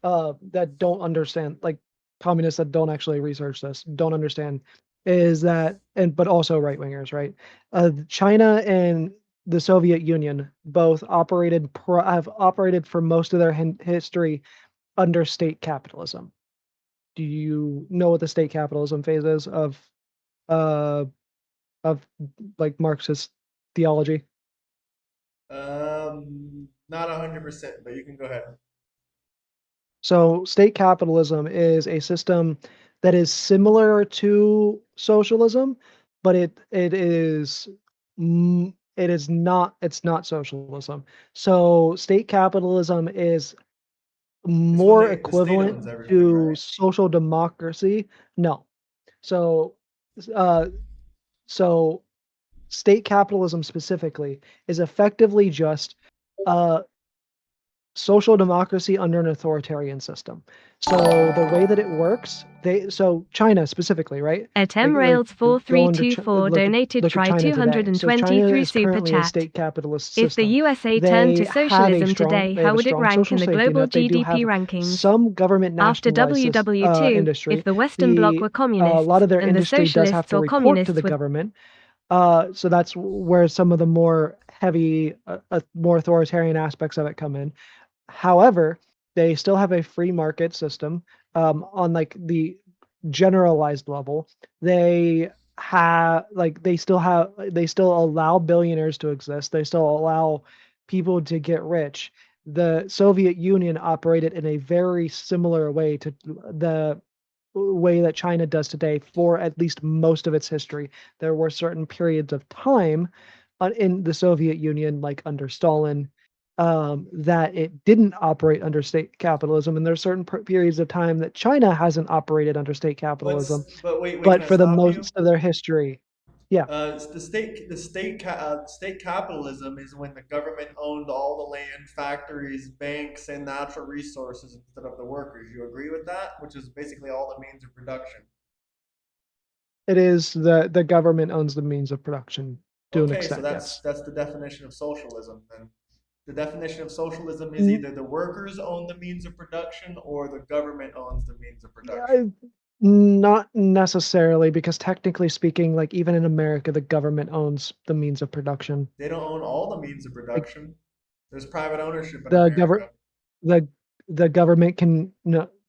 that don't understand, like communists that don't actually research this, don't understand, is that, and but also right wingers, right? China and the Soviet Union both have operated for most of their history under state capitalism. Do you know what the state capitalism phase is uh of like Marxist theology? Not 100%, but you can go ahead. So state capitalism is a system that is similar to socialism, but it is not, it's not socialism. So state capitalism is It's when more the state owns equivalent everything, to right? social democracy. No. So uh so state capitalism specifically is effectively just uh social democracy under an authoritarian system. So the way that it works, so China specifically, right? At Like Rails go into 4324 donated look at try China today. So China 223 is super currently a chat. state capitalist If the system. USA turned to They have socialism today, they have how a would it strong rank social in the safety global net. They do GDP have rankings? some government After nationalized WW2, if industry. the Western Bloc were A lot communists of their and the industry does have socialists to or report to communists the were government. So that's where some of the more heavy, more authoritarian aspects of it come in. However, they still have a free market system on like the generalized level. They still allow billionaires to exist. They still allow people to get rich. The Soviet Union operated in a very similar way to the way that China does today for at least most of its history. There were certain periods of time in the Soviet Union, like under Stalin, that it didn't operate under state capitalism, and there are certain periods of time that China hasn't operated under state capitalism. But wait, can But I for the stop you? most of their history, yeah, State capitalism is when the government owned all the land, factories, banks, and natural resources instead of the workers. You agree with that? Which is basically all the means of production. it is the government owns the means of production to an Okay, so extent. Yes. that's the definition of socialism then. The definition of socialism is N- either the workers own the means of production or the government owns the means of production. yeah, not necessarily, because technically speaking, like even in America, the government owns the means of production. They don't own all the means of Like production. There's private ownership in the government, America. the the government can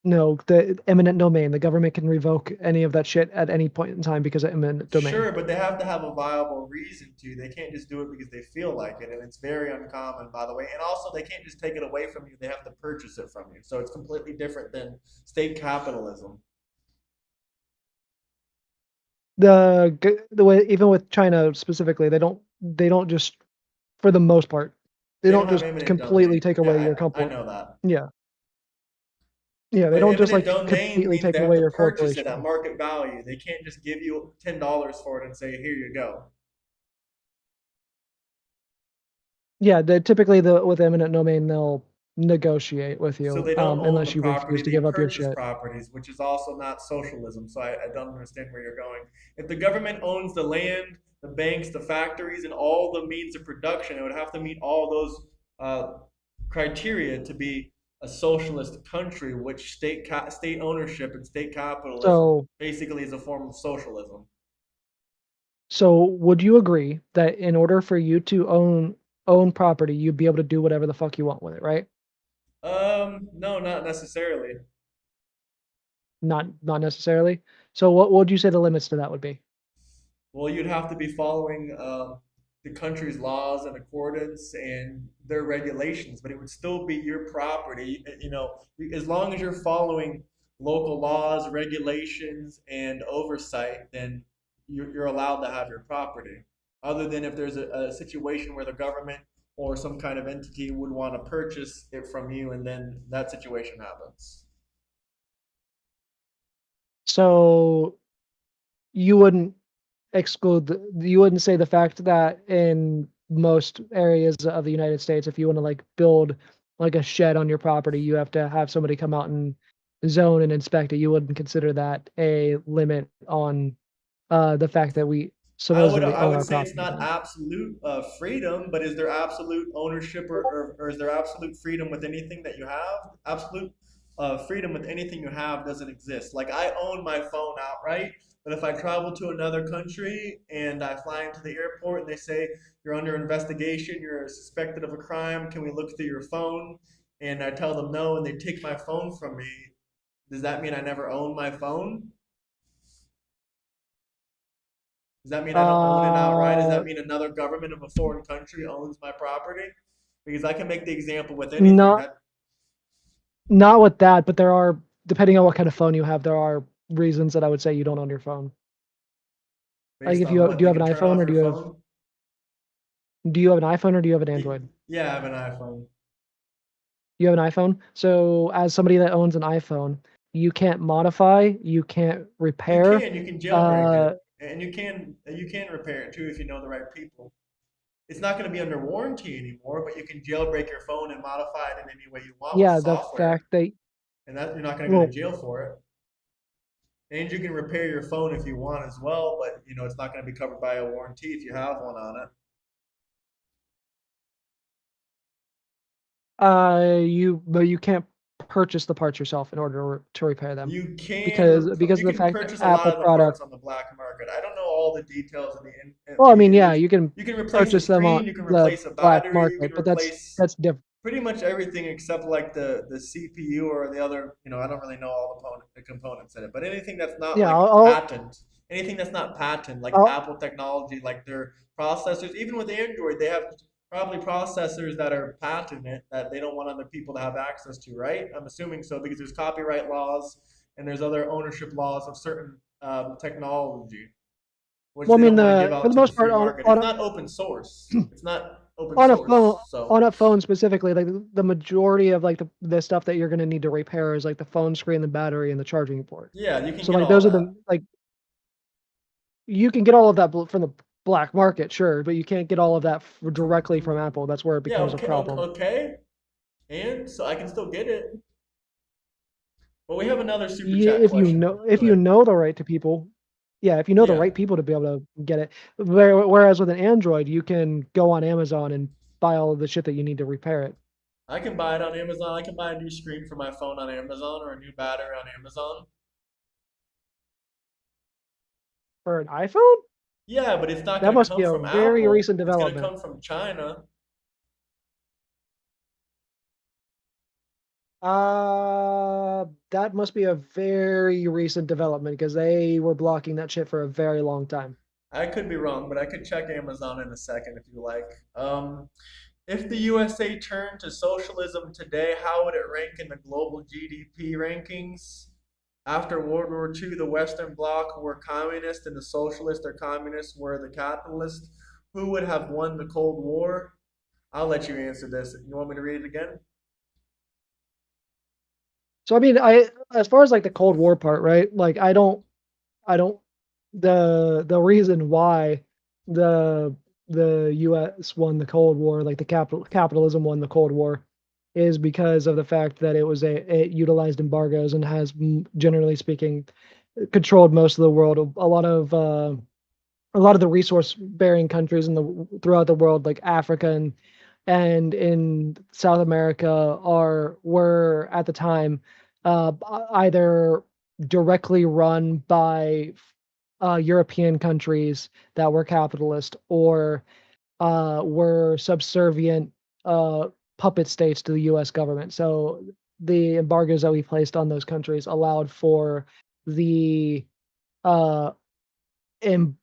no the eminent domain. The government can revoke any of that shit at any point in time because of eminent domain. Sure, but they have to have a viable reason to. They can't just do it because they feel like it, and it's very uncommon, by the way. And also, they can't just take it away from you. They have to purchase it from you. So it's completely different than state capitalism. The way, even with China specifically, they don't just, for the most part, they They don't don't have just eminent completely domain. take away your Yeah, I corporate. know that. Yeah, yeah, they But don't just eminent like domain completely means take they have away to your purchase it at corporation. market value. They can't just give you $10 for it and say, "Here you go." Yeah, typically with eminent domain they'll negotiate with So you they don't own the unless you property, refuse to they give up your purchase shit. properties, which is also not socialism. So I don't understand where you're going. If the government owns the land, the banks, the factories, and all the means of production, it would have to meet all those uh, criteria to be a socialist country, which state ownership and state capitalism So basically is a form of socialism. so would you agree that in order for you to own property, you'd be able to do whatever the fuck you want with it, right? No, not necessarily. Not necessarily. So what would you say the limits to that would be? Well, you'd have to be following the country's laws and accordance and their regulations, but it would still be your property. You know, as long as you're following local laws, regulations, and oversight, then you're allowed to have your property. Other than if there's a situation where the government or some kind of entity would want to purchase it from you, and then that situation happens. So you wouldn't you wouldn't say the fact that in most areas of the United States, if you want to like build like a shed on your property, you have to have somebody come out and zone and inspect it. You wouldn't consider that a limit on the fact that we supposedly I own would our say it's property not then. absolute freedom, but is there absolute ownership or is there absolute freedom with anything that you have? Absolute freedom with anything you have doesn't exist. Like I own my phone outright, but if I travel to another country and I fly into the airport and they say you're under investigation, you're suspected of a crime, can we look through your phone? And I tell them no, and they take my phone from me. Does that mean I never own my phone? Does that mean I don't own it outright? Does that Uh, mean another government of a foreign country owns my property? Because I can make the example with anything. not That not with that, but there are, depending on what kind of phone you have, there are reasons that I would say you don't own your phone. Like based if on what do you you have an can turn iPhone, off or your phone. do you have an iPhone, or do you have an Android? Yeah, I have an iPhone. You have an iPhone? So as somebody that owns an iPhone, you can't modify, you can't repair. You can jailbreak Uh, it, and you can repair it too if you know the right people. It's not going to be under warranty anymore, but you can jailbreak your phone and modify it in any way you want with yeah, the software, fact that, and that you're not going to go to well, jail for it. And you can repair your phone if you want as well, but it's not going to be covered by a warranty if you have one on it. but you can't purchase the parts yourself in order to repair them, because You of the can fact that purchase a lot Apple of the parts product. on the black market. I don't know all the details of Well, I the mean, yeah, individual. you can You can replace a purchase them on screen, you can the replace a black battery, you can market, but replace that's different. pretty much everything except like the CPU or the other, I don't really know all the components in it, but anything that's not Yeah, like I'll, patent, anything that's not patent, like I'll Apple technology, like their processors, even with Android, they have probably processors that are patented that they don't want other people to have access to, right? I'm assuming so because there's copyright laws and there's other ownership laws of certain technology, which well, I they mean, don't want to give for out the to the most part, free market. It's not open source. It's not open on a phone, source, so. on a phone specifically, like the majority of like the stuff that you're going to need to repair is like the phone screen, the battery, and the charging port. Yeah, you can So get like all those are that. the like you can get all of that from the black market, sure, but you can't get all of that directly from Apple. That's where it Yeah, becomes a okay, okay, problem. okay. And so I can still get it. But we have another super Yeah, chat question. Go if you ahead. know the right to people, yeah, if you know the Yeah, right people to be able to get it. Whereas with an Android, you can go on Amazon and buy all of the shit that you need to repair it. I can buy it on Amazon. I can buy a new screen for my phone on Amazon or a new battery on Amazon. For an iPhone, Yeah, but it's not that going to must be come a from very Apple. recent It's going to development. come from China. That must be a very recent development because they were blocking that shit for a very long time. I could be wrong, but I could check Amazon in a second if you like. If the USA turned to socialism today, how would it rank in the global GDP rankings? After World War II, the Western Bloc were communist and the socialists or communists were the capitalists. Who would have won the Cold War? I'll let you answer this. You want me to read it again? So I mean, as far as like the Cold War part, right? Like I don't the reason why the the US won the Cold War, like the capitalism won the Cold War, is because of the fact that it utilized embargoes and has generally speaking controlled most of the world. A lot of the resource bearing countries in the throughout the world, like Africa and in South America, are were at the time either directly run by European countries that were capitalist or were subservient uh, puppet states to the U.S. government. So the embargoes that we placed on those countries allowed for the uh, em-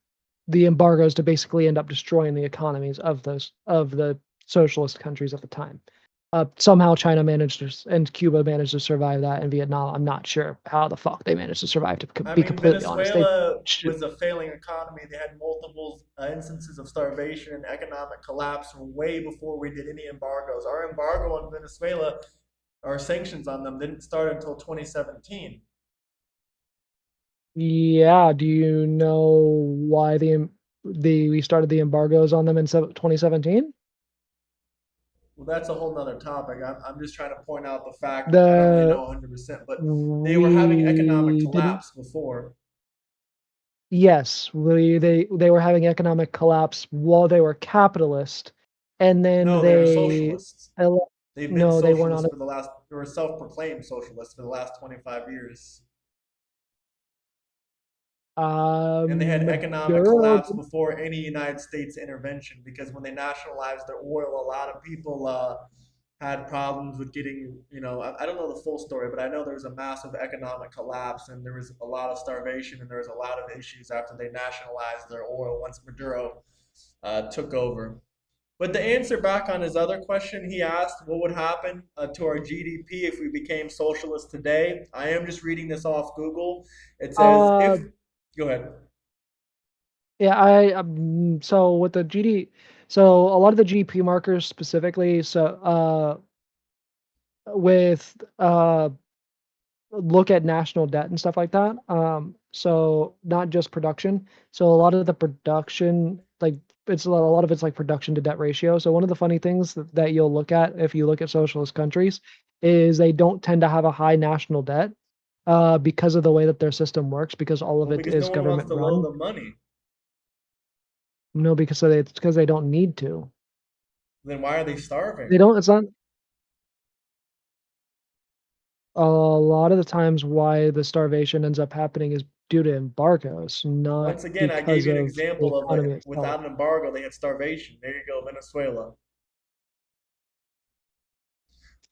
the embargoes to basically end up destroying the economies of the socialist countries at the time. Somehow China managed to, and Cuba managed to survive that, and Vietnam, I'm not sure how the fuck they managed to survive. To I be mean, completely honest, they Venezuela should, was a failing economy. They had multiple instances of starvation and economic collapse way before we did any embargoes. Our embargo on Venezuela, our sanctions on them, didn't start until 2017. yeah. Do you know why we started the embargoes on them in 2017? Well, that's a whole nother topic. I'm just trying to point out the fact I don't really know The 100%, but they were having economic we didn't. collapse before. Yes, they were having economic collapse while they were capitalist, and then No, they were socialists. ele- They've been no, they were socialists not. for the last, they were self-proclaimed socialists for the last 25 years. And they had economic Duh, collapse before any United States intervention because when they nationalized their oil, a lot of people had problems with getting, I don't know the full story, but I know there was a massive economic collapse and there was a lot of starvation and there was a lot of issues after they nationalized their oil once Maduro took over. But the answer back on his other question, he asked what would happen to our GDP if we became socialist today. I am just reading this off Google. It says uh, if, go ahead. yeah, so with the so a lot of the GDP markers specifically, so with look at national debt and stuff like that. So not just production. So a lot of the production, like a lot of it's like production to debt ratio. So one of the funny things that you'll look at if you look at socialist countries is they don't tend to have a high national debt because of the way that their system works, because all of Well, it because no is one wants government to loan run. them money. No, it's because they don't need to. Then why are they They starving? don't. It's not a lot of the times why the starvation ends up happening is due to embargoes, not Once again, I gave because you an of the example of economy itself. without an embargo, they had starvation. There you go, Venezuela.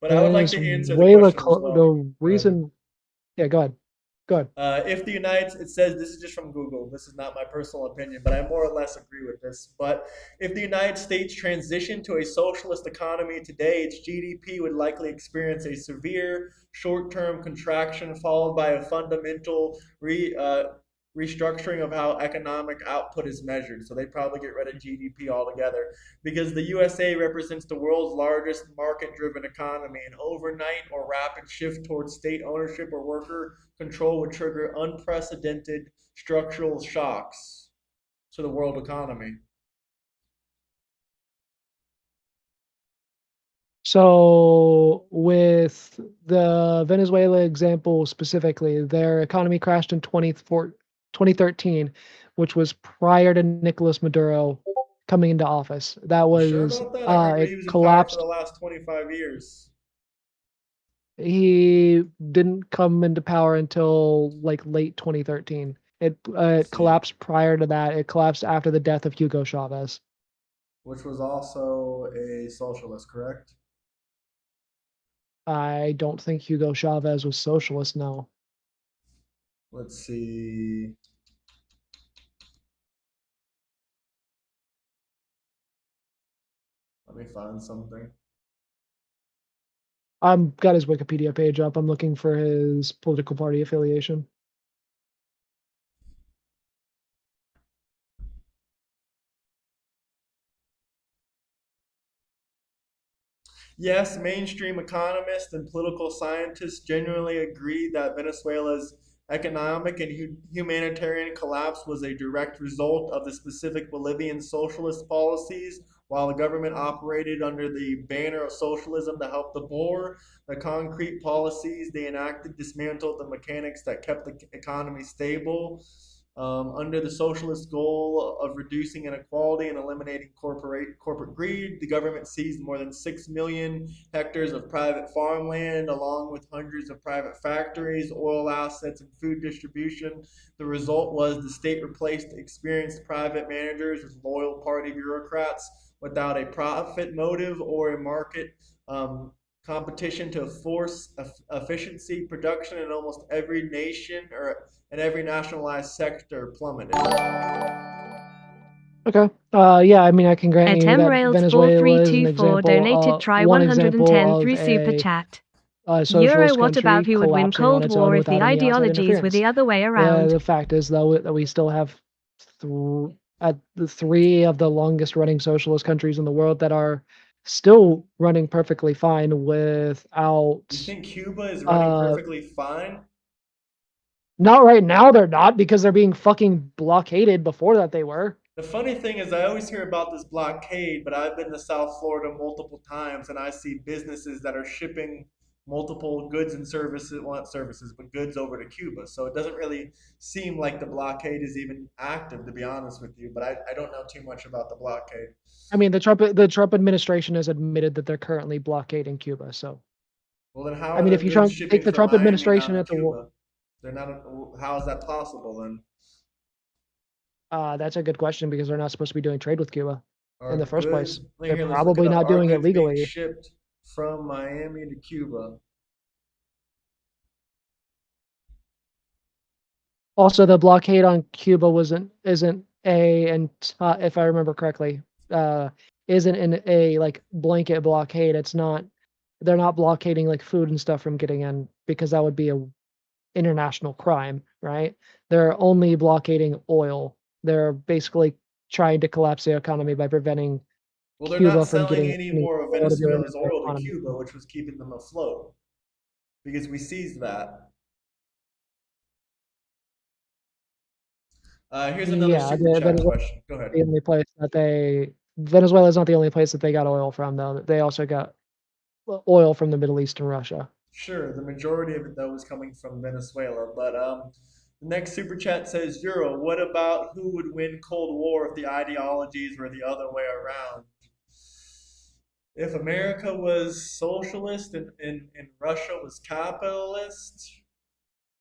But I would like to answer the Venezuela, question as well. the Go ahead. reason, yeah, go ahead. Go ahead. If the United, it says this is just from Google. This is not my personal opinion, but I more or less agree with this. But if the United States transitioned to a socialist economy today, its GDP would likely experience a severe short-term contraction, followed by a fundamental restructuring of how economic output is measured. So they probably get rid of GDP altogether because the USA represents the world's largest market-driven economy. An overnight or rapid shift towards state ownership or worker control would trigger unprecedented structural shocks to the world economy. So, with the Venezuela example specifically, their economy crashed in 2013, which was prior to Nicolas Maduro coming into office. That You sure was about that? I remember it he was in power for the collapsed. last 25 years, He didn't come into power until like late 2013. It see, collapsed prior to that. It collapsed after the death of Hugo Chavez. which was also a socialist, correct? I don't think Hugo Chavez was socialist, no. Let's see. Let me find something. I'm got his Wikipedia page up. I'm looking for his political party affiliation. Yes, mainstream economists and political scientists generally agree that Venezuela's economic and humanitarian collapse was a direct result of the specific Bolivian socialist policies. While the government operated under the banner of socialism to help the poor, the concrete policies they enacted dismantled the mechanics that kept the economy stable. Under the socialist goal of reducing inequality and eliminating corporate greed, the government seized more than 6 million hectares of private farmland, along with hundreds of private factories, oil assets, and food distribution. The result was the state replaced experienced private managers with loyal party bureaucrats without a profit motive or a market competition to force efficiency. Production in almost every nation or in every nationalized sector plummeted. Okay. Yeah, I mean, I can grant At you that Venezuela is an 4324 example, donated try one example 110 of through Super Chat. a Euro, socialist what about country who would win collapsing on Cold its War own if the without any outside ideologies were interference. the other way The around? the fact is, though, that we still have the three of the longest running socialist countries in the world that are still running perfectly fine You without think Cuba is running uh perfectly fine? not right now they're not because they're being fucking blockaded. Before that they were. The funny thing is, I always hear about this blockade, but I've been to South Florida multiple times and I see businesses that are shipping multiple goods and services, well, not services, but goods over to Cuba. So it doesn't really seem like the blockade is even active, to be honest with you, but I don't know too much about the blockade. I mean, the Trump administration has admitted that they're currently blockading Cuba. So, Well, then how I are mean, the if you try goods and take shipping the from Trump Miami administration down to at the, Cuba? They're not, how is that possible then? that's a good question because they're not supposed to be doing trade with Cuba in the Are first place. goods, They're here, let's look it probably up. not Are doing it goods being legally. shipped from Miami to Cuba? Also, the blockade on Cuba wasn't isn't a and if I remember correctly, uh, isn't in a like blanket blockade. It's not. They're not blockading like food and stuff from getting in because that would be a international crime, right? They're only blockading oil. They're basically trying to collapse the economy by preventing Well, they're not Cuba from selling getting any any more of oil to go into Venezuela's their oil to economy. Cuba, which was keeping them afloat because we seized that. Here's another Yeah, super the chat Venezuela question. Go ahead. the only place that they Venezuela is not the only place that they got oil from, though. They also got oil from the Middle East and Russia. Sure, the majority of it though is coming from Venezuela, but the next super chat says Euro. What about who would win Cold War if the ideologies were the other way around? If America was socialist and Russia was capitalist,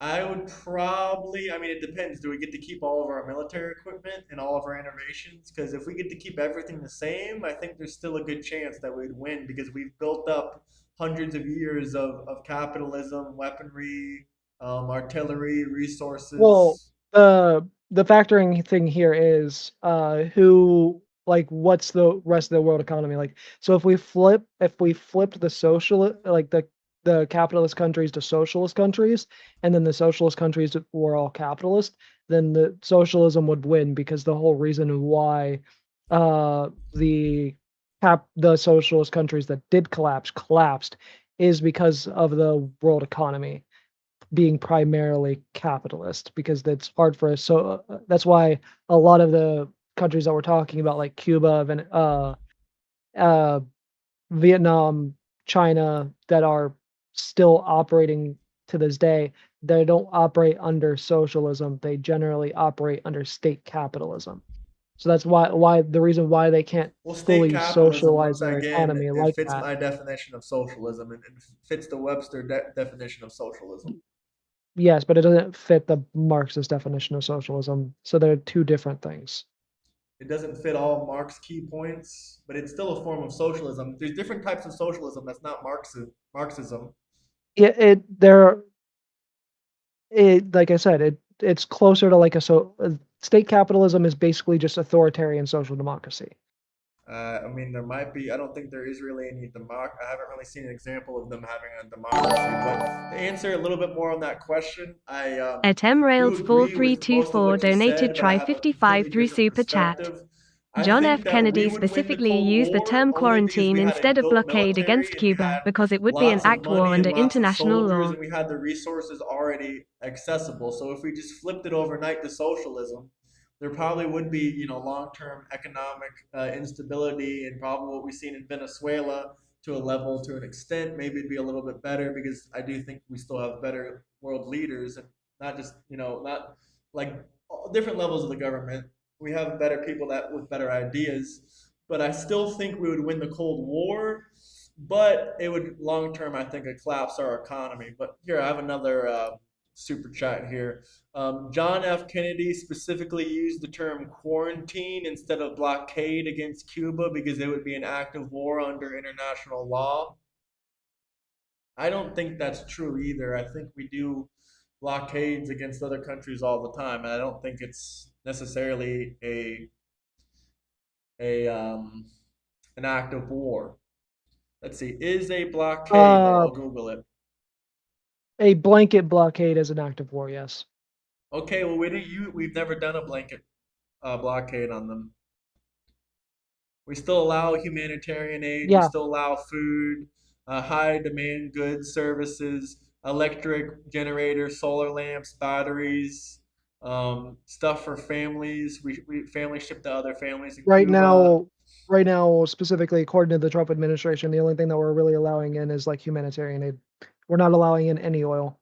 I would probably, I mean, it depends. Do we get to keep all of our military equipment and all of our innovations? Because if we get to keep everything the same, I think there's still a good chance that we'd win because we've built up hundreds of years of capitalism, weaponry, artillery, Well, resources. the factoring thing here is who like what's the rest of the world economy like? So if we flipped the social like the capitalist countries to socialist countries, and then the socialist countries were all capitalist, then the socialism would win because the whole reason why the the socialist countries that did collapsed is because of the world economy being primarily capitalist, because that's hard for us. So that's why a lot of the countries that we're talking about, like Cuba, uh, Vietnam, China, that are still operating to this day, they don't operate under socialism. They generally operate under state capitalism. So that's why the reason why they can't Well, state fully capitalism, socialize once their again, economy it like fits that. my definition of socialism and fits the Webster definition of socialism. Yes, but it doesn't fit the Marxist definition of socialism. So they're two different things. It doesn't fit all Marx key points, but it's still a form of socialism. There's different types of socialism that's not Marxism. Yeah, they're like I said, it's closer to like state capitalism is basically just authoritarian social democracy. I mean, there might be. I don't think there is really any I haven't really seen an example of them having a democracy. But to answer a little bit more on that question, I At do Mrails agree with most of 4324 what you donated said, but I try have a 55 completely through different Super Chat. perspective. I John think F. that we Kennedy would win the specifically Cold used the War term only because quarantine we had a instead of built blockade military against and we had Cuba because it would be an lots of act war money and under lots of international soldiers law. and we had the resources already accessible. So if we just flipped it overnight to socialism, there probably would be, long-term economic instability and probably what we've seen in Venezuela to a level, to an extent. Maybe it'd be a little bit better because I do think we still have better world leaders and not just, not like different levels of the government. We have better people that with better ideas, but I still think we would win the Cold War. But it would long term, I think, collapse our economy. But here, I have another super chat here. John F. Kennedy specifically used the term quarantine instead of blockade against Cuba because it would be an act of war under international law. I don't think that's true either. I think we do blockades against other countries all the time, and I don't think it's necessarily a an act of war. Let's see, is a blockade? Uh, I'll Google it. a blanket blockade is an act of war. Yes. Okay, well we've never done a blanket blockade on them. We still allow humanitarian aid. We Yeah. still allow food, high demand goods, services, electric generators, solar lamps, batteries, stuff for families. We family ship to other families in Right Cuba. now, right now, specifically according to the Trump administration, the only thing that we're really allowing in is like humanitarian aid. We're not allowing in any oil,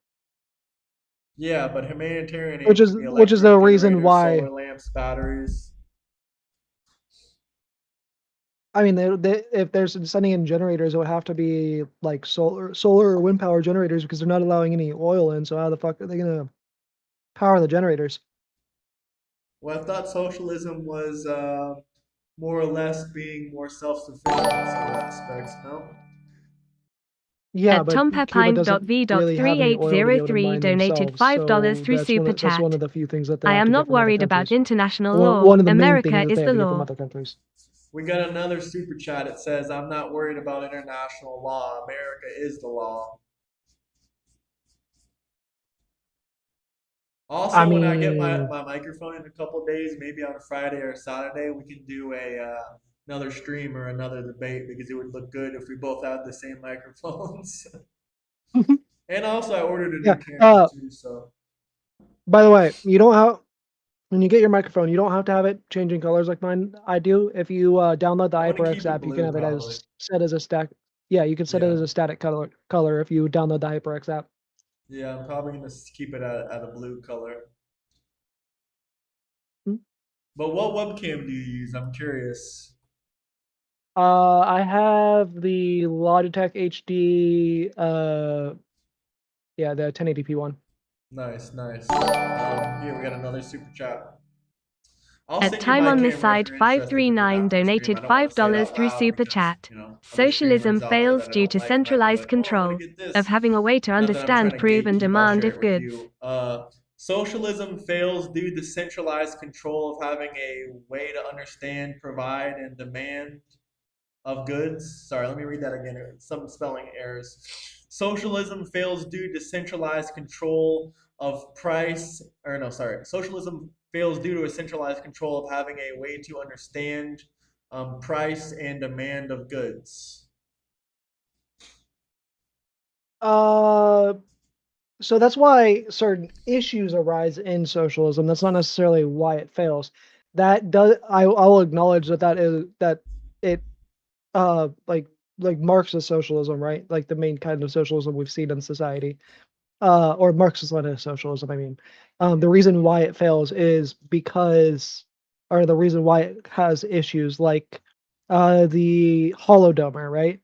Yeah, but humanitarian which aid is can be which is the electric reason generators, why. solar lamps, batteries. I mean, if they're sending in generators, it would have to be like solar or wind power generators because they're not allowing any oil in. So how the fuck are they gonna power the generators? Well, I thought socialism was more or less being more self-sufficient in some aspects, no? Yeah, At but Cuba doesn't really have any oil to be able to tompepine.v.3803 mine donated themselves, $5 so through Super that's one Chat. of the few things that they I have to am get not from other worried about countries. international One law. one of the main things America that is they have the to get from law. other countries. We got another super chat. It says, I'm not worried about international law. America is the law. I Also, when I get my, mean, my microphone in a couple days, maybe on Friday or Saturday, we can do another stream or another debate because it would look good if we both had the same microphones. And also, I ordered a yeah. new camera too, so By the way, you don't have when you get your microphone, you don't have to have it changing colors like mine I do. If you download the I'm gonna HyperX keep it app, you can blue have it probably. as set as a stack. Yeah, you can set it Yeah, as a static color if you download the HyperX app. yeah. I'm probably gonna keep it at a blue color. Hmm. But what webcam do you use? I'm curious. I have the Logitech HD. Yeah, the 1080p one. Nice, nice. Here we got another super chat. I'll At send you Time my on This camera if Side you're interested, but then 539 after the stream, donated I don't want to say it $5 out through loud Super because, Chat. other streamers Socialism out there fails that I due don't to like might be centralized like, oh, I'm gonna control get of this. having a way to Not that I'm trying understand, to prove, and gatekeep, I'll demand share if it with goods. you. Socialism fails due to centralized control of having a way to understand, provide, and demand of goods. Sorry, let me read that again. Some spelling errors. Socialism fails due to centralized control of price, or no, sorry. Socialism fails due to a centralized control of having a way to understand price and demand of goods. Uh, so that's why certain issues arise in socialism. That's not necessarily why it fails. That does I'll acknowledge that it like Marxist socialism, right? Like the main kind of socialism we've seen in society. Or Marxist-Leninist socialism, I mean. The reason why it fails is because, or the reason why it has issues like the Holodomor, right?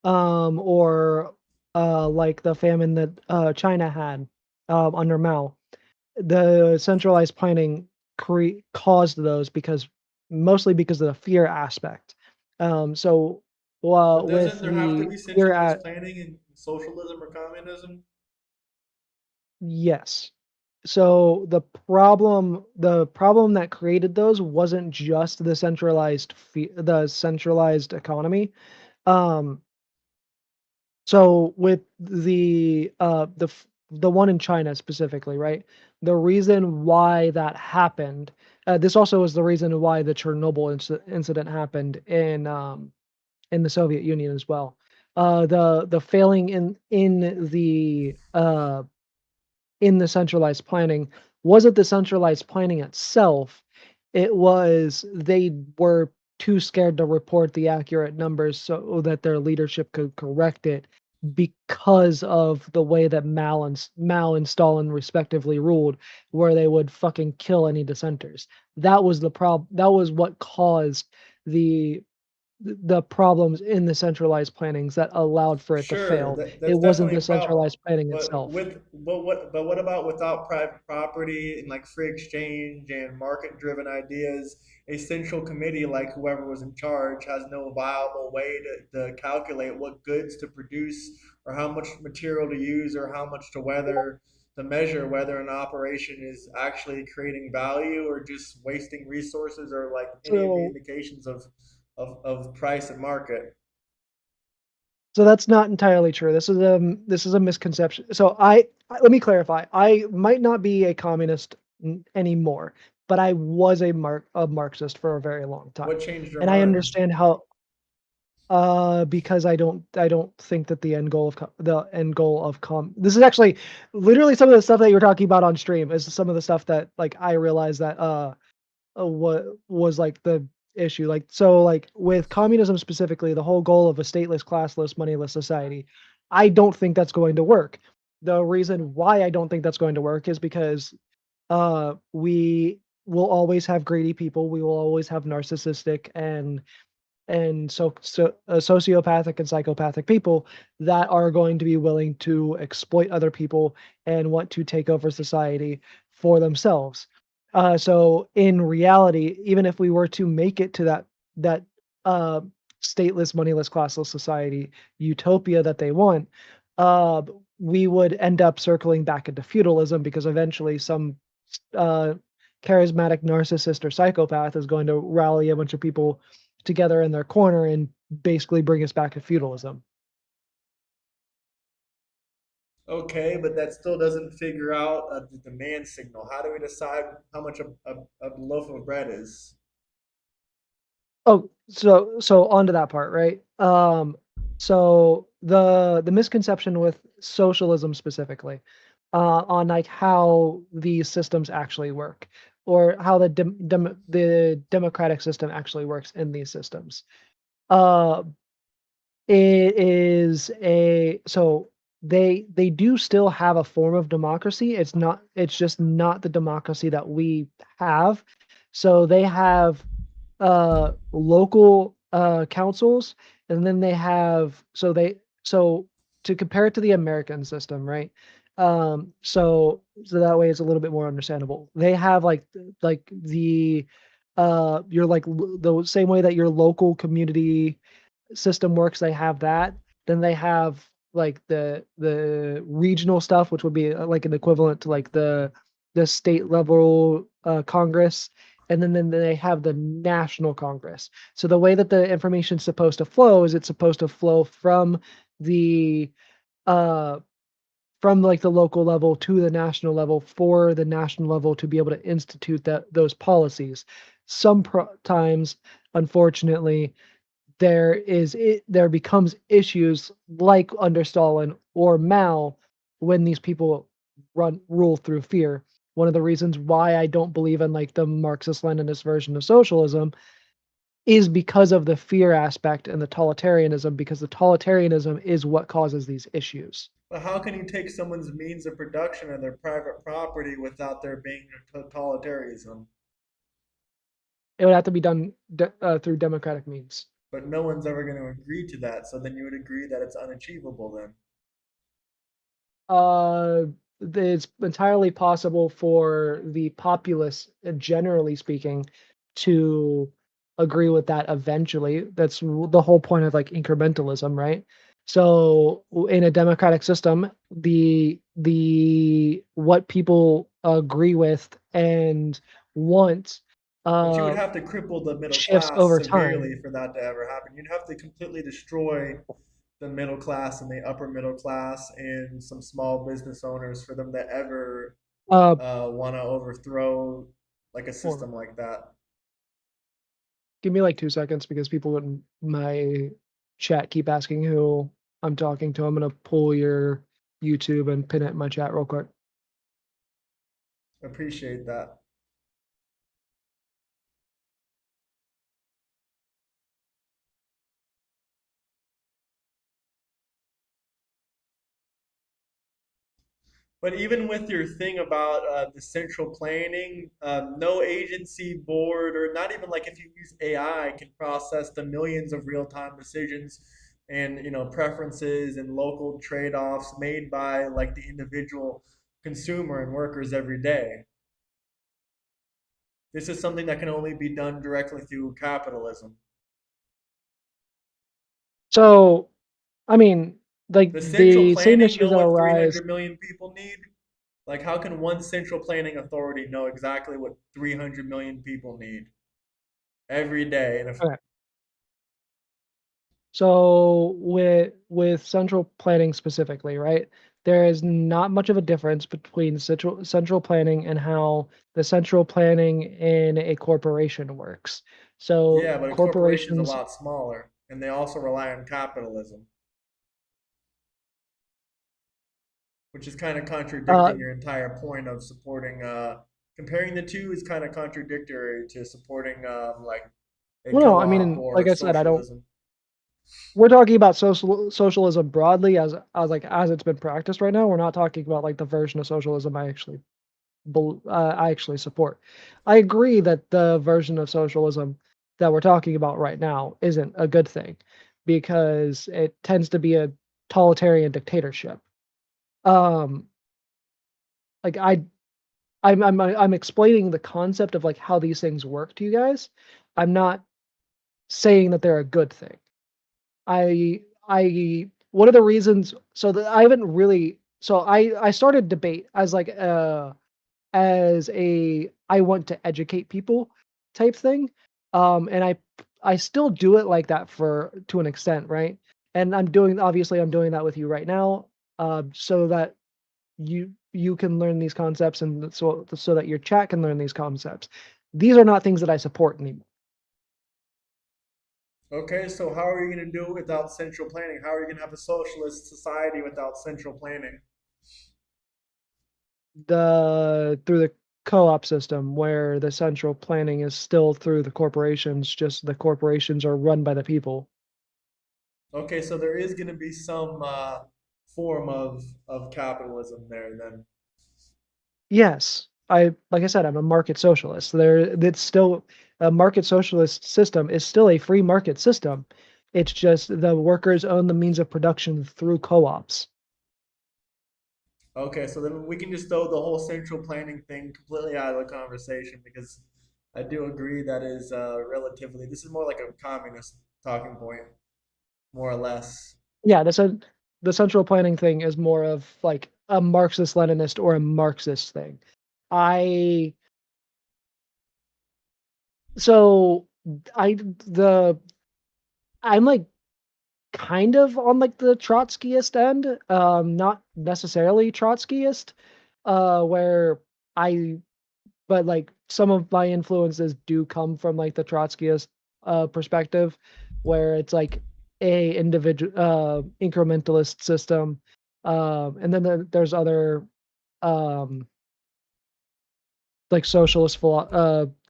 Or like the famine that China had under Mao. The centralized planning caused those because mostly because of the fear aspect. So, But with doesn't there have to the be fear centralized planning in socialism or communism? yes. So the problem that created those wasn't just the centralized economy. Um, so with the one in China specifically, right? The reason why that happened, this also is the reason why the Chernobyl incident happened in the Soviet Union as well. The failing in the centralized planning wasn't the centralized planning itself. It was they were too scared to report the accurate numbers so that their leadership could correct it because of the way that Mao and Stalin respectively ruled, where they would fucking kill any dissenters. That was the problem. That was what caused the the problems in the centralized plannings that allowed for it to Sure, fail. It that's wasn't definitely a the problem. centralized planning But itself. what about without private property and like free exchange and market-driven ideas? A central committee, like whoever was in charge, has no viable way to calculate what goods to produce or how much material to use or how much to measure whether an operation is actually creating value or just wasting resources or like any of the So indications of price and market. So that's not entirely true. This is a misconception. So let me clarify. I might not be a communist anymore, but I was a Marxist for a very long What time, changed your and I mind? understand how. Because I don't think that the end goal of com. This is actually literally some of the stuff that you were talking about on stream is some of the stuff that like I realized that what was like the issue. Like so like with communism specifically, the whole goal of a stateless, classless, moneyless society, I don't think that's going to work. The reason why I don't think that's going to work is because we will always have greedy people. We will always have narcissistic and sociopathic and psychopathic people that are going to be willing to exploit other people and want to take over society for themselves. So in reality, even if we were to make it to that uh, stateless, moneyless, classless society utopia that they want, uh, we would end up circling back into feudalism because eventually some uh, charismatic narcissist or psychopath is going to rally a bunch of people together in their corner and basically bring us back to feudalism. Okay, but that still doesn't figure out the demand signal. How do we decide how much a loaf of bread is? Oh, so onto that part, right? So the misconception with socialism specifically, on like how these systems actually work, or how the democratic system actually works in these systems. Uh, It is a so they do still have a form of democracy. It's just not the democracy that we have. So they have local councils, and then they have so to compare it to the American system, right? So that way it's a little bit more understandable. They have like the your like the same way that your local community system works, they have that. Then they have like the regional stuff, which would be like an equivalent to like the state level Congress, and then they have the national Congress. So the way that the information's supposed to flow is it's supposed to flow the uh from like the local level to the national level for the national level to be able to institute those policies. Sometimes, unfortunately, there becomes issues like under Stalin or Mao when these people rule through fear. One of the reasons why I don't believe in like the Marxist-Leninist version of socialism is because of the fear aspect and the totalitarianism, because the totalitarianism is what causes these issues. But how can you take someone's means of production and their private property without there being totalitarianism? It would have to be done through democratic means. But no one's ever going to agree to that, so then you would agree that it's unachievable then. Uh, it's entirely possible for the populace, generally speaking, to agree with that eventually. That's the whole point of like incrementalism, right? So in a democratic system, the what people agree with and want But you would uh have to cripple the middle shifts class over time. severely for that to ever happen. You'd have to completely destroy the middle class and the upper middle class and some small business owners for them to ever Uh, want to overthrow like a hold on. system like that. Give me like 2 seconds because people in my chat keep asking who I'm talking to. I'm gonna pull your YouTube and pin it in my chat real quick. Appreciate that. But even with your thing about the central planning, no agency board or not even like if you use AI can process the millions of real-time decisions and preferences and local trade-offs made by like the individual consumer and workers every day. This is something that can only be done directly through capitalism. So, I mean, like The central the same planning issues know that what arise. 300 million people need. Like, how can one central planning authority know exactly what 300 million people need every day? And if Okay. So with central planning specifically, right? There is not much of a difference between central planning and how the central planning in a corporation works. So yeah, but a corporation's a corporations, lot smaller, and they also rely on capitalism, which is kind of uh, contradicting your entire point of supporting. Comparing the two is kind of contradictory to supporting like a well, no, I co-op mean, like or I said, I don't. socialism. We're talking about socialism broadly as it's been practiced right now. We're not talking about like the version of socialism I actually support. I agree that the version of socialism that we're talking about right now isn't a good thing because it tends to be a totalitarian dictatorship. Um, like I'm explaining the concept of like how these things work to you guys. I'm not saying that they're a good thing. I one of the reasons so that I haven't really so I started debate as a I want to educate people type thing. And I still do it like that for to an extent, right? And I'm doing that with you right now, so that you can learn these concepts and so that your chat can learn these concepts. These are not things that I support anymore. Okay, so how are you going to do it without central planning? How are you going to have a socialist society without central planning? Through the co-op system where the central planning is still through the corporations, just the corporations are run by the people. Okay, so there is going to be some form of capitalism there then. Yes, like I said, I'm a market socialist. That's still a market socialist system is still a free market system. It's just the workers own the means of production through co-ops. Okay, so then we can just throw the whole central planning thing completely out of the conversation because I do agree that is relatively. This is more like a communist talking point, more or less. Yeah, the central planning thing is more of like a Marxist Leninist or a Marxist thing. I so I the I'm like kind of on like the Trotskyist end, not necessarily Trotskyist, where I but like some of my influences do come from like the Trotskyist perspective, where it's like a individual incrementalist system, and then there's other um like socialist